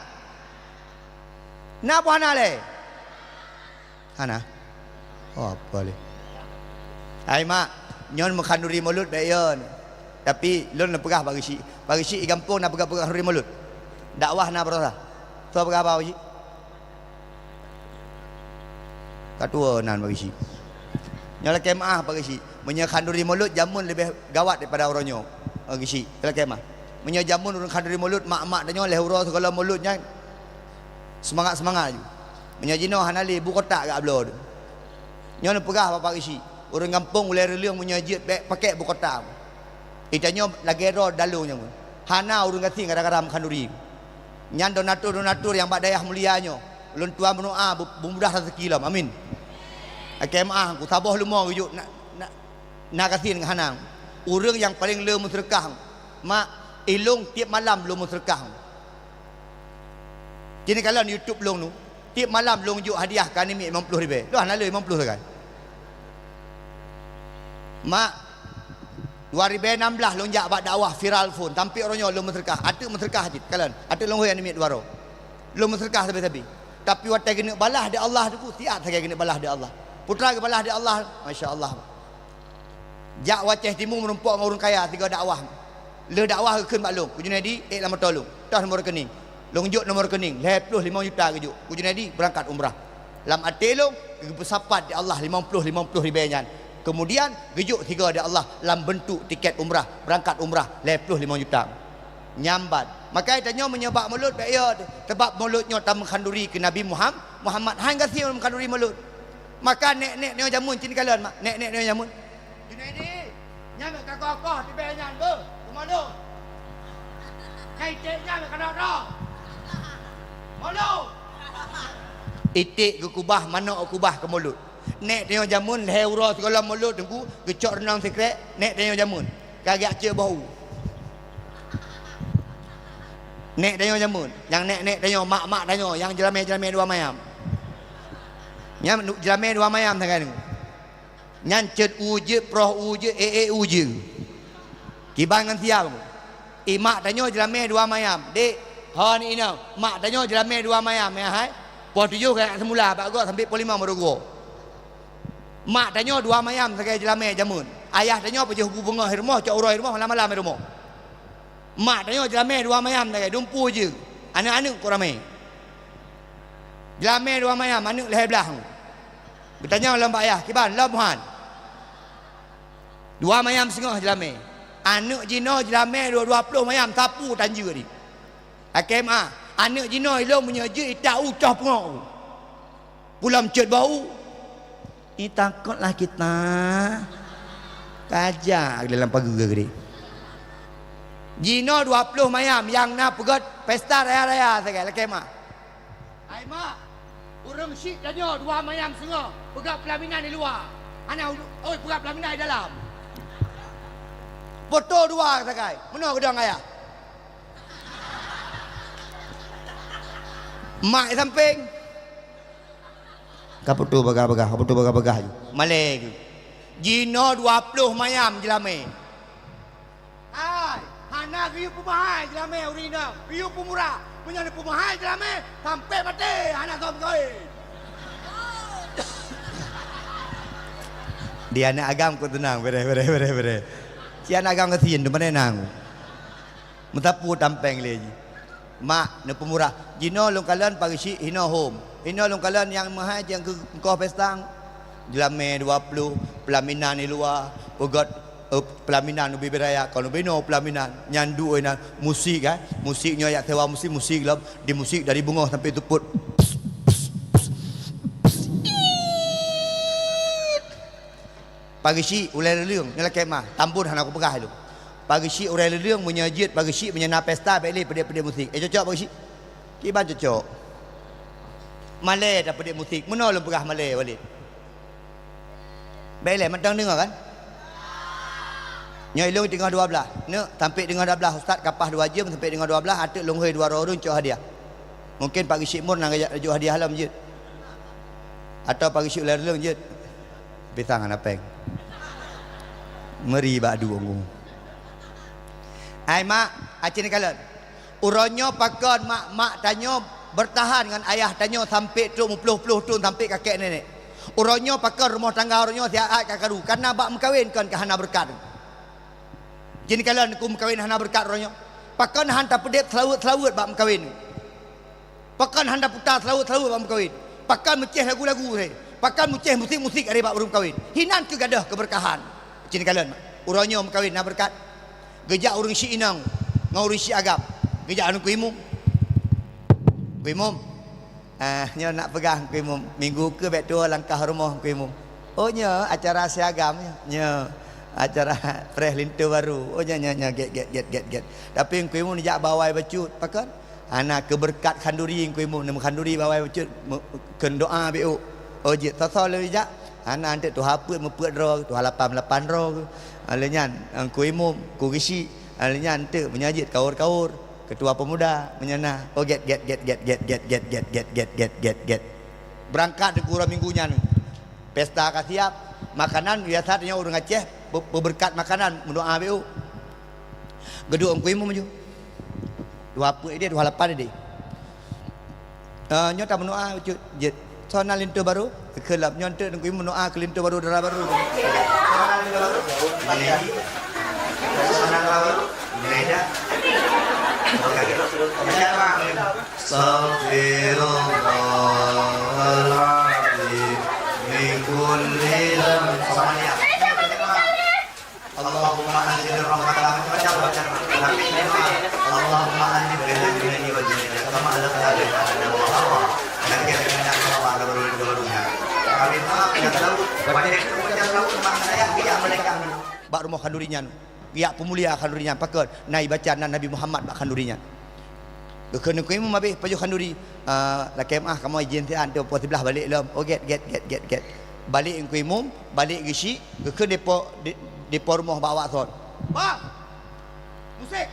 Speaker 1: napa Hana le Hana oh apa le ai mak nyon mekhanduri mulut bayon tapi lon nak pegah bagi si kampung nak pegah handuri mulut dakwah nak berasa tu pegah apa bagi katua nan bagi si nyola kemah bagi si menyakhanduri mulut jamun lebih gawat daripada orangnya bagi si nyola kemah menyajamun urang khanduri mulut mak-mak tanya leh hurau segala mulutnya semangat-semangat je menyajino hanali ibu kotak gak blod nyon pegah apa isi orang kampung boleh reliang menyajit pakai ibu kotak itanya lagi ro dalunya hana urang kasih kadang-kadang khanduri nyan donatur yang bak dayah mulianya ulun tua berdoa bermudah rezeki lah amin akemah ku tabah lumah ujuk nak kasih dengan hanang urang yang paling le musrekah mak ilung tiap malam belum sedekah. Kini kalau YouTube long nu Tiap malam long juk hadiah kan ni 50 ribu. Dah nak 50 kan. Mak 2016 long jak bak dakwah viral phone. Tampik orangnya long menterkah. Ada menterkah hati kalian. Ada long hoy ni 2 ro. Long menterkah sabi-sabi. Tapi watai kena balah di Allah tu tiap saya kena balah di Allah. Putra ke balah di Allah, masya-Allah. Jak waceh timu menumpuk dengan orang kaya 3 dakwah. Le dakwah ke maklum. Ku Junaidi lama tolong. Dah nombor rekening. Long juk nombor rekening 25 juta ke juk. Ku Junaidi berangkat umrah. Lam ate long bersapat di Allah 50 ribu nyan. Kemudian gejuk 3 di Allah lam bentuk tiket umrah, berangkat umrah 25 juta. Nyambat. Maka tanya menyebab mulut baik ya sebab mulutnya tam khanduri ke Nabi Muhammad. Hang kasih khanduri mulut. Maka nek neo jamun cini kalian mak. Nek neo jamun. Junaidi, nyam kakak di benyan be. Malu. Kaiteknya mek kana ro. Malu. Itik ke kubah mana kubah ke mulut. Nek neo jamun leura segala mulut tengku gecok renang sekret. Nek neo jamun. Kagak ce bau. Nek tanya jamun, yang nek tanya mak tanya, yang jelame 2 mayam. Yang jelame 2 mayam tangan ni. Nyan cet uje, proh uje, uje. Kibang ngan siap. Mak tanya jelame 2 mayam. Dek, ha ni ina, mak tanya jelame 2 mayam ya hai. Puan 7 kan semula bak gua sampai pukul 5 baru gua. Mak tanya 2 mayam sebagai jelame jamun. Ayah tanya apa je bunga rumah, cak uroi rumah malam-malam rumah. Mak tanya jelame 2 mayam tak dumpu je. Anak-anak kau ramai. Jelame 2 mayam anak leher belah. Bertanya dalam pak ayah, kiban lamuhan. 2 mayam setengah jelame. Anak jino jelame 20 mayam sapu tanja ni. AKMA, anak jino ilmu punya je tak ucah pun. Pulang cet bau. Ni takutlah kita. Kajak dalam pagi gede. Jino 20 mayam yang nak pegat pesta raya-raya sekali kemah. Hai mak, urang syik tanya 2 mayam setengah pegat pelaminan di luar. Anak oi pegat pelaminan di dalam. Foto 2 sekali. Mana gedang ayah? Mak samping. Kaputu bagah. Malek. Jino 20 mayam jelame. Hai anak riu pemahai jelame urina, riu pemurah, punya pemahai jelame sampai mati anak kau koi. Dia anak agam ku tenang, bere. Si anak agam kesian tu mana nang. Mentapu tampeng lagi. Mak ne pemurah. Jino long kalian pagi si hino home. Hino long kalian yang mahai yang ke kau pesta jelame 20 pelaminan di luar, pegat pelaminan ubi beraya kalau beno pelaminan nyandu ina musik kan musiknya ya sewa musik lah di musik dari bunga sampai tuput pagi si ulai leung nyala kemah tambun han aku pegah lu pagi si ulai leung punya jit pagi si punya na pesta beli pede musik cocok pagi si kiban cocok Malay dah pede musik mana lu pegah Malay balik beli mentang dengar kan. Nya ilung tengah 12. Nek sampai dengan 12 ustaz kapah 2 jam sampai dengan 12 atuk longhoi 2 orang cok hadiah. Mungkin pagi Syekh Mun nang ajak hadiah lah masjid. Atau pagi Syekh Lerleng je. Pisang ana peng. Meri bak du ngung. Ai mak, acin kalen. Uronyo pakon mak tanya bertahan dengan ayah tanya sampai 30 tahun sampai kakek nenek. Uronyo pakon rumah tangga uronyo siat kakadu karena bak mengkawinkan ke hana berkat. Jadi kalau aku mengkawin hana berkat ronyo. Pakan hanta pedep selawut bak mengkawin. Pakan hanta putar selawut bak mengkawin. Pakan meceh lagu-lagu he. Pakan meceh musik-musik ari bak urung kawin. Hinan ke gadah keberkahan. Jadi kalau uronyo mengkawin hana berkat. Gejak urung si inang, ngau urung si agam. Gejak anu kuimum. Kuimum. Nya nak pegang kuimum. Minggu ke bet 2 langkah rumah kuimum. Oh nya acara si agam nya. Acara fresh lintu baru. Oh nya get. Tapi yang kuimu ni jak bawai bacut pakan. Anak keberkat khanduri yang kuimu nama khanduri bawai bacut ken doa bu. Oh je sasa le jak. Anak ante tu haput meput ro tu 88 ro. Alenyan ang kuimu ku gisi alenyan ante menyajit kaur-kaur. Ketua pemuda menyana. Oh get. Berangkat ke kurang minggunya ni. Pesta akan siap. Makanan biasanya orang Aceh berberkat makanan mendoa BU. Geduk angku imu maju. 28 dia 28 dia. Nyota mendoa jet. Sona lintu baru kelap nyontek angku imu mendoa ke lintu baru darah baru. Sona lintu baru. Sona baru. Beda. Astaghfirullahaladzim min kulli dzambin. Allahumma anzil rahmatan Allahumma anzil ghairini wa jinni kama alaqna Bak rumah kandurinya pihak pemulia kandurinya pakut naik bacaan Nabi Muhammad bak kandurinya kena kuimu mabih paju kanduri la kemah kamu izin tian tu po sebelah balik lom oh get balik kuimu balik gishi ke depo rumah bawa son bang musik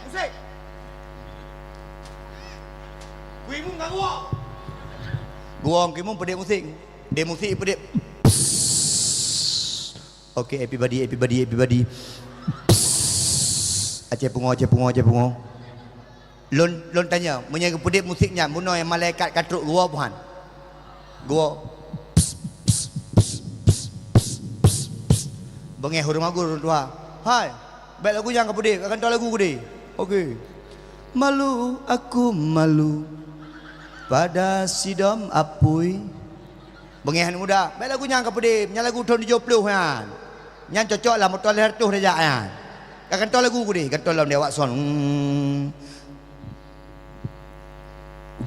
Speaker 1: kuimu ngang gua kuimu pedek musik dia musik pedek okay everybody Aceh pungo. Lon tanya, menyaga pedip musiknya, muno yang malaikat katruk gua buhan. Gua. Bengeh hurung aku tua. Hai, baik lagu yang kepedip, akan tahu lagu gede. Okey. Malu aku malu pada sidom apui. Bengehan muda, baik lagu yang kepedip, nya lagu tahun 70 kan. Yang cocok lah motor leher tu rejak kan. Akan tahu lagu ku ni, kan tahu dalam dewak son.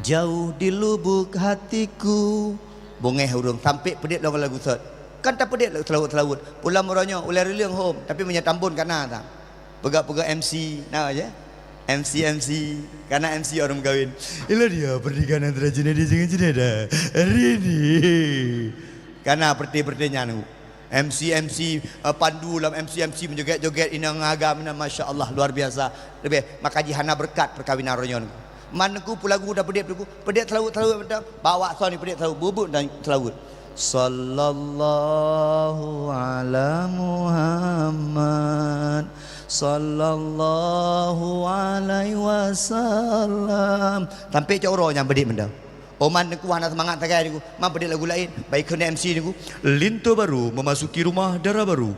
Speaker 1: Jauh di lubuk hatiku. Bongeh hurung sampai pedit lagu lagu set. Kan tak pedit selawut. Pulang murahnya ular liang home tapi menyatambun kana tak. Pegak-pegak MC nah aja. MC karena MC orang kawin. Inilah dia pernikahan antara Junaidi dengan Junaidah hari ini. Karena perti-pertinya nu. MC pandu dalam MC menjoget-joget inang agam masya Allah luar biasa lebih maka jihana berkat perkawinan ronyon mana ku pulagu dah pedit selawut bawa son ni pedit selawut bubuk dan selawut sallallahu ala Muhammad sallallahu alaihi wasallam sampai cak yang pedit benda Oman niku hana semangat tagai niku. Man pedit lagu lain. Baik kena MC niku. Lintu baru memasuki rumah darah baru.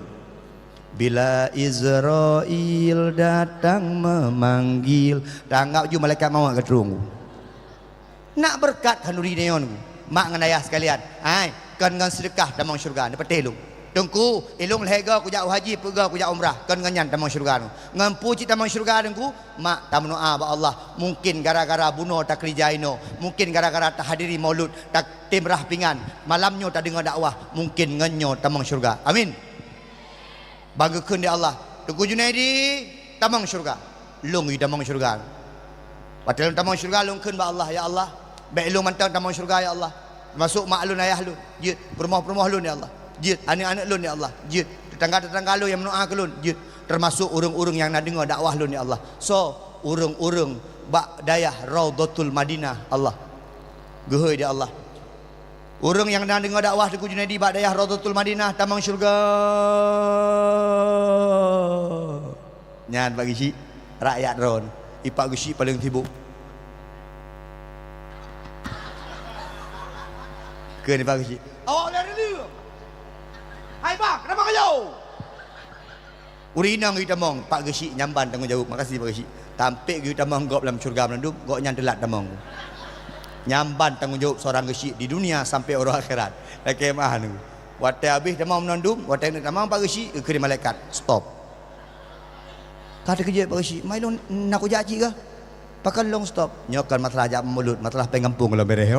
Speaker 1: Bila Israel datang memanggil, tanggap ju malaikat maut keterung. Nak berkat kanduri neon niku. Mak ngan ayah sekalian. Hai, kan ngan sedekah damang syurga. Ni petelung. Tengku ilung lehega ku jau haji pega ku jau umrah kan nganyan tamang syurga nu ngampu cita tamang syurga dengku mak tam doa ba Allah mungkin gara-gara bunuh tak kerjaino mungkin gara-gara tak hadiri maulud tak timrah pingan malamnya tak dengar dakwah mungkin nganyo tamang syurga amin banggakeun di Allah Tengku Junaidi tamang syurga lung i tamang syurga padahal tamang syurga lungkeun ba Allah ya Allah baik lung mantang tamang syurga ya Allah masuk mak lun ayah lu jit rumah-rumah lun ya Allah jid anak-anak lun ya Allah jid tetangga-tetangga lu yang mendoa ke lun jid termasuk urung-urung yang nak dengar dakwah lun ya Allah so urung-urung bak dayah Raudhatul Madinah Allah gehoi dia Allah urung yang nak dengar dakwah Tengku Junaidi bak dayah Raudhatul Madinah tamang syurga nyan bagi si rakyat ron ipak gusi paling sibuk ke ni bagi si awak dari dulu. Hai bang, kenapa kau jauh? Urinang kita mong, Pak Gesik nyamban tanggung jawab. Makasih Pak Gesik. Tampik kita mong gop dalam syurga melendung, gok nyandelat tamong. Nyamban tanggung jawab seorang Gesik di dunia sampai orang akhirat. Laki mah nu. Watai habis tamong menandung, watai nak tamong Pak Gesik ke malaikat. Stop. Kata kerja Pak Gesik, mai long nak kerja cik ke? Pakan long stop. Nyokan masalah ajak mulut, masalah pengampung kalau bereh.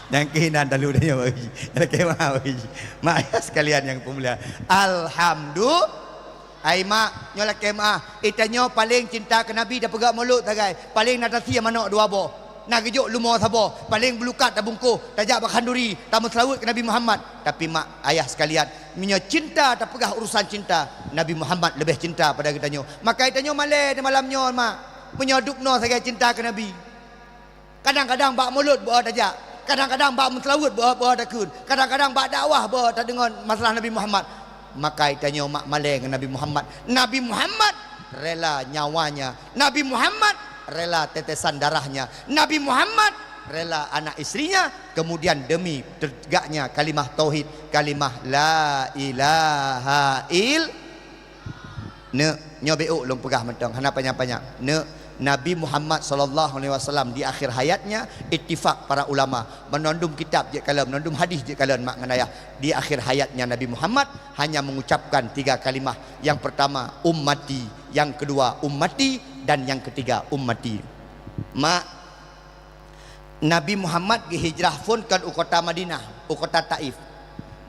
Speaker 1: Yang kehinan dalu dia bagi. Laki mah bagi. Mak sekalian yang pemulia. Alhamdulillah. Ai mak nyola kemah. Itanyo paling cinta ke Nabi dah pegak mulut tagai. Paling nak tasi manok dua boh. Nak gejuk lumo sabo. Paling belukat dah bungkuh. Tajak bakanduri. Tamu selawut ke Nabi Muhammad. Tapi mak ayah sekalian. Minyo cinta tak pegah urusan cinta. Nabi Muhammad lebih cinta pada kitanyo. Maka itanyo malai di malamnya mak. menyodukno saya cinta ke Nabi. Kadang-kadang bak mulut buat aja, kadang-kadang bak mentelawut buat takun, kadang-kadang bak dakwah buat tak dengar masalah Nabi Muhammad. Maka tanya mak maleng Nabi Muhammad. Nabi Muhammad rela nyawanya, Nabi Muhammad rela tetesan darahnya, Nabi Muhammad rela anak istrinya, kemudian demi tegaknya kalimah tauhid, kalimah la ilaha il ne nyobeu long pegah mentong hana panjang-panjang ne. Nabi Muhammad sallallahu alaihi wasallam di akhir hayatnya ittifaq para ulama menondum kitab je kala menondum hadis je kala mak nganaya di akhir hayatnya Nabi Muhammad hanya mengucapkan 3 kalimah. Yang pertama ummati, yang kedua ummati, dan yang ketiga ummati. Mak Nabi Muhammad hijrah pun ke kota Madinah, kota Taif.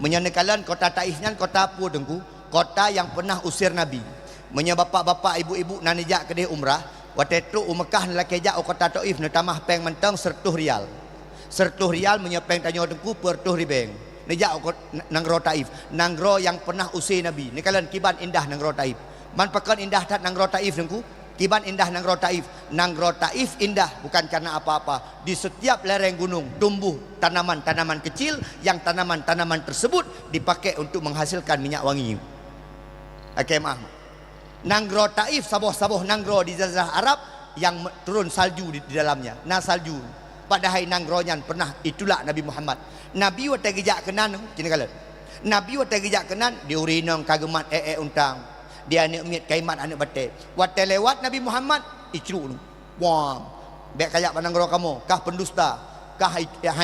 Speaker 1: Menyanakan kota Taif nyan kota apa dengku? Kota yang pernah usir Nabi. Menya bapak-bapak ibu-ibu nanijak kedai umrah. Waktu itu Mekah lelaki jak kota Taif ne tamah peng mentang 100 rial. 100 rial menyepeng tanya dengku per 100 ribeng. Nejak nanggro Taif, nanggro yang pernah usir Nabi. Ni kalian kiban indah nanggro Taif. Man pakan indah tat nanggro Taif dengku. Kiban indah nanggro Taif. Nanggro Taif indah bukan karena apa-apa. Di setiap lereng gunung tumbuh tanaman-tanaman kecil yang tanaman-tanaman tersebut dipakai untuk menghasilkan minyak wangi. Akemah. Nanggro Taif saboh-saboh nanggro di Jazirah Arab yang turun salju di dalamnya. Nah salju. Padahal nanggronya pernah itulah Nabi Muhammad. Nabi waktu gejak kenan cina kalian. Nabi waktu gejak kenan diurinong kagemat untang. Dia anak miat kaimat anak bate. Waktu lewat Nabi Muhammad icru. Wah. Baik kayak pananggro kamu, kah pendusta, kah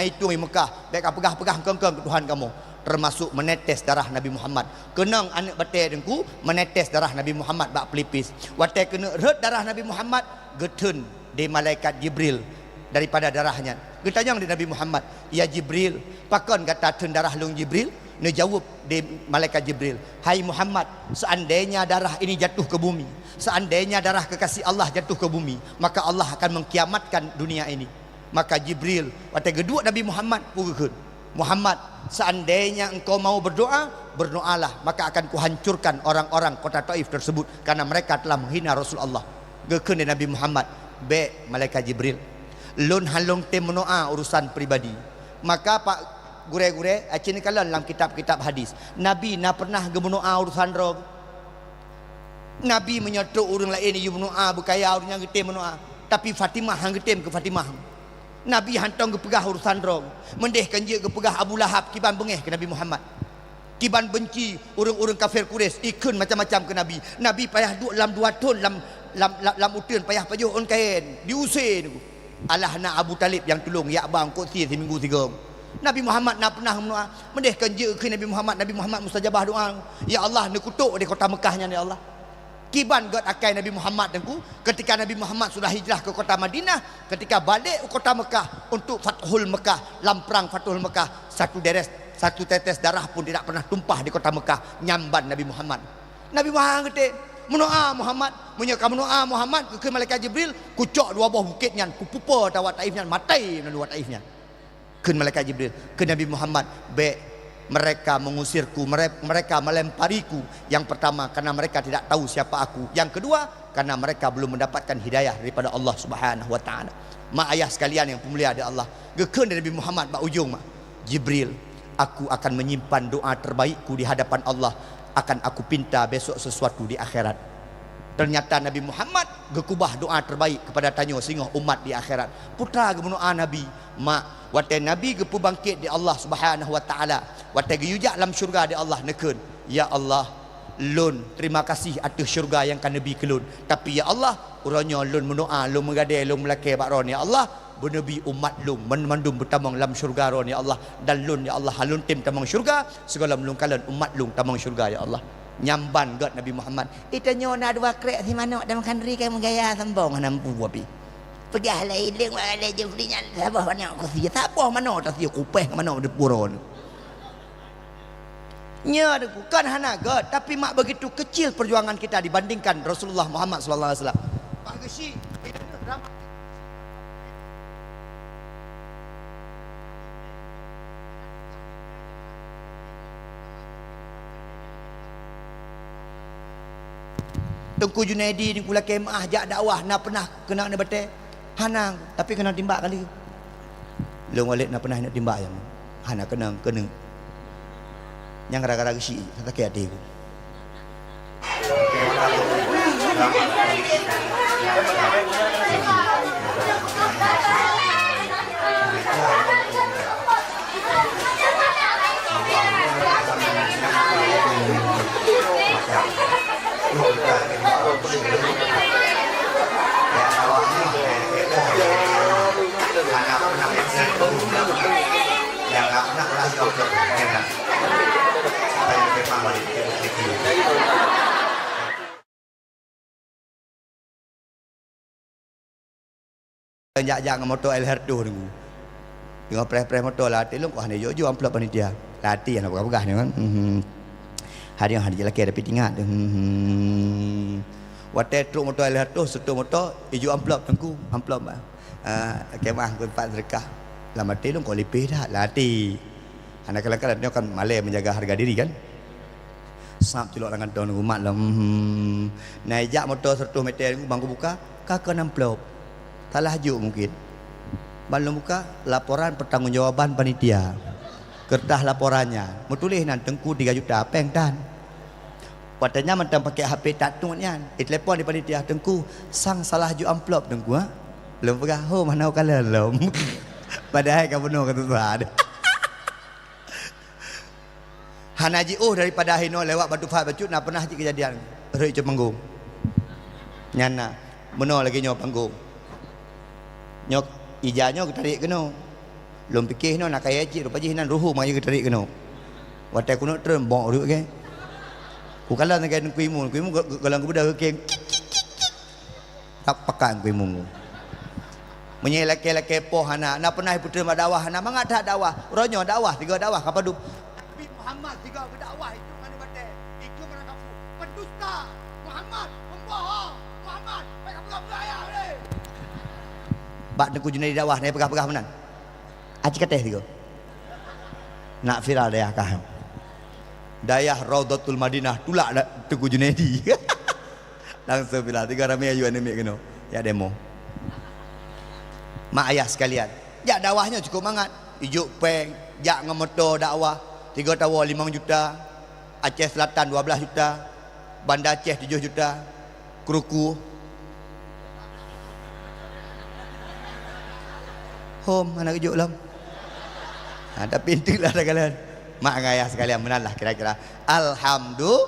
Speaker 1: itu di Mekah, baik pegah-pegah kengkeng ke Tuhan kamu. Termasuk menetes darah Nabi Muhammad. Kenang anak bate dengku menetes darah Nabi Muhammad bak pelipis. Waktu kena red darah Nabi Muhammad getun di malaikat Jibril daripada darahnya. Getanyang di Nabi Muhammad, ya Jibril, pakon kata tun darah lung Jibril? Ne jawab di malaikat Jibril, hai Muhammad, seandainya darah ini jatuh ke bumi, seandainya darah kekasih Allah jatuh ke bumi, maka Allah akan mengkiamatkan dunia ini. Maka Jibril waktu kedua Nabi Muhammad pukul Muhammad, seandainya engkau mau berdoa, berdoalah, maka akan kuhancurkan orang-orang kota Taif tersebut karena mereka telah menghina Rasulullah. Gekun Nabi Muhammad, be malaikat Jibril, lun halong tem menoa urusan pribadi. Maka Pak gure-gure acin kalian dalam kitab-kitab hadis, Nabi na pernah gemenoa urusan rog. Nabi menyetuk urang lain you menoa bukaya urang yang getem menoa, tapi Fatimah hang getem ke Fatimah. Nabi hantong ke pegah urusan rong. Mendeh kanjia ke pegah Abu Lahab kiban bengeh ke Nabi Muhammad. Kiban benci urang-urang kafir Quraisy ikun macam-macam ke Nabi. Nabi payah duk lam 2 tahun lam utun payah pajuh on kain diusir tu. Alah nak Abu Talib yang tolong ya abang kok si seminggu 3. Nabi Muhammad nak pernah mendoa. Mendeh kanjia ke Nabi Muhammad mustajabah doa. Ya Allah ni kutuk di kota Mekahnya ya Allah. Kiban god akai Nabi Muhammad dengku ketika Nabi Muhammad sudah hijrah ke kota Madinah, ketika balik ke kota Mekah untuk Fathul Mekah, lamprang Fathul Mekah, satu tetes darah pun tidak pernah tumpah di kota Mekah nyamban Nabi Muhammad. Nabi Muhammad kata menoa Muhammad, menyeka menoa Muhammad ke malaikat Jibril, kucok 2 buah bukitnya, kupupa tawat Taifnya, matai dua Taifnya. Ke malaikat Jibril, ke Nabi Muhammad, be mereka mengusirku, mereka melempariku. Yang pertama karena mereka tidak tahu siapa aku. Yang kedua karena mereka belum mendapatkan hidayah daripada Allah Subhanahu wa taala. Mak ayah sekalian yang pemulia ada Allah, gekun dari Nabi Muhammad bak ujung mak. Jibril, aku akan menyimpan doa terbaikku di hadapan Allah, akan aku pinta besok sesuatu di akhirat. Ternyata Nabi Muhammad gekubah doa terbaik kepada tanya singoh umat di akhirat. Putra gemendoa Nabi, mak waktu Nabi gepu bangkit di Allah Subhanahu wa taala, waktu geyujak dalam syurga di Allah nekun, ya Allah, lun terima kasih atas syurga yang kan Nabi kelun. Tapi ya Allah, urangnya lun mendoa, lun mengadai, lun melaki bakron ya Allah, bernabi umat lun mandum bertamang dalam syurga ron ya Allah, dan lun ya Allah halun tim tamang syurga, segala melung kalan umat lun tamang syurga ya Allah. Nyamban god Nabi Muhammad. Itanya nak 2 krek si manok dalam kandri kayak menggaya sambung nampu api. Pegah lah iling wala jefrinya sabah mana aku sia sabah mana tak sia kupeh mana de puron. Nya bukan hana god, tapi mak begitu kecil perjuangan kita dibandingkan Rasulullah Muhammad sallallahu alaihi wasallam. Pak Gesi Tengku Junaidi ni kula kemah jak dakwah nak pernah kena ni betul. Hanang tapi kena timbak kali. Long walid nak pernah nak timbak yang. Hana kena. Yang gara-gara gesi tak kaya hati aku. Yang nggak pernah ulah jawab jak motor El Herdo ni. Tengok preh motor latih lu kau ni jo amplop panitia. Latih nak pegah-pegah ni kan. Hari lelaki ada pitingat. Watai truk motor El Herdo setu motor hijau amplop tengku amplop bah. Kemah ku 4 sedekah. Lama mati lu kau lipih dah latih. Anak-anak ni kan malai menjaga harga diri kan. Sap celok dengan tahun umat lah. Naik jak motor 100 meter bangku buka kakak amplop. Salah juk mungkin. Balum buka laporan pertanggungjawaban panitia. Kertas laporannya. Mau tulis nan tengku 3 juta peng tan. Watanya mentang pakai HP tak tungnya. Telepon di panitia tengku sang salah juk amplop tengku ha. Belum pegah ho mana kala lom. Padahal kau benar kata ada. Hanaji daripada Hino lewat Batu Fahad Bacut nak pernah je kejadian. Roi panggung. Nyana benar lagi nyo panggung. Nyok ijanya ke tarik kena. Lom fikir no nak kaya cik rupa jinan ruhu mai ke tarik kena. Watai kuno trembok duk ke. Ku kala nak kena kuimu galang ku budak ke. Tak pakan kuimu. Menyai laki-laki poh anak nak pernah putra mak dakwah anak mangat tak dakwah. Ronyo dakwah 3 dakwah kapadu. Nabi Muhammad 3 berdakwah itu mana batai. Itu mana kamu pendusta. Muhammad pembohong. Muhammad baik kamu beraya ni. Bak Tengku Junaidi dakwah ni pegah-pegah menan. Aci kateh tiga. Nak viral dayah kah? Dayah Raudatul Madinah tulak Tengku Junaidi. Langsung bila 3 ramai ayu anemik kena. Ya demo. Mak ayah sekalian. Jak dakwahnya cukup mangat. Ijuk peng, jak ngemotor dakwah 3 tawa 5 juta. Aceh Selatan 12 juta. Bandar Aceh 7 juta. Keruku home anak kejuk lam. Tapi itulah kalian. Mak ayah sekalian menanlah kira-kira. Alhamdulillah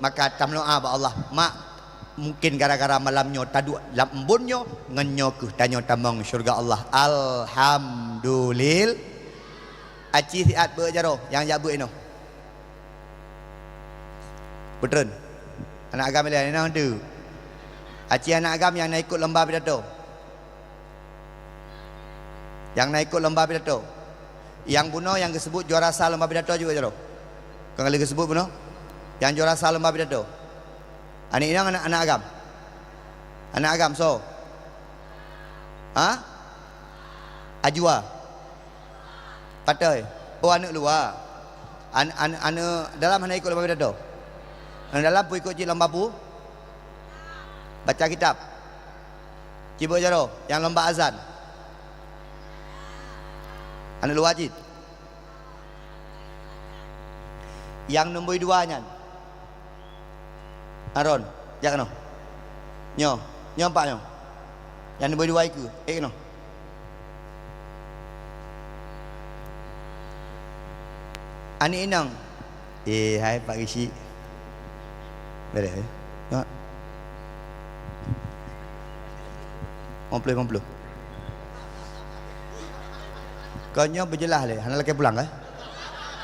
Speaker 1: maka tamloa ba Allah. Mak mungkin gara-gara malamnya tadu lam embunnya ngenyo ke tanya tamang syurga Allah. Alhamdulillah. Aci siat berjaro yang jabu ino. Betul. Anak agam dia nang tu. Aci anak agam yang nak ikut lomba pidato. Yang nak ikut lomba pidato. Yang buno yang disebut juara sah lomba pidato juga jaro. Kang kali disebut buno. Yang juara sah lomba pidato. Ani ini anak agam. Anak agam so. Ajwa. Patai. Oh anak luar. Anak dalam mana ikut lomba pidato? Anak dalam pun ikut je lomba pu. Baca kitab. Cibo jaro yang lomba azan. Anak luar je. Yang nombor 2-nya. Aron, jak kena. Nyo empat nyo. Yang nombor 2 iku, kena. Ani inang. Hai Pak Gishi. Boleh. Ya. Komplit. Kau nyo berjelas le, hana laki pulang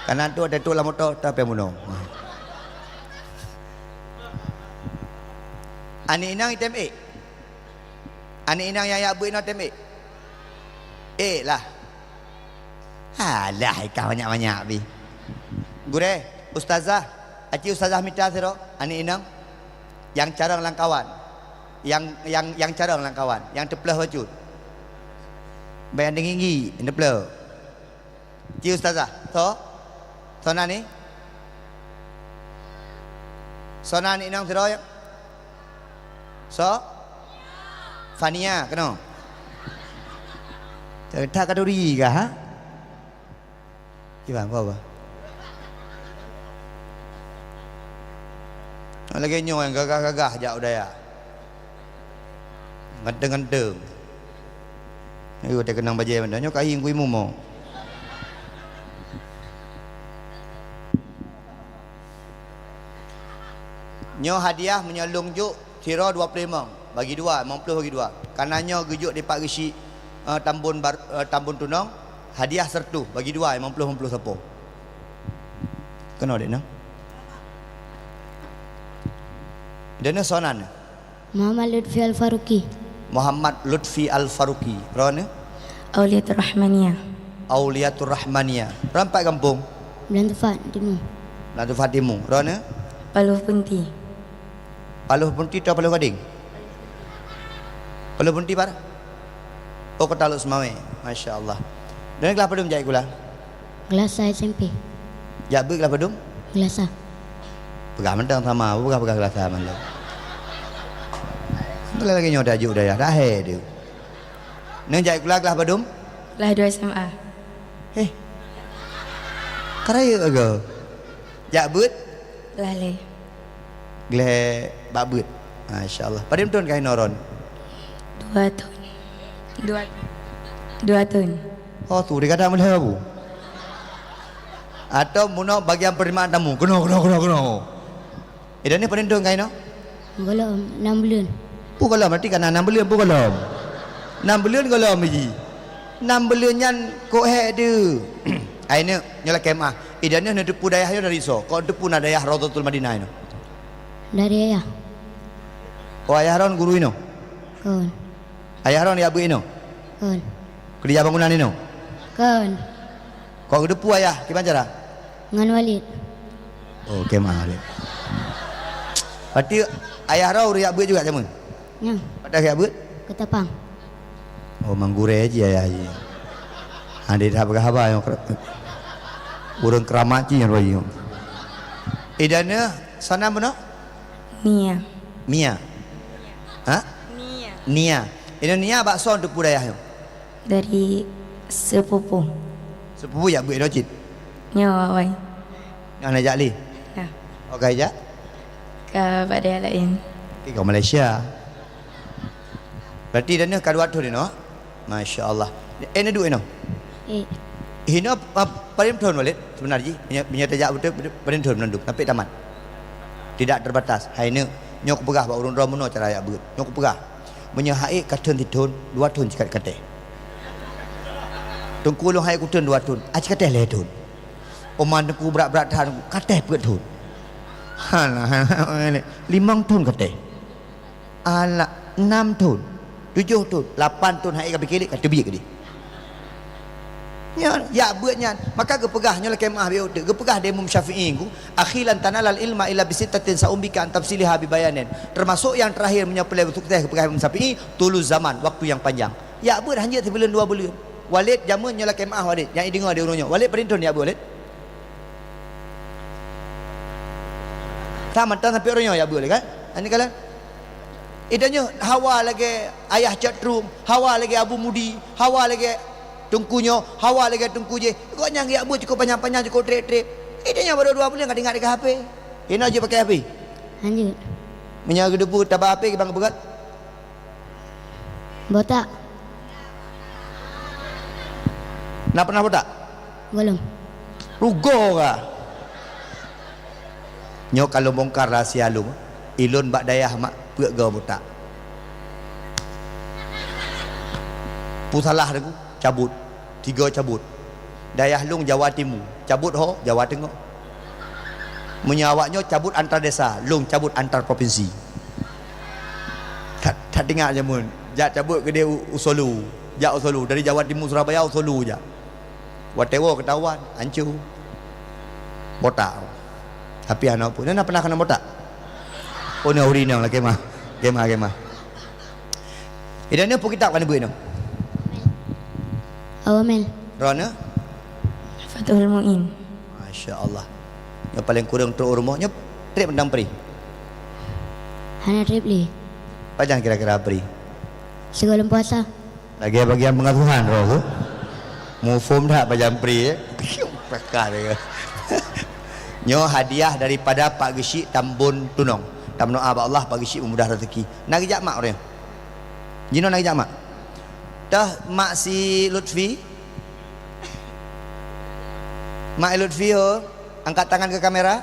Speaker 1: Kanan tu ada tu lah motor tapi muno. Ani inang item A. Ani inang yang ya bu ino item A. Lah. Alah kau banyak-banyak bi. Gure, ustazah, aci ustazah minta siro ani inang yang carang langkawan. Yang carang langkawan, yang teplah wajud. Bayan tinggi, teplah. Ci ustazah, Sona ni? Sona ni inang siro yang So Fania kena. Tak kaduri kah? Ha? Gimana apa? Lagi nyo yang gagah-gagah jak udaya. Ngedeng-ngedeng. Ayo tak kenang bajai mana? Nyo kain kui mumo. Nyo hadiah menyolong juk tira 25 bagi 2 50 bagi 2. Kanannya gejuk di Pak Gesi Tambun Tunong hadiah sertu bagi 2 50 siapa. Kena dek nah. Dana sonan
Speaker 3: Muhammad Lutfi Al-Faruqi.
Speaker 1: Muhammad Lutfi Al-Faruqi. Rona
Speaker 3: Auliatur Rahmaniyah.
Speaker 1: Auliatur Rahmaniyah. Rampak kampung
Speaker 3: Belan Tufat Timur.
Speaker 1: Lantu Fatimu. Rona
Speaker 3: Paluh Punti.
Speaker 1: Paluh Punti atau Paluh Gading? Paluh Punti par? Oh Kota Luk Semawe. Masya Allah. Dan kelapa dum jahit gula?
Speaker 3: Gelasa SMP.
Speaker 1: Jabik kelapa dum?
Speaker 3: Gelasa.
Speaker 1: Pegang mentang sama, pegang gelasa mana? Kalau lagi nyoda juk dah ya, dah dia. Neng jahit gula kelapa dum?
Speaker 3: Lah 2 SMA.
Speaker 1: Karaya ke? Jabut?
Speaker 3: Lale.
Speaker 1: Gle babut. Masya Allah. Pada betul kain noron?
Speaker 3: 2 tahun. 2 tahun.
Speaker 1: Oh tu dia kata mana bu? Atau muno bagian penerimaan tamu. Kena. Ini pada betul kain no?
Speaker 3: Belum 6 bulan.
Speaker 1: Pukalam berarti kan 6 bulan pukalam. 6 bulan kalau miji. 6 bulan nyan kok dia. Aina nyala kemah. Idane nak tepu dayah dari so. Kau tepu na dayah Raudhatul Madinah ino.
Speaker 3: Dari ayah.
Speaker 1: Oh ayah ron guru ino.
Speaker 3: Kon.
Speaker 1: Ayah ron ya abu ino.
Speaker 3: Kon.
Speaker 1: Kerja bangunan ino.
Speaker 3: Kon.
Speaker 1: Kau tepu ayah gimana cara?
Speaker 3: Ngan Walid.
Speaker 1: Oh kemah. Berarti ayah ron ya abu juga jamun.
Speaker 3: Yang.
Speaker 1: Pada ya abu?
Speaker 3: Ketapang.
Speaker 1: Oh manggure aja ayah aja. Ade dah berapa yang urang keramaci yang royo. Idana sana mana?
Speaker 3: Nia.
Speaker 1: Mia. Ha? Nia. Ini Nia bakso untuk budaya yo.
Speaker 3: Dari sepupu.
Speaker 1: Sepupu ya bu Rojit.
Speaker 3: Nyawa wai.
Speaker 1: Yang nak jali.
Speaker 3: Ya.
Speaker 1: Okey ja.
Speaker 3: Ke pada lain.
Speaker 1: Ke Malaysia. Berarti dana kadua tu no. Masya-Allah. Ini dua no. Hina paling tahun balik sebenarnya punya tajak betul paling tahun menanduk sampai tamat tidak terbatas hanya nyok pegah ba urun romono cara ya beut nyok pegah punya haik katun tidun 2 tahun cikat kate tungku lu haik kutun 2 tahun aci kate le tahun oman ku berat-berat tahan kate beut tahun halah 5 tahun kate ala 6 tahun 7 tahun 8 tahun haik ka bikilik kate biik dia ya buatnya maka gepegahnya laki mah biu gepegah dia Imam Syafi'i ku akhilan tanalal ilma ila bisitatin saumbika an tafsiliha bi bayanin termasuk yang terakhir menyapelai untuk teh gepegah Imam Syafi'i tulus zaman waktu yang panjang ya buat hanya 1 bulan 2 bulan Walid jamunnya laki mah Walid yang dengar dia urunnya Walid perintun ya Walid sama tan sampai urunnya ya Walid kan ini kalian idanya Hawa lagi ayah Jatrum Hawa lagi Abu Mudi Hawa lagi tungkunya hawa lagi tungku je kau nyang ya bu cukup panjang-panjang cukup trip idenya baru 2 bulan enggak dengar dekat HP ini aja pakai HP
Speaker 3: Lanjut.
Speaker 1: menyaga debu tabah HP ke bang begat
Speaker 3: Botak.
Speaker 1: nak pernah botak
Speaker 3: Belum.
Speaker 1: rugo kah nyo kalau bongkar rahsia lu ilun bak dayah mak peuk gau botak pusalah aku cabut 3 cabut dayah lung Jawa Timur cabut ho Jawa Tengah menyawaknya cabut antar desa lung cabut antar provinsi tak dengar je mun jak cabut ke dia Usolu jak Usolu dari Jawa Timur Surabaya Usolu je watewo ketahuan hancur botak tapi anak pun nak pernah kena botak oh ni urinang lah kemah idanya pun kitab kan ibu ini
Speaker 3: Awamel.
Speaker 1: Rona
Speaker 3: Fathul Muin.
Speaker 1: Masya Allah yang paling kurang tu rumahnya trip mendang peri
Speaker 3: Hana Tripli.
Speaker 1: Panjang kira-kira beri.
Speaker 3: Sebelum puasa.
Speaker 1: Lagi bagian pengasuhan roh tu. Mu form dah panjang beri. Pakar dia. Nyo hadiah daripada Pak Gesyik Tambun Tunong. Tam doa ba Allah Pak Gesyik memudah rezeki. Nak ajak mak orang. Jino nak ajak mak. Dah mak si Lutfi. Mak Lutfi ho, angkat tangan ke kamera.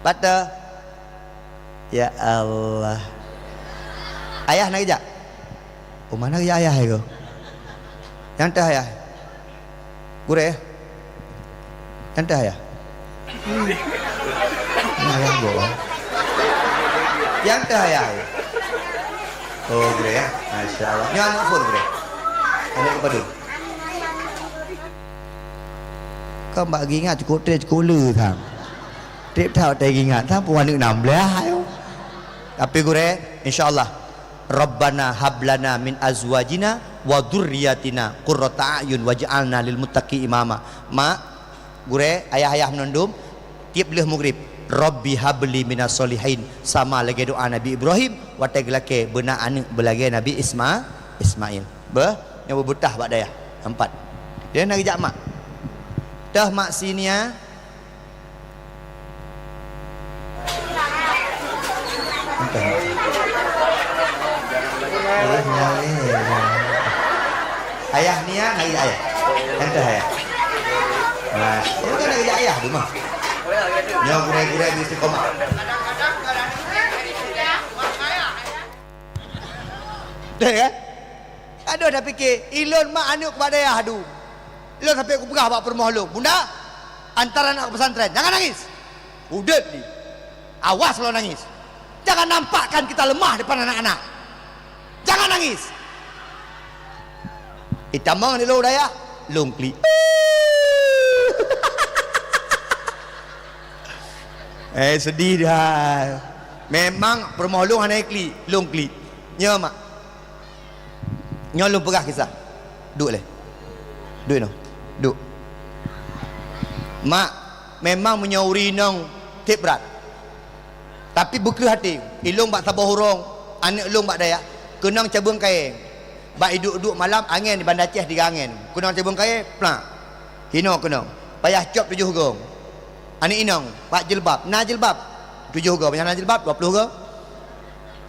Speaker 1: Bata. Ya Allah. Ayah nak ajak. Oh mana ya ayah itu? Yang tah ayah. Gure. Yang tah ayah. Ayah go. Yang tah ayah. Oh gure ya. Masya-Allah. Ni anak full gure. Anak kepada. Kau bagi ingat cukup teh cukup le thang. Trip thao teh ingat thang puan nak 16. Tapi gure insya-Allah Rabbana hablana min azwajina wa dzurriyyatina qurrata a'yun waj'alna lil muttaqi imama. Mak, gure ayah-ayah menundum tiap leh maghrib Rabbi habli minas solihin sama lagi doa Nabi Ibrahim wa taglake beuna anak belage Nabi Ismail. Beh, yang berbutah bak daya. 4. Dia nak ajak mak. Dah mak sini ya. Ayah ni ya, nak ajak ayah. Entah ayah. Nah, itu kan nak ajak ayah tu mah. Nyo gure-gure di istiqomah. Dah ya? Aduh dah fikir, ilon mak anak kepada ayah adu. Ilon sampai aku pegah bak permohon lu. Bunda, antara anak pesantren, jangan nangis. Udah ni. Awas kalau nangis. Jangan nampakkan kita lemah depan anak-anak. Jangan nangis. Itamang ni lo daya, long kli. Sedih dah. Memang permohon hanya kli, long kli. Nyo mak. Nyo lu pegah kisah. Duk le. Duk no. Duk. Mak memang menyauri nong tip berat. Tapi buka hati. Ilung bak sabah hurung, anak ilung bak daya. Kenang cabung kain. Bak duduk malam angin di Bandar Aceh 3 angin. Kenang cabung kain, plak. Hino kenang. Payah cop 7 hurung. Anak inong bak jilbab, na jilbab 7 hurung. Banyak na jilbab 20 hurung.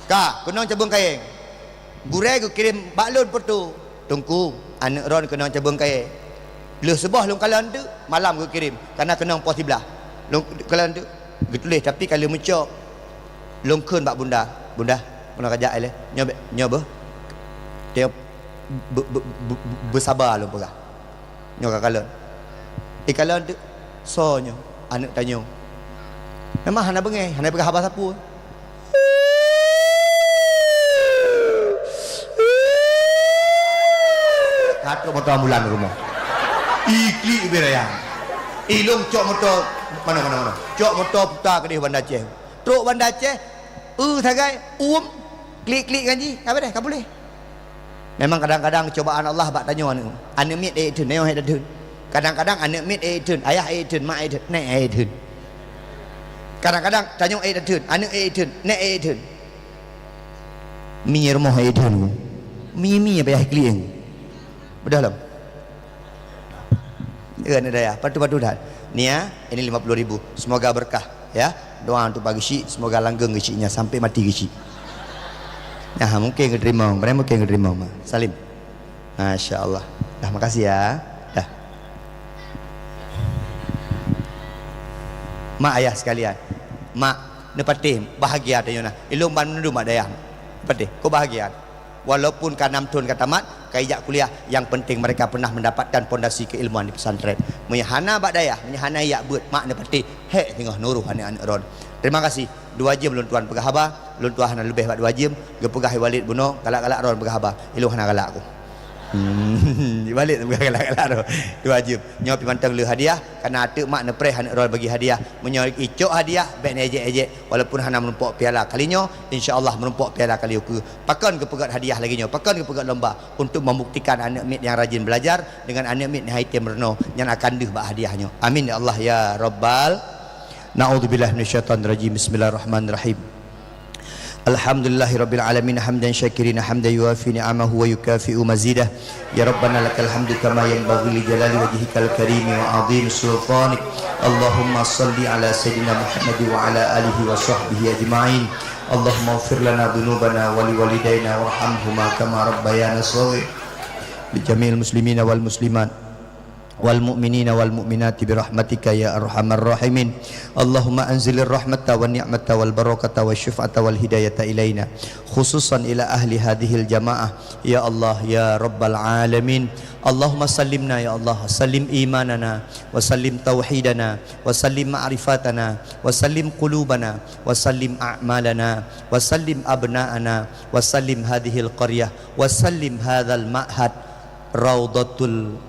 Speaker 1: Ka, kenang cabung kain. Gure aku kirim baklun pertu. Tungku, anak ron kenang cabung kain. Lu sebah long kalan tu, malam aku kirim. Karena kenang pos sebelah. Long kalan tu, getulis tapi kalau mencok long kun bak bunda. Bunda, bunda kajak le. Nyoba. Dia bersabar long pegah. Nyo kalan. Kalan tu sonyo anak tanya. Memang hana bengai, hana pegah habas sapu. Katuk motor ambulan rumah. Ikli berayang. Ilung cok motor mana. Cok motor putar ke di Bandar Aceh. Truk Bandar Aceh. Sagai klik ganji. Apa dah? Kau boleh. Memang kadang-kadang cobaan Allah bak tanya anu. Anu mit etun, neo het etun. Kadang-kadang anu mit etun, ayah etun, mak etun, nek etun. Kadang-kadang tanya etun, anu etun, nek etun. Mi rumah etun. Mi apa ya klik. Bedah lam. Kan ada ya, patu-patu dah. Ni ya, ini 50.000. Semoga berkah ya. Doa untuk Pak Gesyik, semoga langgeng Gesyiknya sampai mati Gesyik. Nah, mungkin keterima, mungkin keterima. Salim. Masya-Allah. Dah, makasih ya. Dah. Mak ayah sekalian. Mak nepatih bahagia tanya nah. Ilung ban menundum mak dayang. Nepatih, kau bahagia. Walaupun kan 6 tahun kata mat, kaijak kuliah, yang penting mereka pernah mendapatkan pondasi keilmuan di pesantren. Menyahana bak dayah, menyahana yak buat mak nepatih. Hek tengah nuruh anak-anak ron. Terima kasih. 2 jam lun tuan pegah haba, lun tuan hana lebih bak 2 jam, gepegah walid buno, galak-galak ron pegah haba. Ilung hana galak aku. Balik pegah galak-galak ron. 2 jam. Nyo pi mantang le hadiah, karena atuk mak nepres hana ron bagi hadiah. Menyo icok hadiah, baik ejek-ejek walaupun hana menumpuk piala kalinyo, insya-Allah menumpuk piala kali uku. Pakan kepegat hadiah lagi nyo, pakan kepegat lomba untuk membuktikan anak mit yang rajin belajar dengan anak mit yang haitim reno yang akan deh bak hadiahnya. Amin ya Allah ya Rabbal. Na'udzubillah minasyaitonir rajim. Bismillahirrahmanirrahim. Alhamdulillahirabbil alamin hamdan syakirin hamdan yuafi ni'amahu wa yukafi'u mazidah. Ya Rabbana lakal hamdu kama yanbaghi li jalali wajhikal karim wa 'azim sultanik. Allahumma shalli ala sayyidina Muhammad wa ala alihi wa sahbihi ajma'in. Allahumma ighfir lana dhunubana wa liwalidayna warhamhuma kama rabbayana shaghir. Bi jami'il muslimina wal muslimat wal mu'minina wal mu'minati bi rahmatika ya arhamar rahimin. Allahumma anzilir rahmata wan ni'mata wal barakata wasyafa'ata wal hidayata ilaina khususan ila ahli hadhil jamaah ya Allah ya rabbal alamin. Allahumma sallimna ya Allah, sallim imanana wa sallim tauhidana wa sallim ma'rifatana wa sallim qulubana wa sallim a'malana wa sallim abna'ana wa sallim hadhil qaryah wa sallim hadzal ma'had Raudatul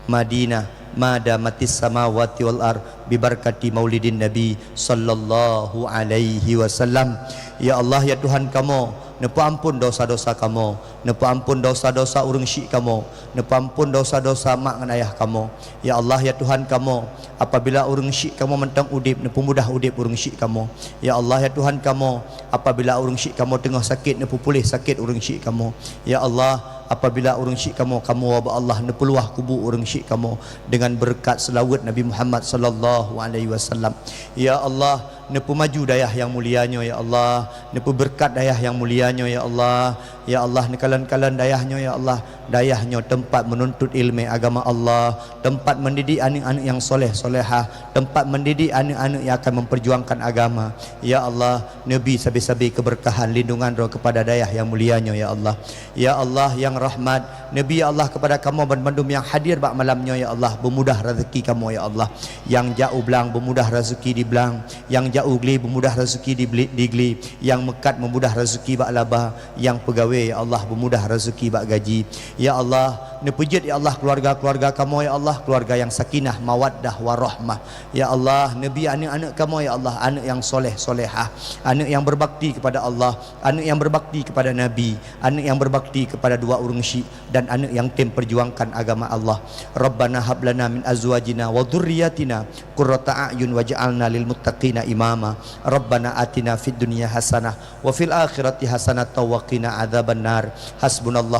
Speaker 1: Madinah madamatis samawati wal ar bibarakati maulidin nabi sallallahu alaihi wasallam. Ya Allah ya Tuhan kamu, nepa ampun dosa-dosa kamu, nepa ampun dosa-dosa urang syik kamu, nepa ampun dosa-dosa mak ngan ayah kamu. Ya Allah ya Tuhan kamu, apabila urang syik kamu mentang udip, nepa mudah udip urang syik kamu. Ya Allah ya Tuhan kamu, apabila urang syik kamu tengah sakit, nepa pulih sakit urang syik kamu. Ya Allah, apabila urang syik kamu wabak Allah nepeluah kubur urang syik kamu dengan berkat selawat Nabi Muhammad sallallahu alaihi wasallam. Ya Allah, nepu maju dayah yang mulianya ya Allah, nepu berkat dayah yang mulianya ya Allah. Ya Allah, nekalan-kalan dayahnya ya Allah, dayahnya tempat menuntut ilmu agama Allah, tempat mendidik anak-anak yang soleh solehah, tempat mendidik anak-anak yang akan memperjuangkan agama. Ya Allah, Nabi sabi-sabi keberkahan lindungan roh kepada dayah yang mulianya ya Allah. Ya Allah yang rahmat, Nabi ya Allah kepada kamu bandum yang hadir bak malamnya ya Allah, bermudah rezeki kamu ya Allah. Yang jauh belang bermudah rezeki di belang, yang jauh geli bermudah rezeki di geli, yang mekat memudah rezeki bak laba, yang pegawai ya Allah bermudah rezeki bak gaji. Ya Allah, nepejit ya Allah keluarga-keluarga kamu ya Allah, keluarga yang sakinah mawaddah warahmah. Ya Allah, Nabi anak-anak kamu ya Allah, anak yang soleh solehah, anak yang berbakti kepada Allah, anak yang berbakti kepada Nabi, anak yang berbakti kepada dua urang syik, dan anak yang tim perjuangkan agama Allah. Rabbana hablana min azwajina wa dhurriyyatina qurrata a'yun waj'alna lil muttaqina imama. Rabbana atina fid dunya hasanah wa fil akhirati hasanah wa qina adzabannar. Hasbunallah